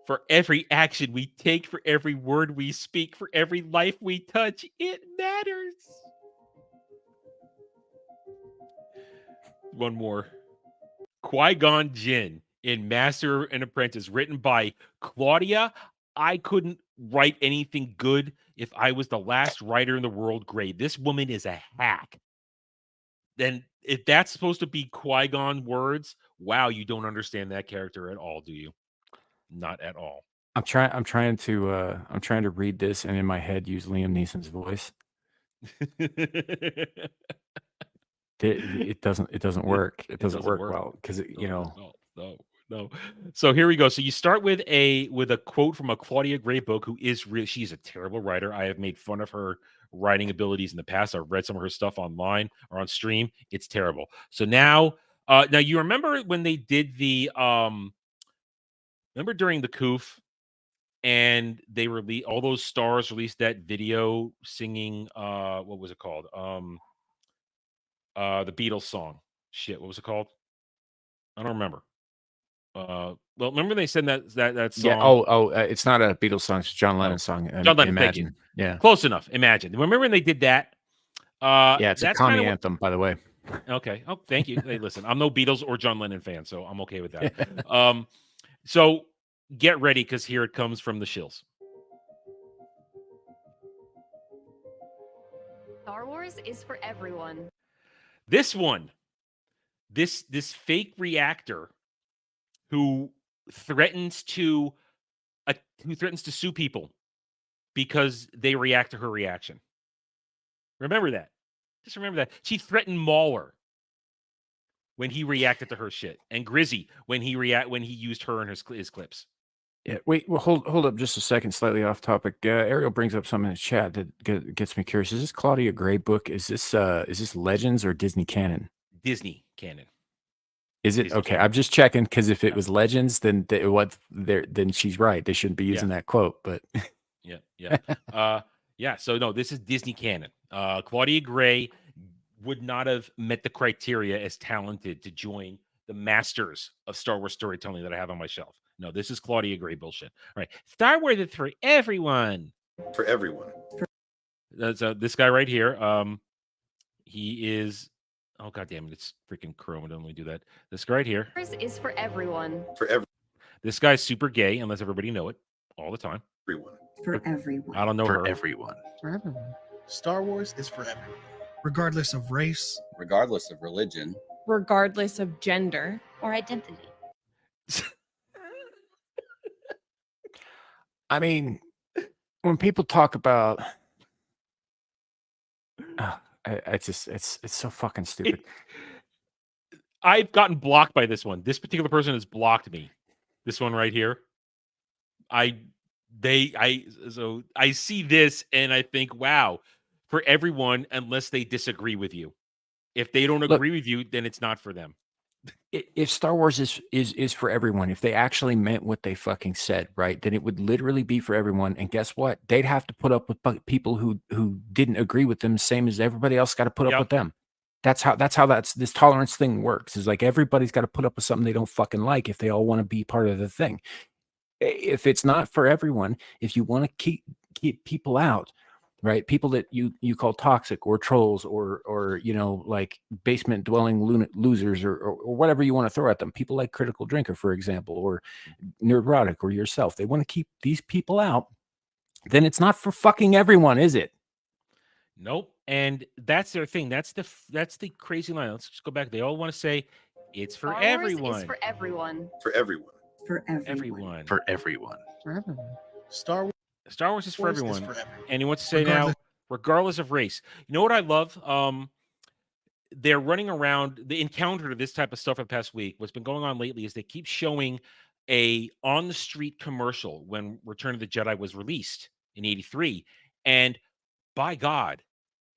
For every action we take, for every word we speak, for every life we touch, it matters. One more. Qui-Gon Jinn in Master and Apprentice, written by Claudia. I couldn't write anything good if I was the last writer in the world grade. This woman is a hack. Then if that's supposed to be Qui-Gon words, wow, you don't understand that character at all, do you? Not at all. I'm trying to read this and in my head use Liam Neeson's voice. It doesn't work. It doesn't work well because No. So here we go. So you start with a quote from a Claudia Gray book, who is she's a terrible writer. I have made fun of her writing abilities in the past. I've read some of her stuff online or on stream. It's terrible. So now you remember when they did the remember during the COOF, and they released all those stars released that video singing what was it called? The Beatles song. Shit, what was it called? I don't remember. Well, remember they said that song. Yeah. It's not a Beatles song. It's a John Lennon song. John Lennon. Imagine. Thank you. Yeah. Close enough. Imagine. Remember when they did that? Yeah, it's a commie anthem, by the way. Okay. Oh, thank you. Hey, listen, I'm no Beatles or John Lennon fan, so I'm okay with that. So get ready, because here it comes from the shills. Star Wars is for everyone. This one, this fake reactor who threatens to sue people because they react to her reaction. Remember that. Just remember that. She threatened Mauler when he reacted to her shit, and Grizzy when he used her in his clips. Yeah. Wait. Well, hold up just a second. Slightly off topic. Ariel brings up something in the chat that gets me curious. Is this Claudia Gray book? Is this Legends or Disney canon? Disney canon. Is it? Disney Okay. canon. I'm just checking, because if it was Legends, then then she's right. They shouldn't be using that quote. But yeah. So no, this is Disney canon. Claudia Gray would not have met the criteria as talented to join the masters of Star Wars storytelling that I have on my shelf. No, this is Claudia Gray bullshit. All right. Star Wars is for everyone. For everyone. So this guy right here, he is, oh god damn it, it's freaking Chrome. Don't let me do that. This guy right here. Star Wars is for everyone. This guy's super gay, unless everybody know it all the time. Everyone. For everyone. I don't know her. everyone. For everyone. Star Wars is for everyone, regardless of race, Regardless of religion. Regardless of gender Or identity. I mean, when people talk about, it's so fucking stupid. I've gotten blocked by this one. This particular person has blocked me. This one right here. I see this and I think, wow, for everyone, unless they disagree with you. If they don't agree with you, then it's not for them. If Star Wars is for everyone, if they actually meant what they fucking said, right, then it would literally be for everyone. And guess what? They'd have to put up with people who didn't agree with them, same as everybody else got to put up with them. That's how this tolerance thing works. Is like everybody's got to put up with something they don't fucking like if they all want to be part of the thing. If it's not for everyone, if you want to keep people out, right? People that you call toxic or trolls or like basement dwelling losers or whatever you want to throw at them. People like Critical Drinker, for example, or Nerdrotic or yourself. They want to keep these people out. Then it's not for fucking everyone, is it? Nope. And that's their thing. That's the crazy line. Let's just go back. They all want to say it's for Star everyone. Wars is for everyone. For everyone. For everyone. For everyone. For everyone. Star Wars is for everyone. is for everyone. And he wants to say now, regardless of race. You know what I love? They're running around the encounter to this type of stuff for the past week. What's been going on lately is they keep showing a on the street commercial when Return of the Jedi was released in 83. And by God,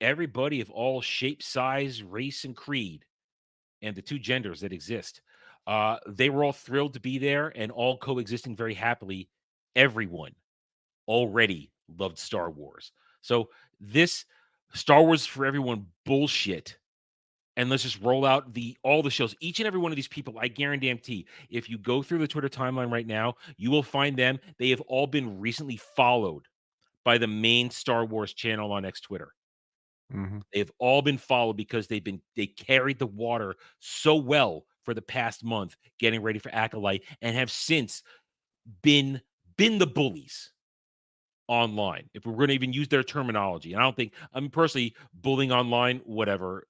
everybody of all shape, size, race, and creed, and the two genders that exist, they were all thrilled to be there and all coexisting very happily. Everyone already loved Star Wars. So this Star Wars for everyone bullshit, and let's just roll out all the shows. Each and every one of these people, I guarantee, if you go through the Twitter timeline right now, you will find them. They have all been recently followed by the main Star Wars channel on X Twitter. They've all been followed because they carried the water so well for the past month, getting ready for Acolyte, and have since been the bullies online, if we're going to even use their terminology. And I don't think, personally, bullying online, whatever.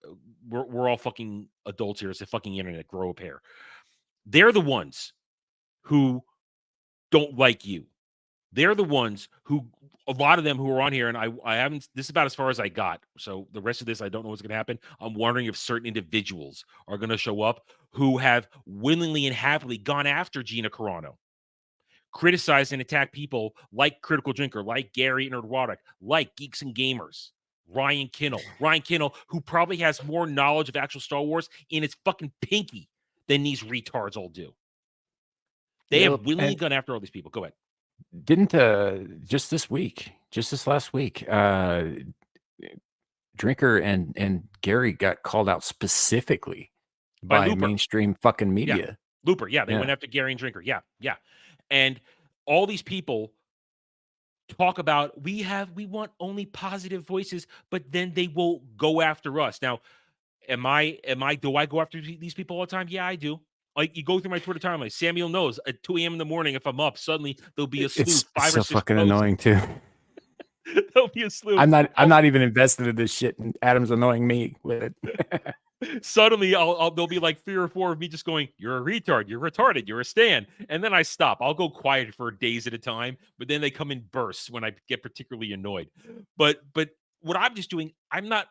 We're all fucking adults here. It's the fucking internet. Grow a pair. They're the ones who don't like you. They're the ones who, a lot of them who are on here, and I haven't, this is about as far as I got. So the rest of this, I don't know what's going to happen. I'm wondering if certain individuals are going to show up who have willingly and happily gone after Gina Carano, criticize and attack people like Critical Drinker, like Gary Nerdwadek, like Geeks and Gamers, Ryan Kinnell, who probably has more knowledge of actual Star Wars in its fucking pinky than these retards all do. They have willingly gone after all these people. Go ahead. Didn't just this last week, Drinker and Gary got called out specifically by mainstream fucking media. Yeah. Looper, yeah, they went after Gary and Drinker. Yeah. And all these people talk about we want only positive voices, but then they will go after us. Now, do I go after these people all the time? Yeah, I do. Like, you go through my Twitter timeline, Samuel knows at 2 a.m. in the morning, if I'm up, suddenly there'll be a slew, It's 5 so or 6 fucking posts. annoying too. There'll be a slew. I'm not even invested in this shit, and Adam's annoying me with it. Suddenly there'll be like 3 or 4 of me just going, "You're a retard, you're retarded, you're a stan," and then I stop. I'll go quiet for days at a time, but then they come in bursts when I get particularly annoyed. But what I'm just doing,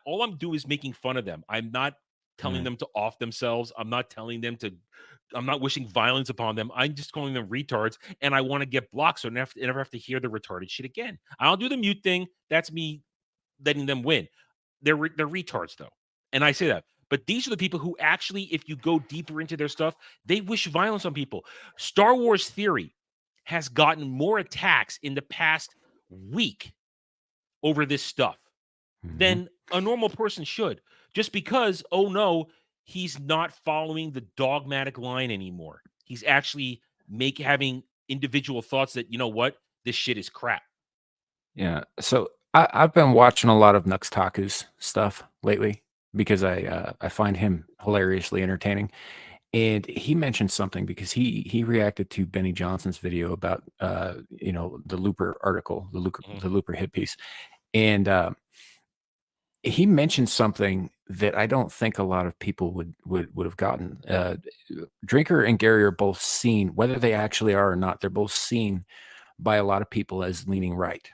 all I'm doing is making fun of them. I'm not telling them to off themselves. I'm not wishing violence upon them. I'm just calling them retards, and I want to get blocked so I never have to hear the retarded shit again. I don't do the mute thing. That's me letting them win. They're retards though, and I say that. But these are the people who actually, if you go deeper into their stuff, they wish violence on people. Star Wars Theory has gotten more attacks in the past week over this stuff than a normal person should. Just because, oh no, he's not following the dogmatic line anymore. He's actually having individual thoughts that, you know what, this shit is crap. Yeah. So I've been watching a lot of Nuxtaku's stuff lately because I find him hilariously entertaining. And he mentioned something because he reacted to Benny Johnson's video about the Looper article, the Looper hit piece. And he mentioned something that I don't think a lot of people would have gotten. Drinker and Gary are both seen, whether they actually are or not, they're both seen by a lot of people as leaning right.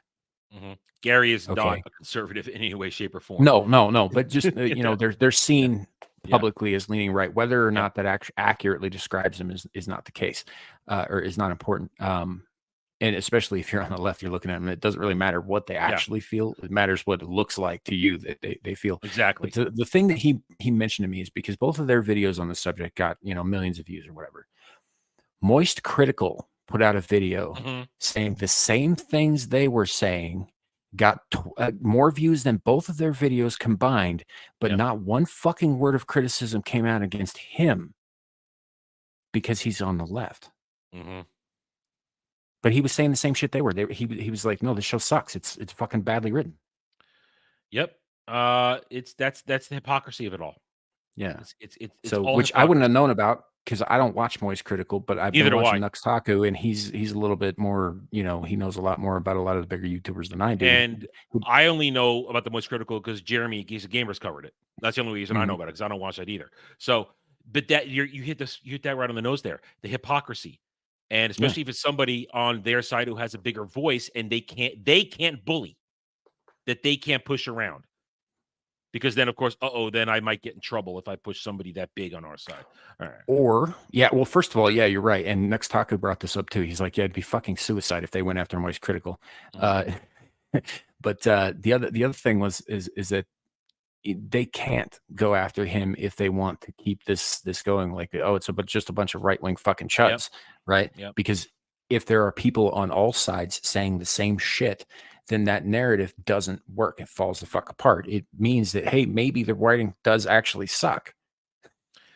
Gary is not a conservative in any way, shape, or form. No. But just they're seen publicly as leaning right. Whether or not that accurately describes them is not the case, or is not important. And especially if you're on the left, you're looking at them. It doesn't really matter what they actually feel. It matters what it looks like to you that they feel. Exactly. But the thing that he mentioned to me is because both of their videos on the subject got millions of views or whatever. Moist Critical put out a video saying the same things they were saying, got more views than both of their videos combined, but not one fucking word of criticism came out against him because he's on the left. But he was saying the same shit they were. He was like, "No, this show sucks. It's fucking badly written." Yep. That's the hypocrisy of it all. Yeah. It's so all which hypocrisy. I wouldn't have known about because I don't watch Moist Critical, but I've Neither been do watching I. Nuxtaku, and he's a little bit more. He knows a lot more about a lot of the bigger YouTubers than I do. And I only know about the Most Critical because Jeremy Geese of Gamers covered it. That's the only reason I know about it because I don't watch that either. So, but that you hit that right on the nose there. The hypocrisy, and especially if it's somebody on their side who has a bigger voice and they can't bully. that they can't push around. Because then, of course, then I might get in trouble if I push somebody that big on our side. All right. Or, well, first of all, yeah, you're right. And Next Taku brought this up too. He's like, yeah, it'd be fucking suicide if they went after him while he's critical. But the other thing is that they can't go after him if they want to keep this going. Like, it's just a bunch of right wing fucking chuds, right? Yep. Because if there are people on all sides saying the same shit, then that narrative doesn't work. It falls the fuck apart. It means that, hey, maybe the writing does actually suck.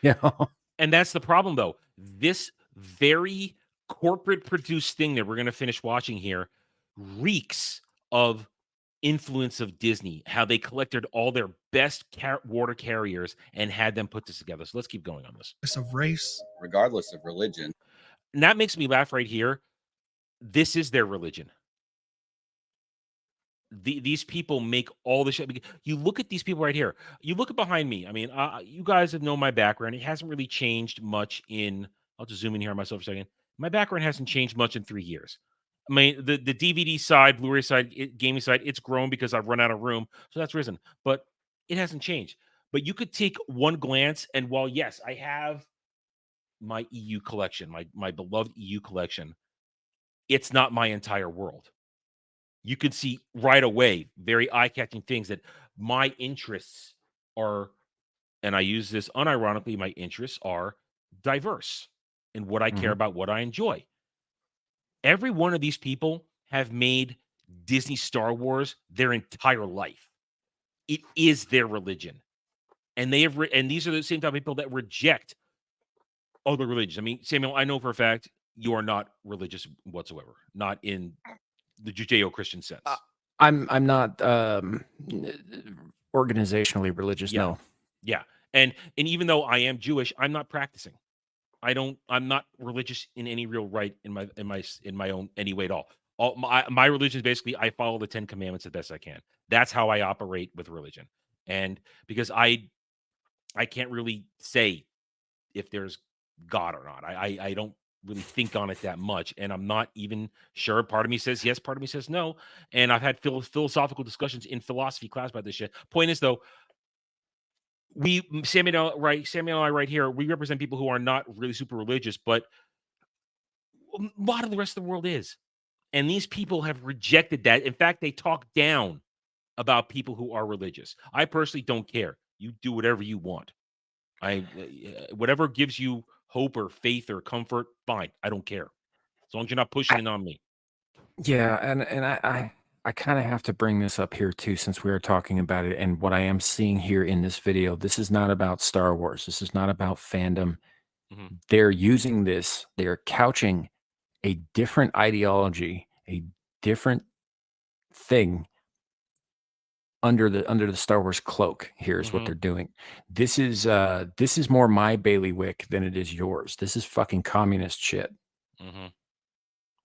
And that's the problem, though. This very corporate produced thing that we're going to finish watching here reeks of influence of Disney, how they collected all their best water carriers and had them put this together. So let's keep going on this. Of race, regardless of religion. And that makes me laugh right here. This is their religion. These people make all the shit. You look at these people right here. You look at behind me. I mean, you guys have known my background. It hasn't really changed much I'll just zoom in here on myself for a second. My background hasn't changed much in 3 years. I mean, the DVD side, Blu-ray side, gaming side, it's grown because I've run out of room. So that's risen. But it hasn't changed. But you could take one glance, and while, yes, I have my EU collection, my beloved EU collection, it's not my entire world. You could see right away very eye-catching things that my interests are, and I use this unironically, my interests are diverse in what I care about, what I enjoy. Every one of these people have made Disney Star Wars their entire life. It is their religion. And and these are the same type of people that reject other religions. I mean, Samuel, I know for a fact you are not religious whatsoever, not in the Judeo-Christian sense. I'm not organizationally religious. Yeah. No. Yeah. And even though I am Jewish, I'm not practicing. I'm not religious in any real right in my own any way at all. My religion is basically I follow the 10 commandments the best I can. That's how I operate with religion. And because I can't really say if there's God or not. I don't really think on it that much, and I'm not even sure. Part of me says yes, part of me says no. And I've had philosophical discussions in philosophy class about this shit. Point is, though, Samuel and I right here, we represent people who are not really super religious, but a lot of the rest of the world is. And these people have rejected that. In fact, they talk down about people who are religious. I personally don't care. You do whatever you want. Whatever gives you hope or faith or comfort, fine. I don't care. As long as you're not pushing it on me. Yeah, and I kind of have to bring this up here too, since we are talking about it. And what I am seeing here in this video, this is not about Star Wars. This is not about fandom. They're using this. They're couching a different ideology, a different thing under the Star Wars cloak. Here's what they're doing. This is more my bailiwick than it is yours. This is fucking communist shit.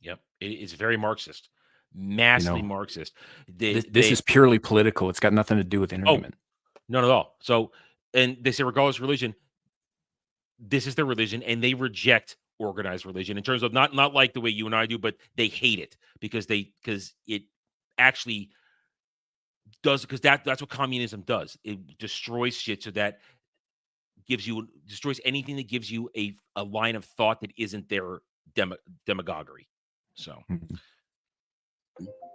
Yep, it's very Marxist, massively Marxist. This is purely political. It's got nothing to do with entertainment. None at all. So, and they say regardless of religion, this is their religion, and they reject organized religion in terms of not like the way you and I do, but they hate it because it actually does, because that's what communism does. It destroys shit, so that destroys anything that gives you a line of thought that isn't their demagoguery. So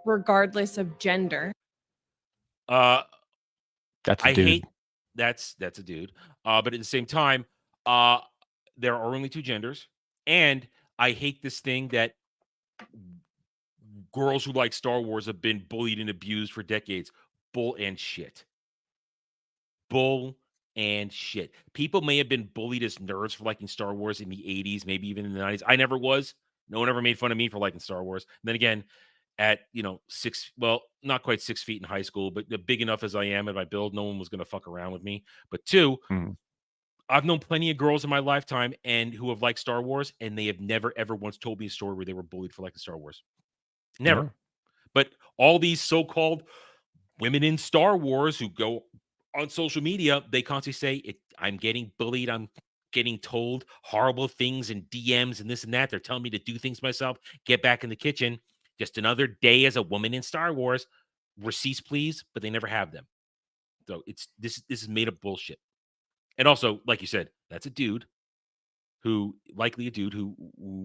regardless of gender. That's a dude. That's a dude. But at the same time, there are only two genders, and I hate this thing that girls who like Star Wars have been bullied and abused for decades. Bull and shit. Bull and shit. People may have been bullied as nerds for liking Star Wars in the 80s, maybe even in the 90s. I never was. No one ever made fun of me for liking Star Wars. And then again, at not quite 6 feet in high school, but big enough as I am at my build, no one was going to fuck around with me. But two, I've known plenty of girls in my lifetime and who have liked Star Wars, and they have never ever once told me a story where they were bullied for liking Star Wars. Never. Yeah. But all these so-called women in Star Wars who go on social media, they constantly say, I'm getting bullied. I'm getting told horrible things in DMs and this and that. They're telling me to do things myself, get back in the kitchen. Just another day as a woman in Star Wars. receipts, please, but they never have them. So this is made up bullshit. And also, like you said, that's a dude who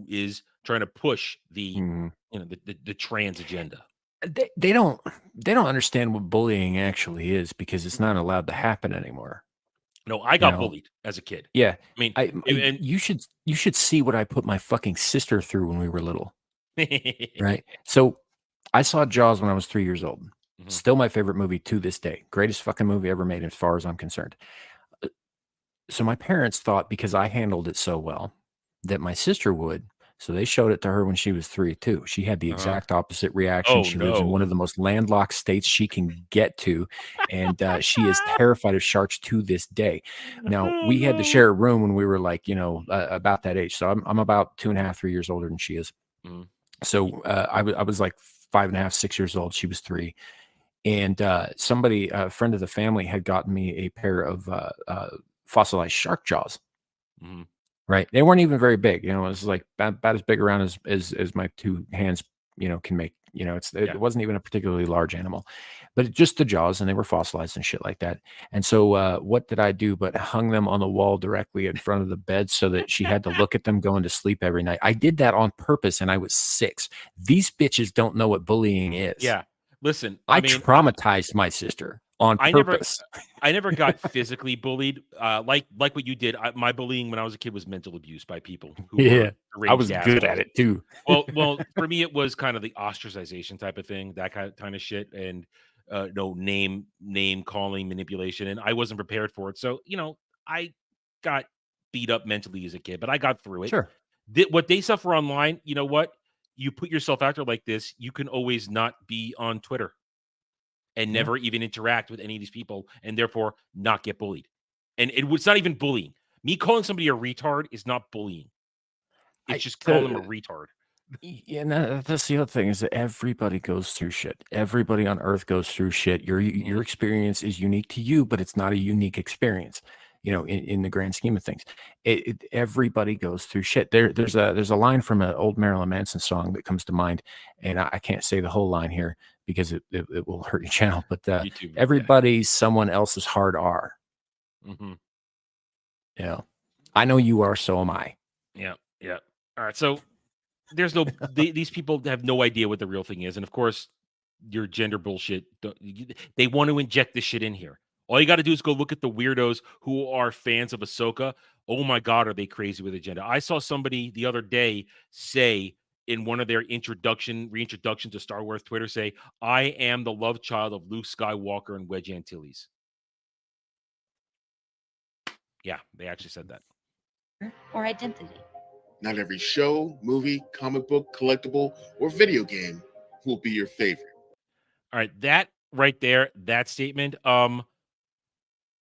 is trying to push the the trans agenda. They don't understand what bullying actually is because it's not allowed to happen anymore. No, I got bullied as a kid. Yeah, I mean, you should see what I put my fucking sister through when we were little. Right. So I saw Jaws when I was 3 years old. Still my favorite movie to this day. Greatest fucking movie ever made as far as I'm concerned. So my parents thought because I handled it so well that my sister would. So they showed it to her when she was 3 too. She had the exact opposite reaction. Oh, She lives in no. one of the most landlocked states she can get to. And she is terrified of sharks to this day. Now, we had to share a room when we were like, about that age. So I'm about 2.5, 3 years older than she is. So I was like 5.5, 6 years old. She was 3. And somebody, a friend of the family, had gotten me a pair of fossilized shark jaws. Right. They weren't even very big. It was like about as big around as my 2 hands, can make. It wasn't even a particularly large animal, but just the jaws, and they were fossilized and shit like that. And so what did I do but hung them on the wall directly in front of the bed so that she had to look at them going to sleep every night. I did that on purpose, and I was 6. These bitches don't know what bullying is. Yeah. Listen, I traumatized my sister on purpose. I never got physically bullied. Like what you did. My bullying when I was a kid was mental abuse by people who were I was deranged good assholes. at it too. Well, for me, it was kind of the ostracization type of thing, that kind of shit, and name calling, manipulation, and I wasn't prepared for it. So I got beat up mentally as a kid, but I got through it. Sure. What they suffer online, you know what? You put yourself out there like this, you can always not be on Twitter and never even interact with any of these people, and therefore not get bullied. And it's not even bullying. Me calling somebody a retard is not bullying. It's just calling them a retard. Yeah, and that's the other thing is that everybody goes through shit. Everybody on Earth goes through shit. Your experience is unique to you, but it's not a unique experience. In the grand scheme of things, everybody goes through shit. There's a line from an old Marilyn Manson song that comes to mind, and I can't say the whole line here because it will hurt your channel. But everybody's someone else's hard R. I know you are, so am I. Yeah. All right, so there's no these people have no idea what the real thing is, and of course, your gender bullshit. They want to inject this shit in here. All you got to do is go look at the weirdos who are fans of Ahsoka. Oh my God, are they crazy with agenda? I saw somebody the other day say in one of their reintroduction to Star Wars Twitter, say, "I am the love child of Luke Skywalker and Wedge Antilles." Yeah, they actually said that. Or identity. Not every show, movie, comic book, collectible, or video game will be your favorite. All right, that right there, that statement.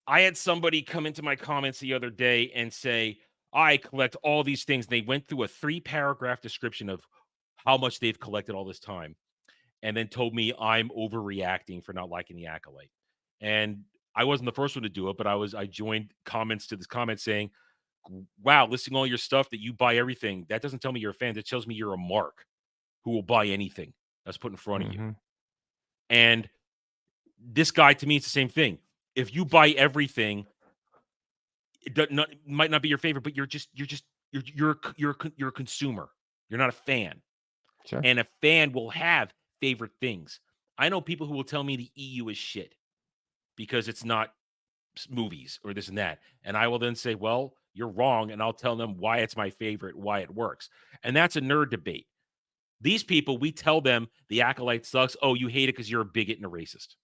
I had somebody come into my comments the other day and say, I collect all these things. They went through a 3-paragraph description of how much they've collected all this time, and then told me I'm overreacting for not liking the Acolyte. And I wasn't the first one to do it, but I joined comments to this comment saying, wow, listing all your stuff that you buy everything. That doesn't tell me you're a fan. That tells me you're a mark who will buy anything that's put in front of you. And this guy, to me, it's the same thing. If you buy everything, it might not be your favorite, but you're a consumer. You're not a fan. Sure. And a fan will have favorite things. I know people who will tell me the EU is shit because it's not movies or this and that. And I will then say, well, you're wrong. And I'll tell them why it's my favorite, why it works. And that's a nerd debate. These people, we tell them the Acolyte sucks. Oh, you hate it because you're a bigot and a racist.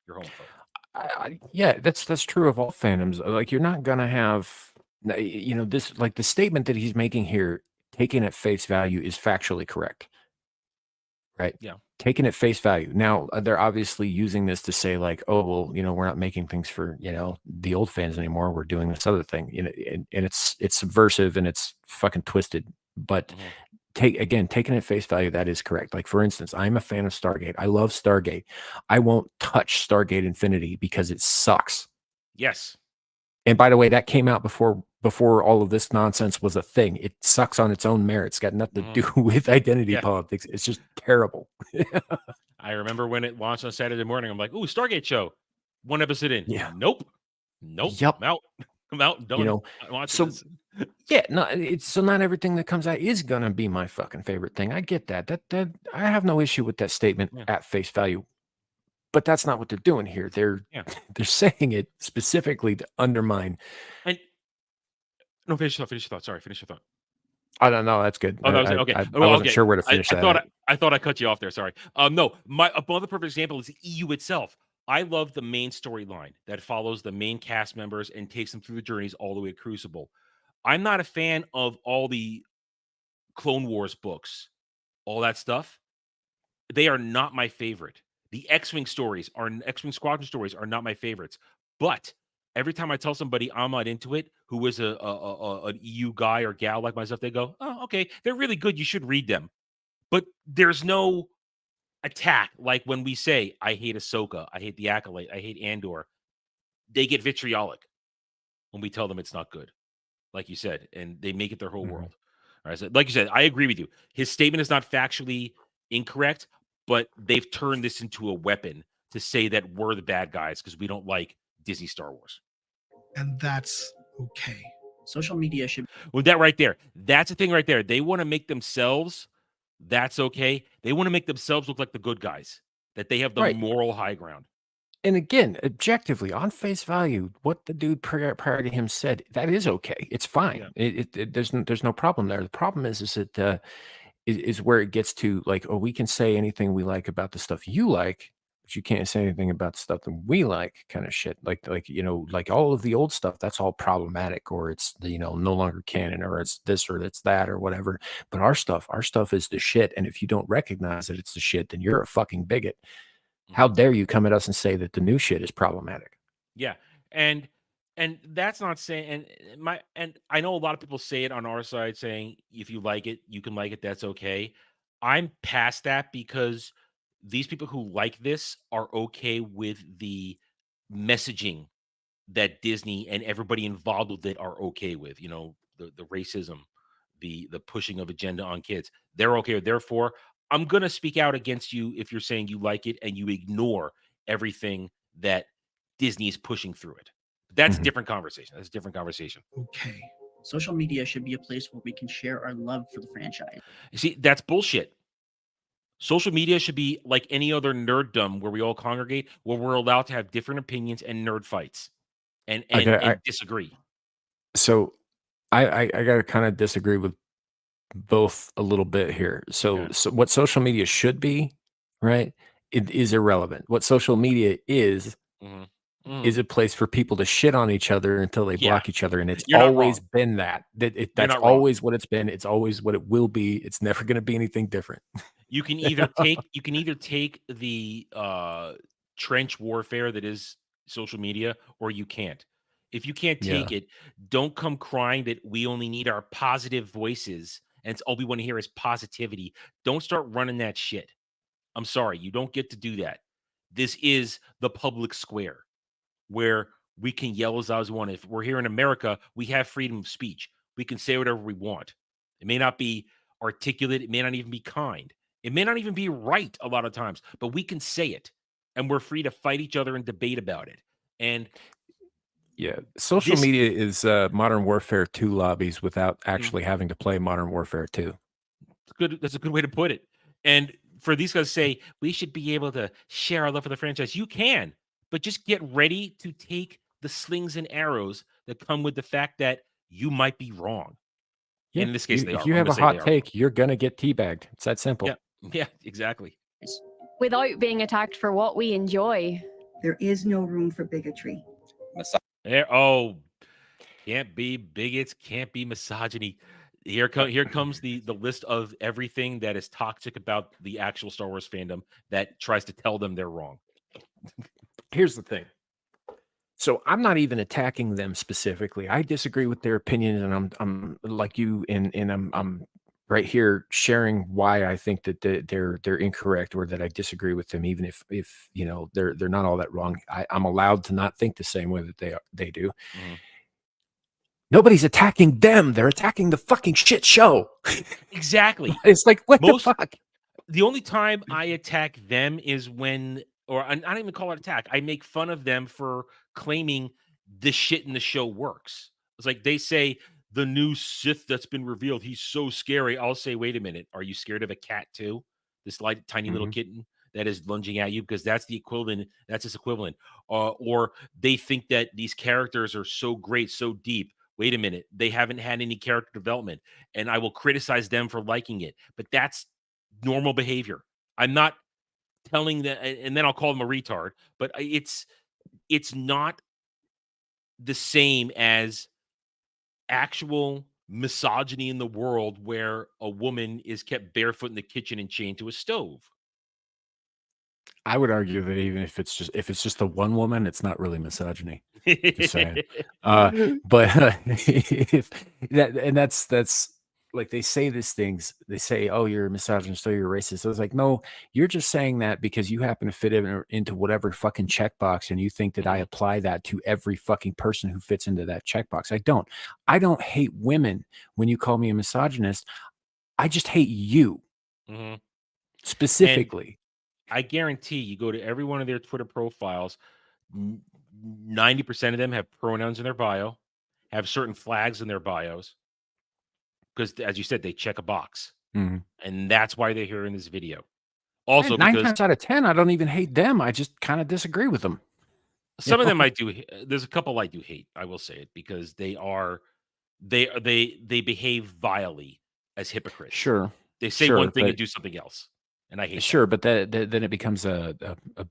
You're homophobic. Yeah, that's true of all fandoms. Like, you're not gonna have, this, like, the statement that he's making here, taken at face value, is factually correct, right? Yeah. Taken at face value. Now, they're obviously using this to say, like, oh, well, we're not making things for the old fans anymore. We're doing this other thing, and it's subversive and it's fucking twisted. But taken at face value, that is correct. Like, for instance, I'm a fan of Stargate. I love Stargate. I won't touch Stargate Infinity because it sucks. Yes. And by the way, that came out before all of this nonsense was a thing. It sucks on its own merits. Got nothing to do with identity politics. It's just terrible. I remember when it launched on Saturday morning. I'm like, "Ooh, Stargate show." One episode in. Yeah. Nope. Yep. I'm out. I'm out. Done. You know, I'm watching so this. yeah, no, it's so not everything that comes out is gonna be my fucking favorite thing. I get that. That I have no issue with that statement Yeah. at face value. But that's not what they're doing here. They're Yeah. they're saying it specifically to undermine. And no, finish your thought. Sorry, finish your thought. I don't know. That's good. Oh, that was it. Okay. I Well, wasn't okay. sure where to finish that. I thought I cut you off there. Sorry. No, another perfect example is the EU itself. I love the main storyline that follows the main cast members and takes them through the journeys all the way to Crucible. I'm not a fan of all the Clone Wars books, all that stuff. They are not my favorite. The X-Wing Squadron stories are not my favorites. But every time I tell somebody I'm not into it, who is an EU guy or gal like myself, they go, "Oh, okay, they're really good. You should read them." But there's no attack like when we say, "I hate Ahsoka, I hate the Acolyte, I hate Andor." They get vitriolic when we tell them it's not good, like you said, and they make it their whole world. All right, so like you said, I agree with you. His statement is not factually incorrect, but they've turned this into a weapon to say that we're the bad guys because we don't like Disney Star Wars. And that's okay. Social media should. Well, that right there, that's the thing right there. They want to make themselves, that's okay. They want to make themselves look like the good guys, that they have the Right. moral high ground. And again, objectively, on face value, what the dude prior to him said, that is okay. It's fine. Yeah. There's no problem there. The problem is that is where it gets to like, oh, we can say anything we like about the stuff you like, but you can't say anything about the stuff that we like, kind of shit. Like like all of the old stuff, that's all problematic, or it's no longer canon, or it's this or it's that or whatever. But our stuff is the shit. And if you don't recognize that it's the shit, then you're a fucking bigot. How dare you come at us and say that the new shit is problematic? Yeah. And that's not saying, and I know a lot of people say it on our side saying, if you like it, you can like it. That's okay. I'm past that because these people who like this are okay with the messaging that Disney and everybody involved with it are okay with, the racism, the pushing of agenda on kids. They're okay with. Therefore, I'm going to speak out against you if you're saying you like it and you ignore everything that Disney is pushing through it. That's a different conversation. That's a different conversation. Okay. Social media should be a place where we can share our love for the franchise. You see, that's bullshit. Social media should be like any other nerddom where we all congregate, where we're allowed to have different opinions and nerd fights and disagree. So I got to kind of disagree with both a little bit here. So what social media should be, right? It is irrelevant. What social media is a place for people to shit on each other until they block each other. And it's always been that. That's always what it's been. It's always what it will be. It's never going to be anything different. You can either take the trench warfare that is social media, or you can't. If you can't take it, don't come crying that we only need our positive voices and it's all we want to hear is positivity. Don't start running that shit. I'm sorry, you don't get to do that. This is the public square where we can yell as loud as we want. If we're here in America, we have freedom of speech. We can say whatever we want. It may not be articulate. It may not even be kind. It may not even be right a lot of times, but we can say it, and we're free to fight each other and debate about it. And yeah, social media is Modern Warfare 2 lobbies without actually having to play Modern Warfare 2. Good. That's a good way to put it. And for these guys to say we should be able to share our love for the franchise, you can, but just get ready to take the slings and arrows that come with the fact that you might be wrong. Yeah. In this case, if you have a hot take, you're gonna get teabagged. It's that simple. Yeah, exactly. Without being attacked for what we enjoy. There is no room for bigotry. Can't be bigots, can't be misogyny. Here comes the list of everything that is toxic about the actual Star Wars fandom that tries to tell them they're wrong. Here's the thing. So I'm not even attacking them specifically. I disagree with their opinions, and I'm like you, and I'm right here sharing why I think that they're incorrect, or that I disagree with them, even if they're not all that wrong. I'm allowed to not think the same way that they do. Mm-hmm. Nobody's attacking them. They're attacking the fucking shit show. Exactly. It's like, what the fuck? The only time I attack them is when, or I don't even call it attack. I make fun of them for claiming the shit in the show works. It's like they say the new Sith that's been revealed, he's so scary. I'll say, wait a minute, are you scared of a cat too? This light, tiny little kitten that is lunging at you, because that's the equivalent. That's its equivalent. Or they think that these characters are so great, so deep. Wait a minute, they haven't had any character development, and I will criticize them for liking it. But that's normal behavior. I'm not telling that, and then I'll call them a retard. But it's not the same as actual misogyny in the world where a woman is kept barefoot in the kitchen and chained to a stove. I would argue that even if it's just the one woman, it's not really misogyny. Just saying. But if that's like they say these things. They say, "Oh, you're a misogynist, or you're a racist." So it's like, no, you're just saying that because you happen to fit into whatever fucking checkbox, and you think that I apply that to every fucking person who fits into that checkbox. I don't. I don't hate women when you call me a misogynist. I just hate you specifically. And I guarantee you go to every one of their Twitter profiles, 90% of them have pronouns in their bio, have certain flags in their bios, because as you said, they check a box. And that's why they're here in this video. Also, 9 because times out of 10, I don't even hate them. I just kind of disagree with them. some of them I do. There's a couple I do hate. I will say it, because they behave vilely as hypocrites. Sure. They say one thing and do something else. And I hate Sure, but then it becomes a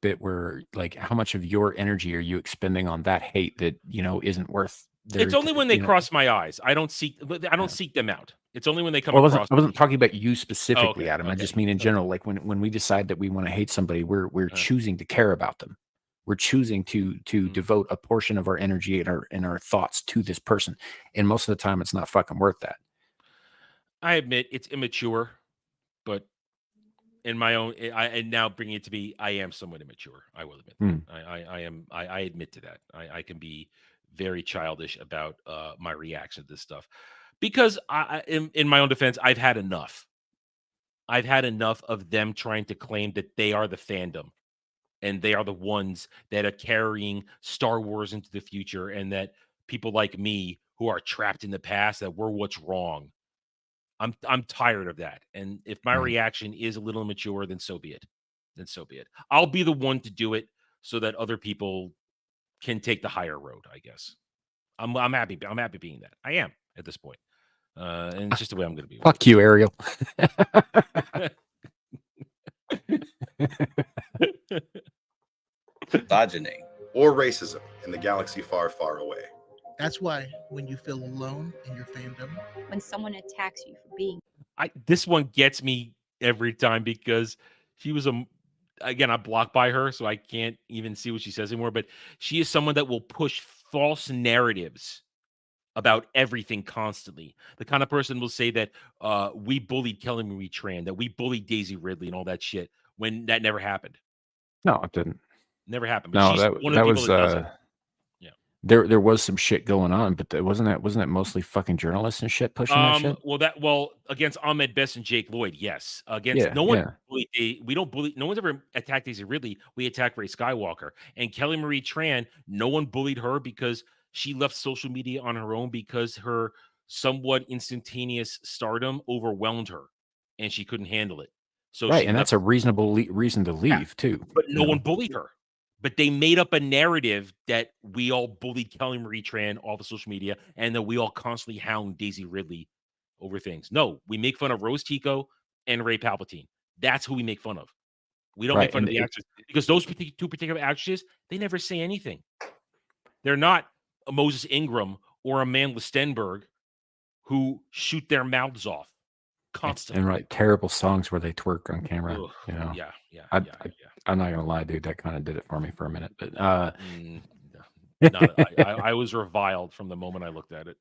bit where, like, how much of your energy are you expending on that hate that, isn't worth it's only when they cross my eyes. I don't seek them out. It's only when they come across. I wasn't talking about you specifically, Adam. I okay. just mean in general. Like when we decide that we want to hate somebody, we're choosing to care about them. We're choosing to devote a portion of our energy and our thoughts to this person. And most of the time, it's not fucking worth that. I admit it's immature, but in my own, and now bringing it to be, I am somewhat immature. I will admit that. I admit to that. I can be very childish about my reaction to this stuff, because in my own defense, I've had enough. I've had enough of them trying to claim that they are the fandom and they are the ones that are carrying Star Wars into the future, and that people like me who are trapped in the past, that we're what's wrong. I'm tired of that. And if my reaction is a little immature, then so be it. I'll be the one to do it so that other people can take the higher road, I guess. I'm happy. I'm happy being that. I am at this point. And it's just the way I'm going to be. Fuck you, Ariel. Misogyny or racism in the galaxy far, far away. That's why when you feel alone in your fandom, when someone attacks you for being, this one gets me every time, because she was again, I'm blocked by her, so I can't even see what she says anymore. But she is someone that will push false narratives about everything constantly. The kind of person will say that we bullied Kelly Marie Tran, that we bullied Daisy Ridley, and all that shit, when that never happened. No, it didn't. Never happened. But No, she's one of that the was people that does it. There was some shit going on, but wasn't that mostly fucking journalists and shit pushing that shit? Well, against Ahmed Best and Jake Lloyd, yes. Against no one, we don't bully. No one's ever attacked Daisy Ridley. We attacked Ray Skywalker and Kelly Marie Tran. No one bullied her because she left social media on her own, because her somewhat instantaneous stardom overwhelmed her, and she couldn't handle it. So right, and that's a reasonable reason to leave too. But no one bullied her. But they made up a narrative that we all bullied Kelly Marie Tran off of social media, and that we all constantly hound Daisy Ridley over things. No, we make fun of Rose Tico and Ray Palpatine. That's who we make fun of. We don't make fun of the actors, because those two particular actresses, they never say anything. They're not a Moses Ingram or Amanda Stenberg who shoot their mouths off constantly and write terrible songs where they twerk on camera. Ugh, yeah. I'm not gonna lie, dude. That kind of did it for me for a minute, but I was reviled from the moment I looked at it.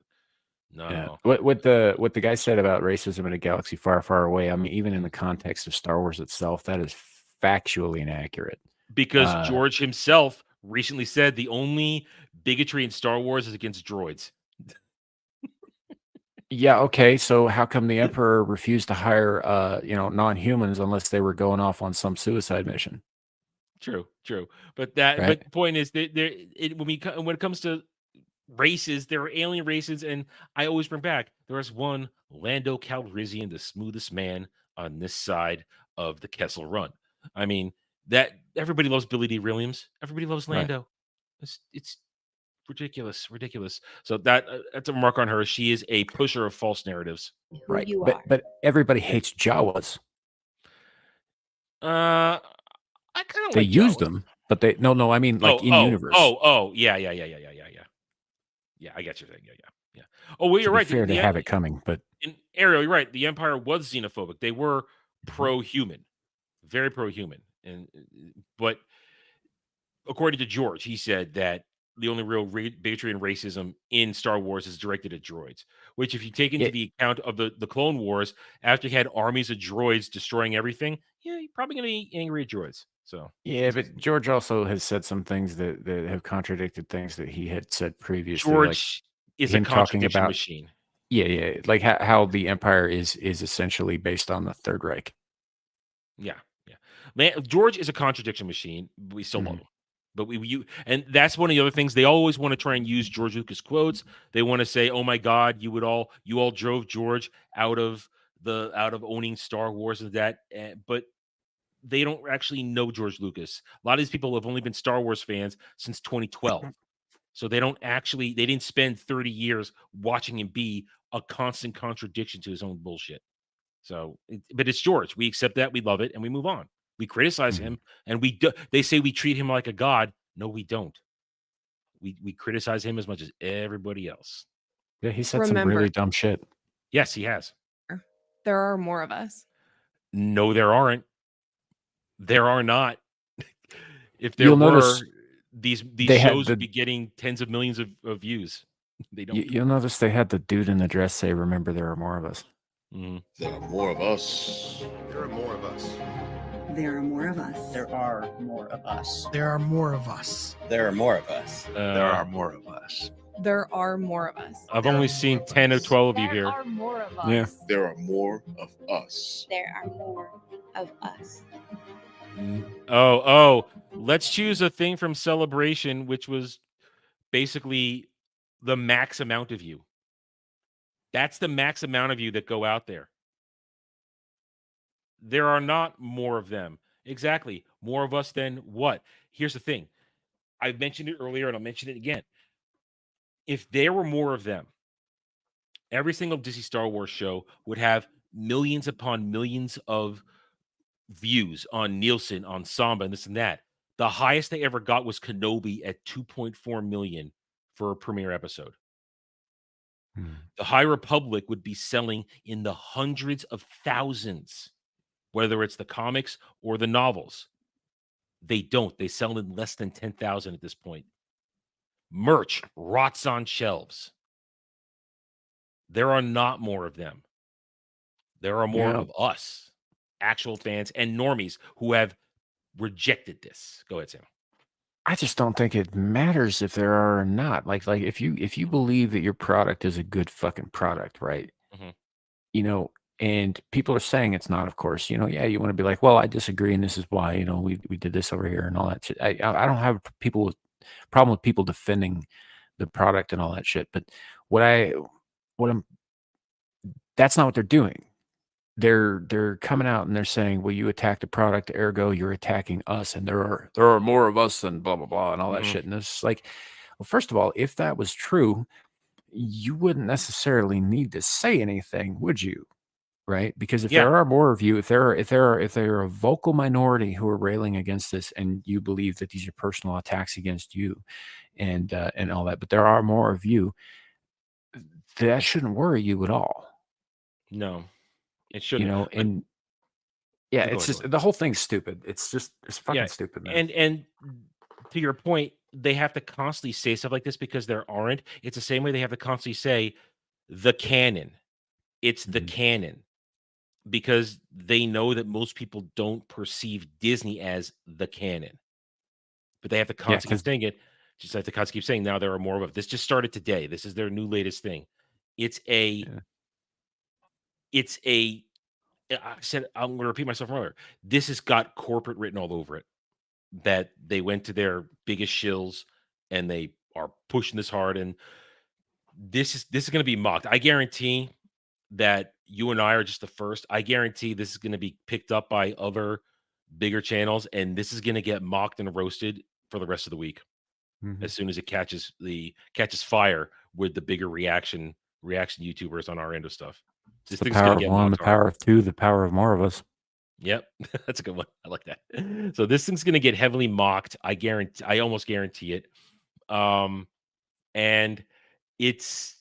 No. What the guy said about racism in a galaxy far, far away. I mean, even in the context of Star Wars itself, that is factually inaccurate. Because George himself recently said the only bigotry in Star Wars is against droids. Yeah, okay. So how come the Emperor refused to hire non-humans unless they were going off on some suicide mission? True. But Right. the point is that when it comes to races, there are alien races, and I always bring back there is one Lando Calrissian, the smoothest man on this side of the Kessel Run. I mean, that everybody loves Billy D. Williams. Everybody loves Right. Lando. It's ridiculous. So that's a mark on her. She is a pusher of false narratives. Right. But everybody hates Jawas. I kind of They like used Jawas. them, but I mean, like in universe. Yeah. Yeah, I get your thing. Yeah. Oh, well, you're To be right. fair, they have it coming, but in Ariel, you're right. The Empire was xenophobic. They were pro-human, very pro-human, but according to George, he said that the only real bigotry and racism in Star Wars is directed at droids. Which, if you take into the account of the Clone Wars, after you had armies of droids destroying everything, yeah, you're probably going to be angry at droids. So yeah, but George also has said some things that have contradicted things that he had said previously. George is a him talking contradiction about machine. Yeah, like how the Empire is essentially based on the Third Reich. Yeah. George is a contradiction machine. We still love him. But and that's one of the other things. They always want to try and use George Lucas quotes. They want to say, "Oh my God, you all drove George out of owning Star Wars and that." But they don't actually know George Lucas. A lot of these people have only been Star Wars fans since 2012, so they didn't spend 30 years watching him be a constant contradiction to his own bullshit. So, but it's George. We accept that, we love it, and we move on. We criticize him, and they say we treat him like a god. No, we don't. We criticize him as much as everybody else. Yeah, he said some really dumb shit. Yes, he has. There are more of us. No, there aren't. There are not. If there You'll were, notice these they shows had would be getting tens of millions of views. They don't. You'll notice they had the dude in the dress say, "Remember, there are more of us." There are more of us. There are more of us. There are more of us. There are more of us. There are more of us. There are more of us. There are more of us. There are more of us. I've only seen 10 or 12 of you here. There are more of us. Yeah. There are more of us. There are more of us. Oh, let's choose a thing from Celebration, which was basically the max amount of you. That's the max amount of you that go out there. There are not more of them. Exactly. More of us than what? Here's the thing. I've mentioned it earlier and I'll mention it again. If there were more of them, every single Disney Star Wars show would have millions upon millions of views on Nielsen, on Samba, and this and that. The highest they ever got was Kenobi at 2.4 million for a premiere episode. The High Republic would be selling in the hundreds of thousands, whether it's the comics or the novels. They don't. They sell in less than 10,000 at this point. Merch rots on shelves. There are not more of them. There are more of us, actual fans and normies who have rejected this. Go ahead, Sam. I just don't think it matters if there are or not. Like if you believe that your product is a good fucking product, right? And people are saying it's not, of course. Yeah, you want to be like, well, I disagree, and this is why. We did this over here and all that shit. I don't have problem with people defending the product and all that shit. But that's not what they're doing. They're coming out and they're saying, well, you attacked the product, ergo you're attacking us, and there are more of us than blah blah blah and all that shit. And it's like, well, first of all, if that was true, you wouldn't necessarily need to say anything, would you? Right? Because if there are more of you, if there are a vocal minority who are railing against this, and you believe that these are personal attacks against you, and all that, but there are more of you, that shouldn't worry you at all. No, it shouldn't. And yeah, it's just the whole thing's stupid. It's fucking stupid, man. And to your point, they have to constantly say stuff like this because there aren't. It's the same way they have to constantly say the canon. It's the canon. Because they know that most people don't perceive Disney as the canon. But they have to constantly keep saying it. Just have to constantly keep saying, now there are more of it. This just started today. This is their new latest thing. It's a it's a. I said I'm going to repeat myself from earlier. This has got corporate written all over it. That they went to their biggest shills and they are pushing this hard, and this is going to be mocked. I guarantee that you and I are just the first. I guarantee this is going to be picked up by other bigger channels, and this is going to get mocked and roasted for the rest of the week. As soon as it catches fire with the bigger reaction YouTubers on our end of stuff. This The thing's power gonna of get one, the mocked hard. power of two, the power of more of us. Yep, that's a good one. I like that. So this thing's gonna get heavily mocked. I almost guarantee it. And this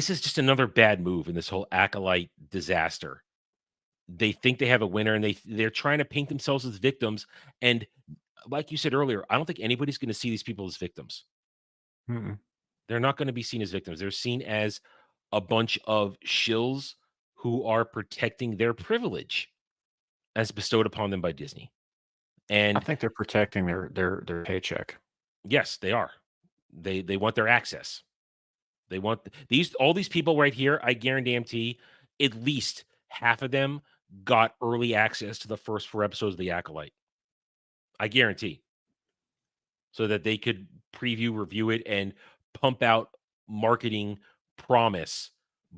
is just another bad move in this whole acolyte disaster. They think they have a winner, and they're trying to paint themselves as victims. And like you said earlier, I don't think anybody's going to see these people as victims. They're not going to be seen as victims. They're seen as a bunch of shills who are protecting their privilege as bestowed upon them by Disney. And I think they're protecting their paycheck. Yes, they are. They want their access. They want all these people right here. I guarantee at least half of them got early access to the first 4 episodes of The Acolyte. I guarantee. So that they could preview, review it, and pump out marketing promise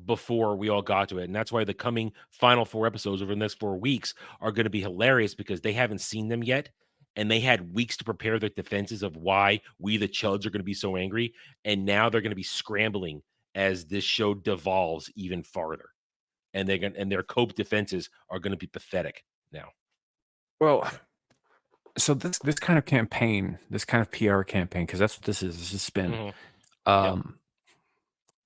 before we all got to it. And that's why the coming final 4 episodes over the next 4 weeks are going to be hilarious, because they haven't seen them yet. And they had weeks to prepare their defenses of why we, the chuds, are going to be so angry. And now they're going to be scrambling as this show devolves even farther. And their cope defenses are going to be pathetic now. Well, so this kind of campaign, this kind of PR campaign, because that's what this is. This is spin.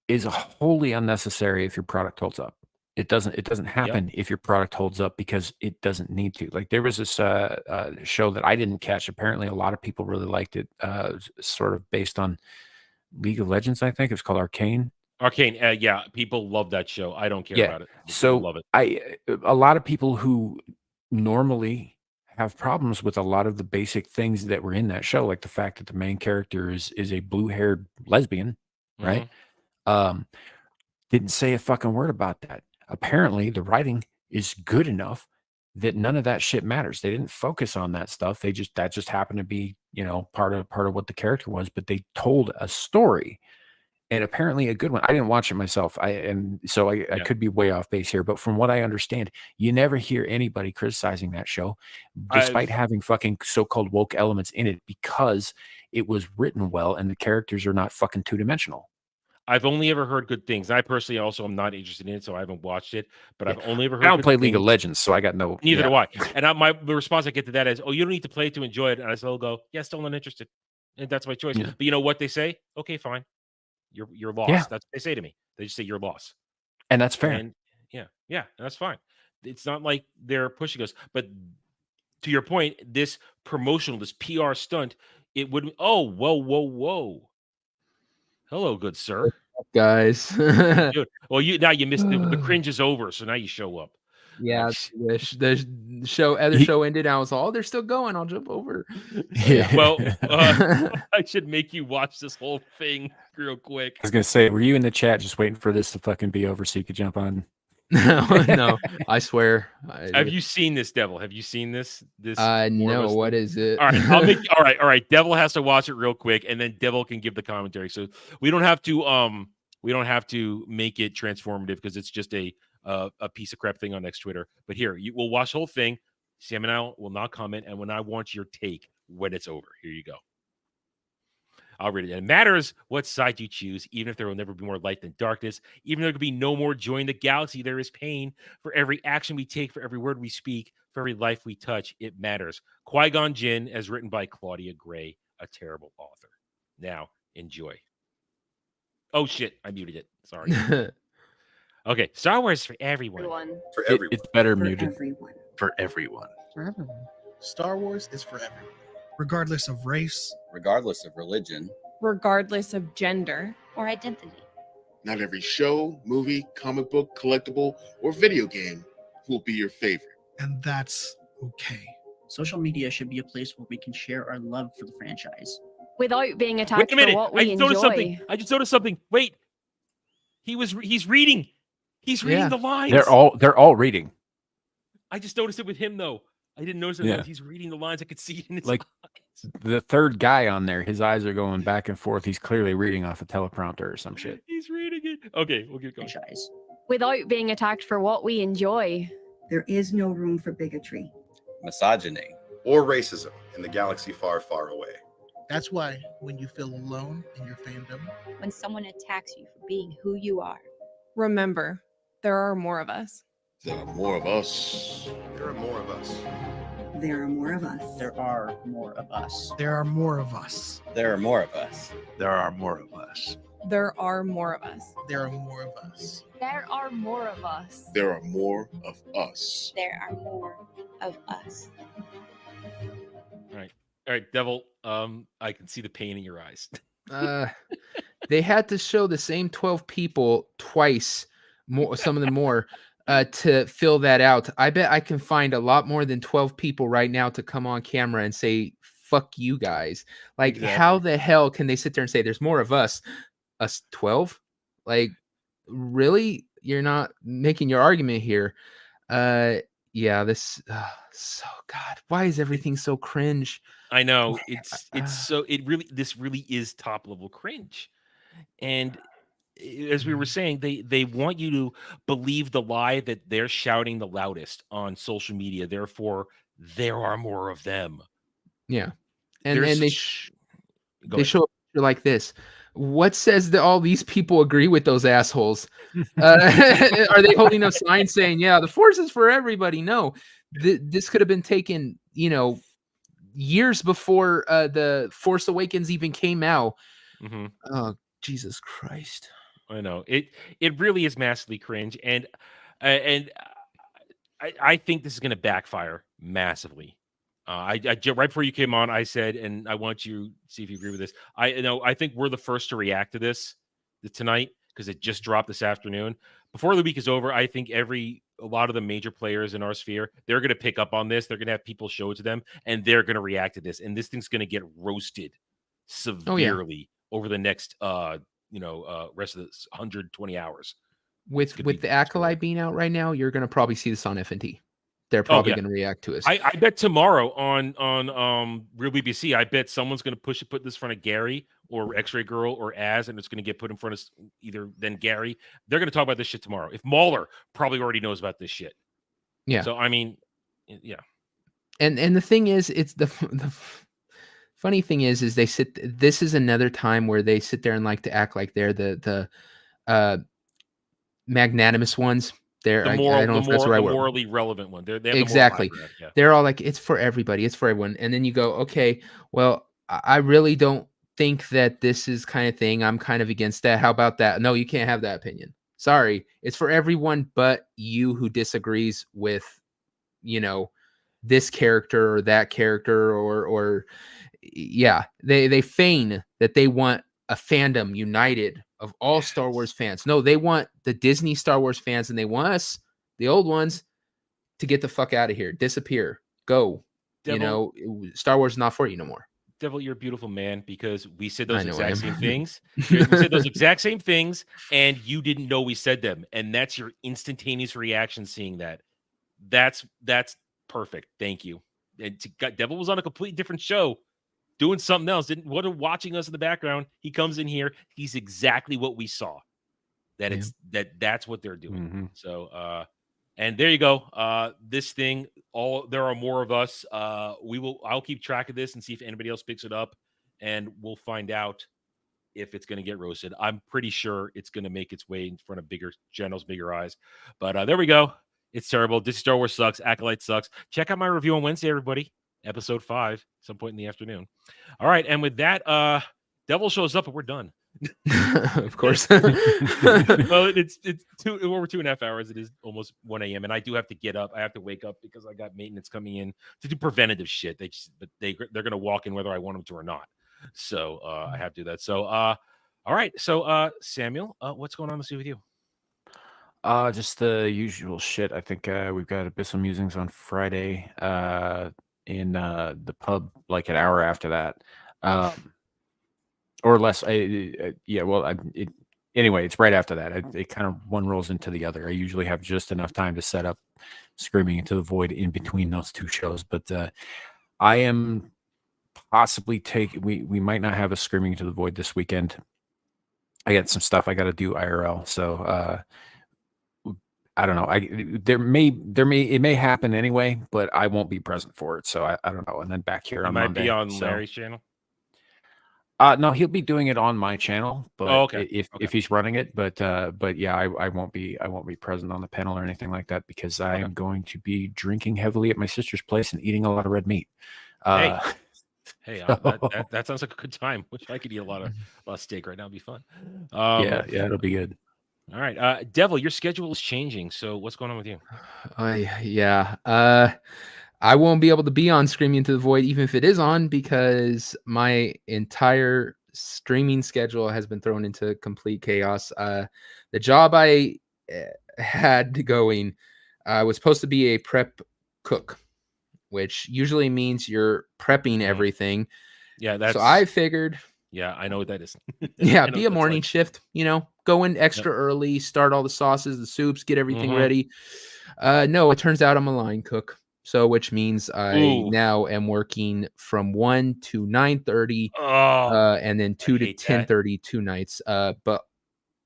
Is wholly unnecessary if your product holds up. It doesn't happen if your product holds up, because it doesn't need to. Like, there was this show that I didn't catch. Apparently, a lot of people really liked it. Sort of based on League of Legends, I think. It's called Arcane. Arcane, yeah, people love that show. I don't care about it. So love it. A lot of people who normally have problems with a lot of the basic things that were in that show, like the fact that the main character is a blue-haired lesbian, right? Didn't say a fucking word about that. Apparently, the writing is good enough that none of that shit matters. They didn't focus on that stuff. That just happened to be, part of what the character was. But they told a story, and apparently a good one. I didn't watch it myself. I could be way off base here, but from what I understand, you never hear anybody criticizing that show, despite having fucking so-called woke elements in it, because it was written well and the characters are not fucking two-dimensional. I've only ever heard good things. I personally also am not interested in it, so I haven't watched it. But I've only ever heard. I don't play League of Legends, so I got no. Neither do I. And the response I get to that is, "Oh, you don't need to play it to enjoy it." And I still go, "Yeah, still not interested," and that's my choice. Yeah. But you know what they say? Okay, fine. You're lost. Yeah. That's what they say to me. They just say you're lost, and that's fair. And yeah, that's fine. It's not like they're pushing us. But to your point, this promotional, this PR stunt, it would. Oh, whoa. Hello, good sir. Guys. Good. Well, you missed the cringe is over, so now you show up. Yeah, the show ended. I was they're still going. I'll jump over. Yeah. Well, I should make you watch this whole thing real quick. I was gonna say, were you in the chat just waiting for this to fucking be over so you could jump on? No, I swear. Have you seen this, Devil? Have you seen this? No. What is it? All right, all right. Devil has to watch it real quick, and then Devil can give the commentary. So we don't have to make it transformative, because it's just a piece of crap thing on next Twitter. But here, we'll watch the whole thing. Sam and I will not comment, and when I want your take when it's over, here you go. I'll read it. It matters what side you choose, even if there will never be more light than darkness, even if there could be no more joy in the galaxy, there is pain. For every action we take, for every word we speak, for every life we touch, it matters. Qui-Gon Jinn, as written by Claudia Gray, a terrible author. Now, enjoy. Oh, shit. I muted it. Sorry. Okay. Star Wars for everyone. For everyone. It's better For muted. everyone. For everyone. For everyone. Star Wars is for everyone, regardless of race, regardless of religion, regardless of gender or identity. Not every show, movie, comic book, collectible, or video game will be your favorite. and that's okay. Social media should be a place where we can share our love for the franchise. Without being Wait attacked a minute. for what I we just noticed enjoy. something. I just noticed something. Wait. He's reading. He's reading the lines. They're all reading. I just noticed it with him though. I didn't notice it. Yeah. He's reading the lines. I could see it in his Like eyes. the third guy on there, his eyes are going back and forth. He's clearly reading off a teleprompter or some shit. He's reading it. Okay, we'll get going. Without being attacked for what we enjoy. There is no room for bigotry, misogyny, or racism in the galaxy far, far away. That's why when you feel alone in your fandom, When someone attacks you for being who you are, Remember, there are more of us. There are more of us. There are more of us. there are more of us. There are more of us. there are more of us. There are more of us. There are more of us. There are more of us. There are more of us. There are more of us. There are more of us. there are more of us. All right, Devil. I can see the pain in your eyes. They had to show the same 12 people twice, more, some of them more, to fill that out. I bet I can find a lot more than 12 people right now to come on camera and say, fuck you guys. Like, how the hell can they sit there and say there's more of us 12? Like, really? You're not making your argument here. Yeah, this, so, God, why is everything so cringe? I know this really is top level cringe. And as we were saying, they want you to believe the lie that they're shouting the loudest on social media. Therefore, there are more of them. Yeah. And There's they show up like this. What says that all these people agree with those assholes? Are they holding up signs saying, yeah, the Force is for everybody? No, this could have been taken, years before the Force Awakens even came out. Mm-hmm. Oh, Jesus Christ. I know it really is massively cringe. And I think this is going to backfire massively. Right before you came on, I said, and I want you to see if you agree with this. I think we're the first to react to this tonight because it just dropped this afternoon. Before the week is over, I think a lot of the major players in our sphere, they're going to pick up on this. They're going to have people show it to them, and they're going to react to this. And this thing's going to get roasted severely over the next, rest of the 120 hours. With the Acolyte being out right now, you're going to probably see this on FNT. They're probably going to react to us. I bet tomorrow on Real BBC, I bet someone's going to put this in front of Gary or X-Ray Girl or Az, and it's going to get put in front of either then Gary. They're going to talk about this shit tomorrow. If Mahler probably already knows about this shit. Yeah. So I mean, yeah. And the thing is, it's the funny thing is they sit. This is another time where they sit there and like to act like they're the magnanimous ones. They're the morally relevant one. They have exactly. Yeah. They're all like, it's for everybody. It's for everyone. And then you go, okay, well, I really don't think that this is kind of thing. I'm kind of against that. How about that? No, you can't have that opinion. Sorry. It's for everyone but you who disagrees with, this character or that character or yeah, they feign that they want a fandom united of all Star Wars fans. No, they want the Disney Star Wars fans, and they want us, the old ones, to get the fuck out of here, disappear, go. Devil, Star Wars is not for you no more. Devil, you're a beautiful man because we said those exact same things. We said those exact same things, and you didn't know we said them, and that's your instantaneous reaction seeing that. That's perfect. Thank you. And Devil was on a completely different show, doing something else. Wasn't watching us in the background. He comes in here. He's exactly what we saw. That's what they're doing. Mm-hmm. So, and there you go. This thing, there are more of us. I'll keep track of this and see if anybody else picks it up, and we'll find out if it's going to get roasted. I'm pretty sure it's going to make its way in front of bigger channels, bigger eyes. But there we go. It's terrible. This Star Wars sucks. Acolyte sucks. Check out my review on Wednesday, everybody. Episode 5, some point in the afternoon. All right, and with that, Devil shows up and we're done. Of course. Well, it's over 2.5 hours. It is almost 1 a.m. and I do have to get up. I have to wake up because I got maintenance coming in to do preventative shit. They're going to walk in whether I want them to or not. So I have to do that. So all right. So Samuel, what's going on this week with you? Just the usual shit. I think we've got Abyssal Musings on Friday in the pub like an hour after that. Or less. anyway, it's right after that. It kind of one rolls into the other. I usually have just enough time to set up Screaming Into the Void in between those two shows, but I am possibly we might not have a Screaming Into the Void this weekend. I got some stuff I got to do IRL, so I don't know. It may happen anyway, but I won't be present for it, so I don't know. And then back here It on might Monday, be on so. Larry's channel. No, he'll be doing it on my channel, but okay. if he's running it, but yeah, I won't be present on the panel or anything like that because I am going to be drinking heavily at my sister's place and eating a lot of red meat. Hey, that sounds like a good time. Wish I could eat a lot of steak right now. It'd be fun. Yeah, it'll be good. All right, Devil, your schedule is changing. So what's going on with you? Yeah. I won't be able to be on Screaming Into the Void, even if it is on, because my entire streaming schedule has been thrown into complete chaos. The job I had going was supposed to be a prep cook, which usually means you're prepping everything. Yeah, that's. So I figured. Yeah, I know what that is. Yeah, be a morning shift. Go in extra early, start all the sauces, the soups, get everything ready. No, it turns out I'm a line cook. So, which means I now am working from 1 to 9:30, and then 2 to 10:30 2 nights. But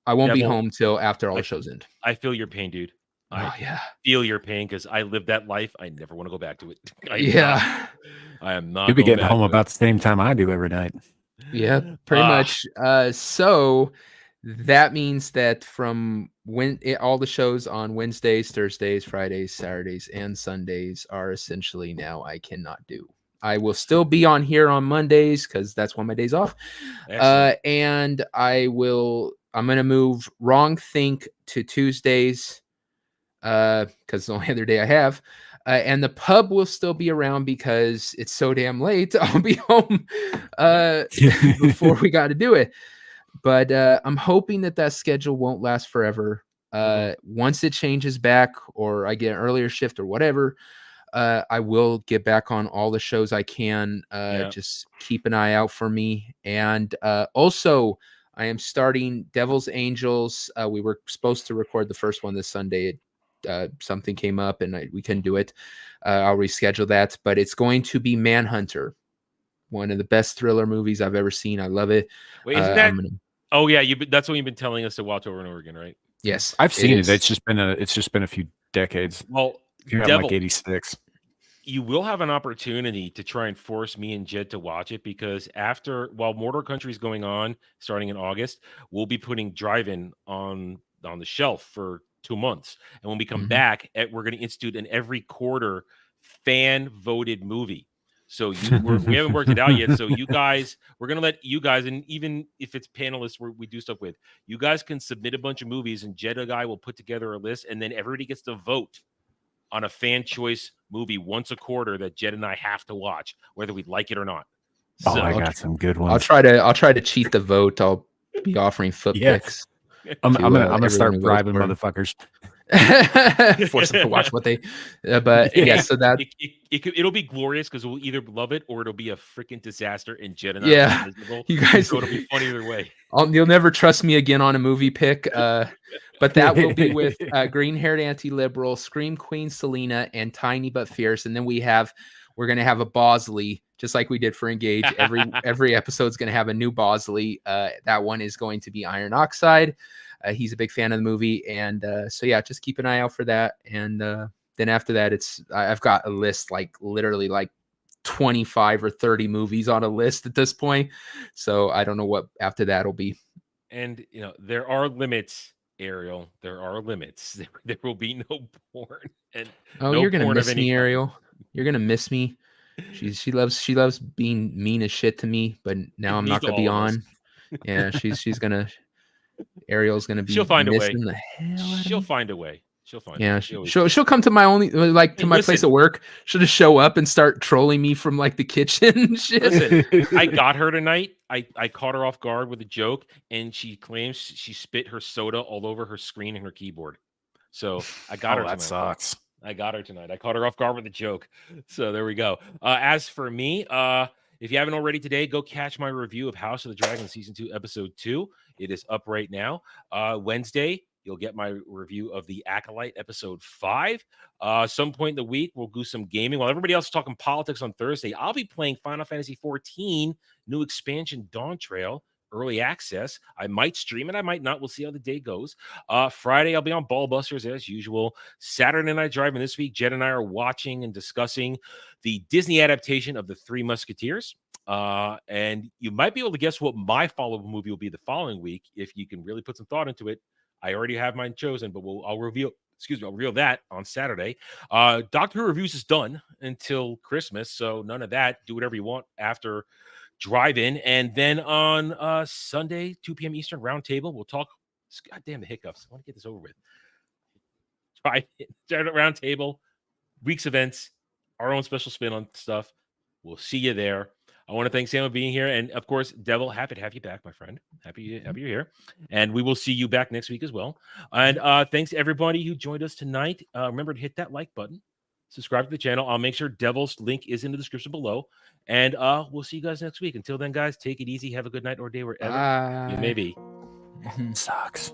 I won't be home till after all the shows end. I feel your pain, dude. I feel your pain because I lived that life. I never want to go back to it. I am not. You'll be getting home about the same time I do every night. Yeah, pretty much. So that means that from all the shows on Wednesdays, Thursdays, Fridays, Saturdays, and Sundays are essentially now I cannot do. I will still be on here on Mondays because that's one of my days off. And I'm going to move Wrong Think to Tuesdays because it's the only other day I have. And the pub will still be around because it's so damn late. I'll be home before we got to do it. But I'm hoping that schedule won't last forever. Once it changes back or I get an earlier shift or whatever, I will get back on all the shows I can. Just keep an eye out for me. And also, I am starting Devil's Angels. We were supposed to record the first one this Sunday. Something came up and we couldn't do it. I'll reschedule that. But it's going to be Manhunter. One of the best thriller movies I've ever seen. I love it. Wait, isn't that? Oh yeah, that's what you've been telling us to watch over and over again, right? Yes, I've seen it. It's just been a few decades. Well, you have like 86. You will have an opportunity to try and force me and Jed to watch it because while Mortar Country is going on, starting in August, we'll be putting Drive-In on the shelf for 2 months, and when we come back, we're going to institute an every quarter fan voted movie. So we haven't worked it out yet. So you guys, we're going to let you guys, and even if it's panelists we do stuff with, you guys can submit a bunch of movies and Jed and I will put together a list and then everybody gets to vote on a fan choice movie once a quarter that Jed and I have to watch, whether we like it or not. So, I got some good ones. I'll try to cheat the vote. I'll be offering foot picks. I'm gonna start bribing motherfuckers. Force them to watch what they but yeah, so that it'll be glorious because we'll either love it or it'll be a freaking disaster and Jed and I you guys so it'll be fun either way. You'll never trust me again on a movie pick, but that will be with green-haired anti-liberal, Scream Queen Selena, and Tiny But Fierce. And then we're gonna have a Bosley, just like we did for Engage. Every episode's gonna have a new Bosley. That one is going to be Iron Oxide. He's a big fan of the movie, and so yeah, just keep an eye out for that. And then after that, I've got a list literally 25 or 30 movies on a list at this point. So I don't know what after that will be. And there are limits, Ariel. There are limits. There will be no porn. And you're gonna miss me, Ariel. You're gonna miss me. She loves being mean as shit to me, but now I'm not gonna be on. Yeah, she's gonna. Ariel's gonna be. She'll find a way. The hell She'll find a way. She'll find. Yeah, she'll come to my my place of work. She'll just show up and start trolling me from the kitchen and shit. Listen, I got her tonight. I caught her off guard with a joke, and she claims she spit her soda all over her screen and her keyboard. So I got her. That tonight. sucks. I got her tonight. I caught her off guard with a joke. So there we go. As for me, If you haven't already today, go catch my review of House of the Dragon Season 2, Episode 2. It is up right now. Wednesday, you'll get my review of The Acolyte, Episode 5. Some point in the week, we'll do some gaming. While everybody else is talking politics on Thursday, I'll be playing Final Fantasy XIV, new expansion, Dawn Trail, early access. I might stream it. I might not. We'll see how the day goes. Friday, I'll be on Ballbusters as usual. Saturday Night Driving this week, Jed and I are watching and discussing the Disney adaptation of The Three Musketeers. And you might be able to guess what my follow-up movie will be the following week if you can really put some thought into it. I already have mine chosen, but I'll reveal that on Saturday. Doctor Who Reviews is done until Christmas, so none of that. Do whatever you want after Drive-In. And then on Sunday, 2 p.m. Eastern, Roundtable, we'll talk. God damn the hiccups. I want to get this over with. Drive-In, Roundtable, week's events, our own special spin on stuff. We'll see you there. I want to thank Sam for being here. And of course, Devil, happy to have you back, my friend. Happy you're here. And we will see you back next week as well. And thanks to everybody who joined us tonight. Remember to hit that like button, subscribe to the channel. I'll make sure Devil's link is in the description below. And we'll see you guys next week. Until then, guys, take it easy. Have a good night or day wherever you may be. Sucks.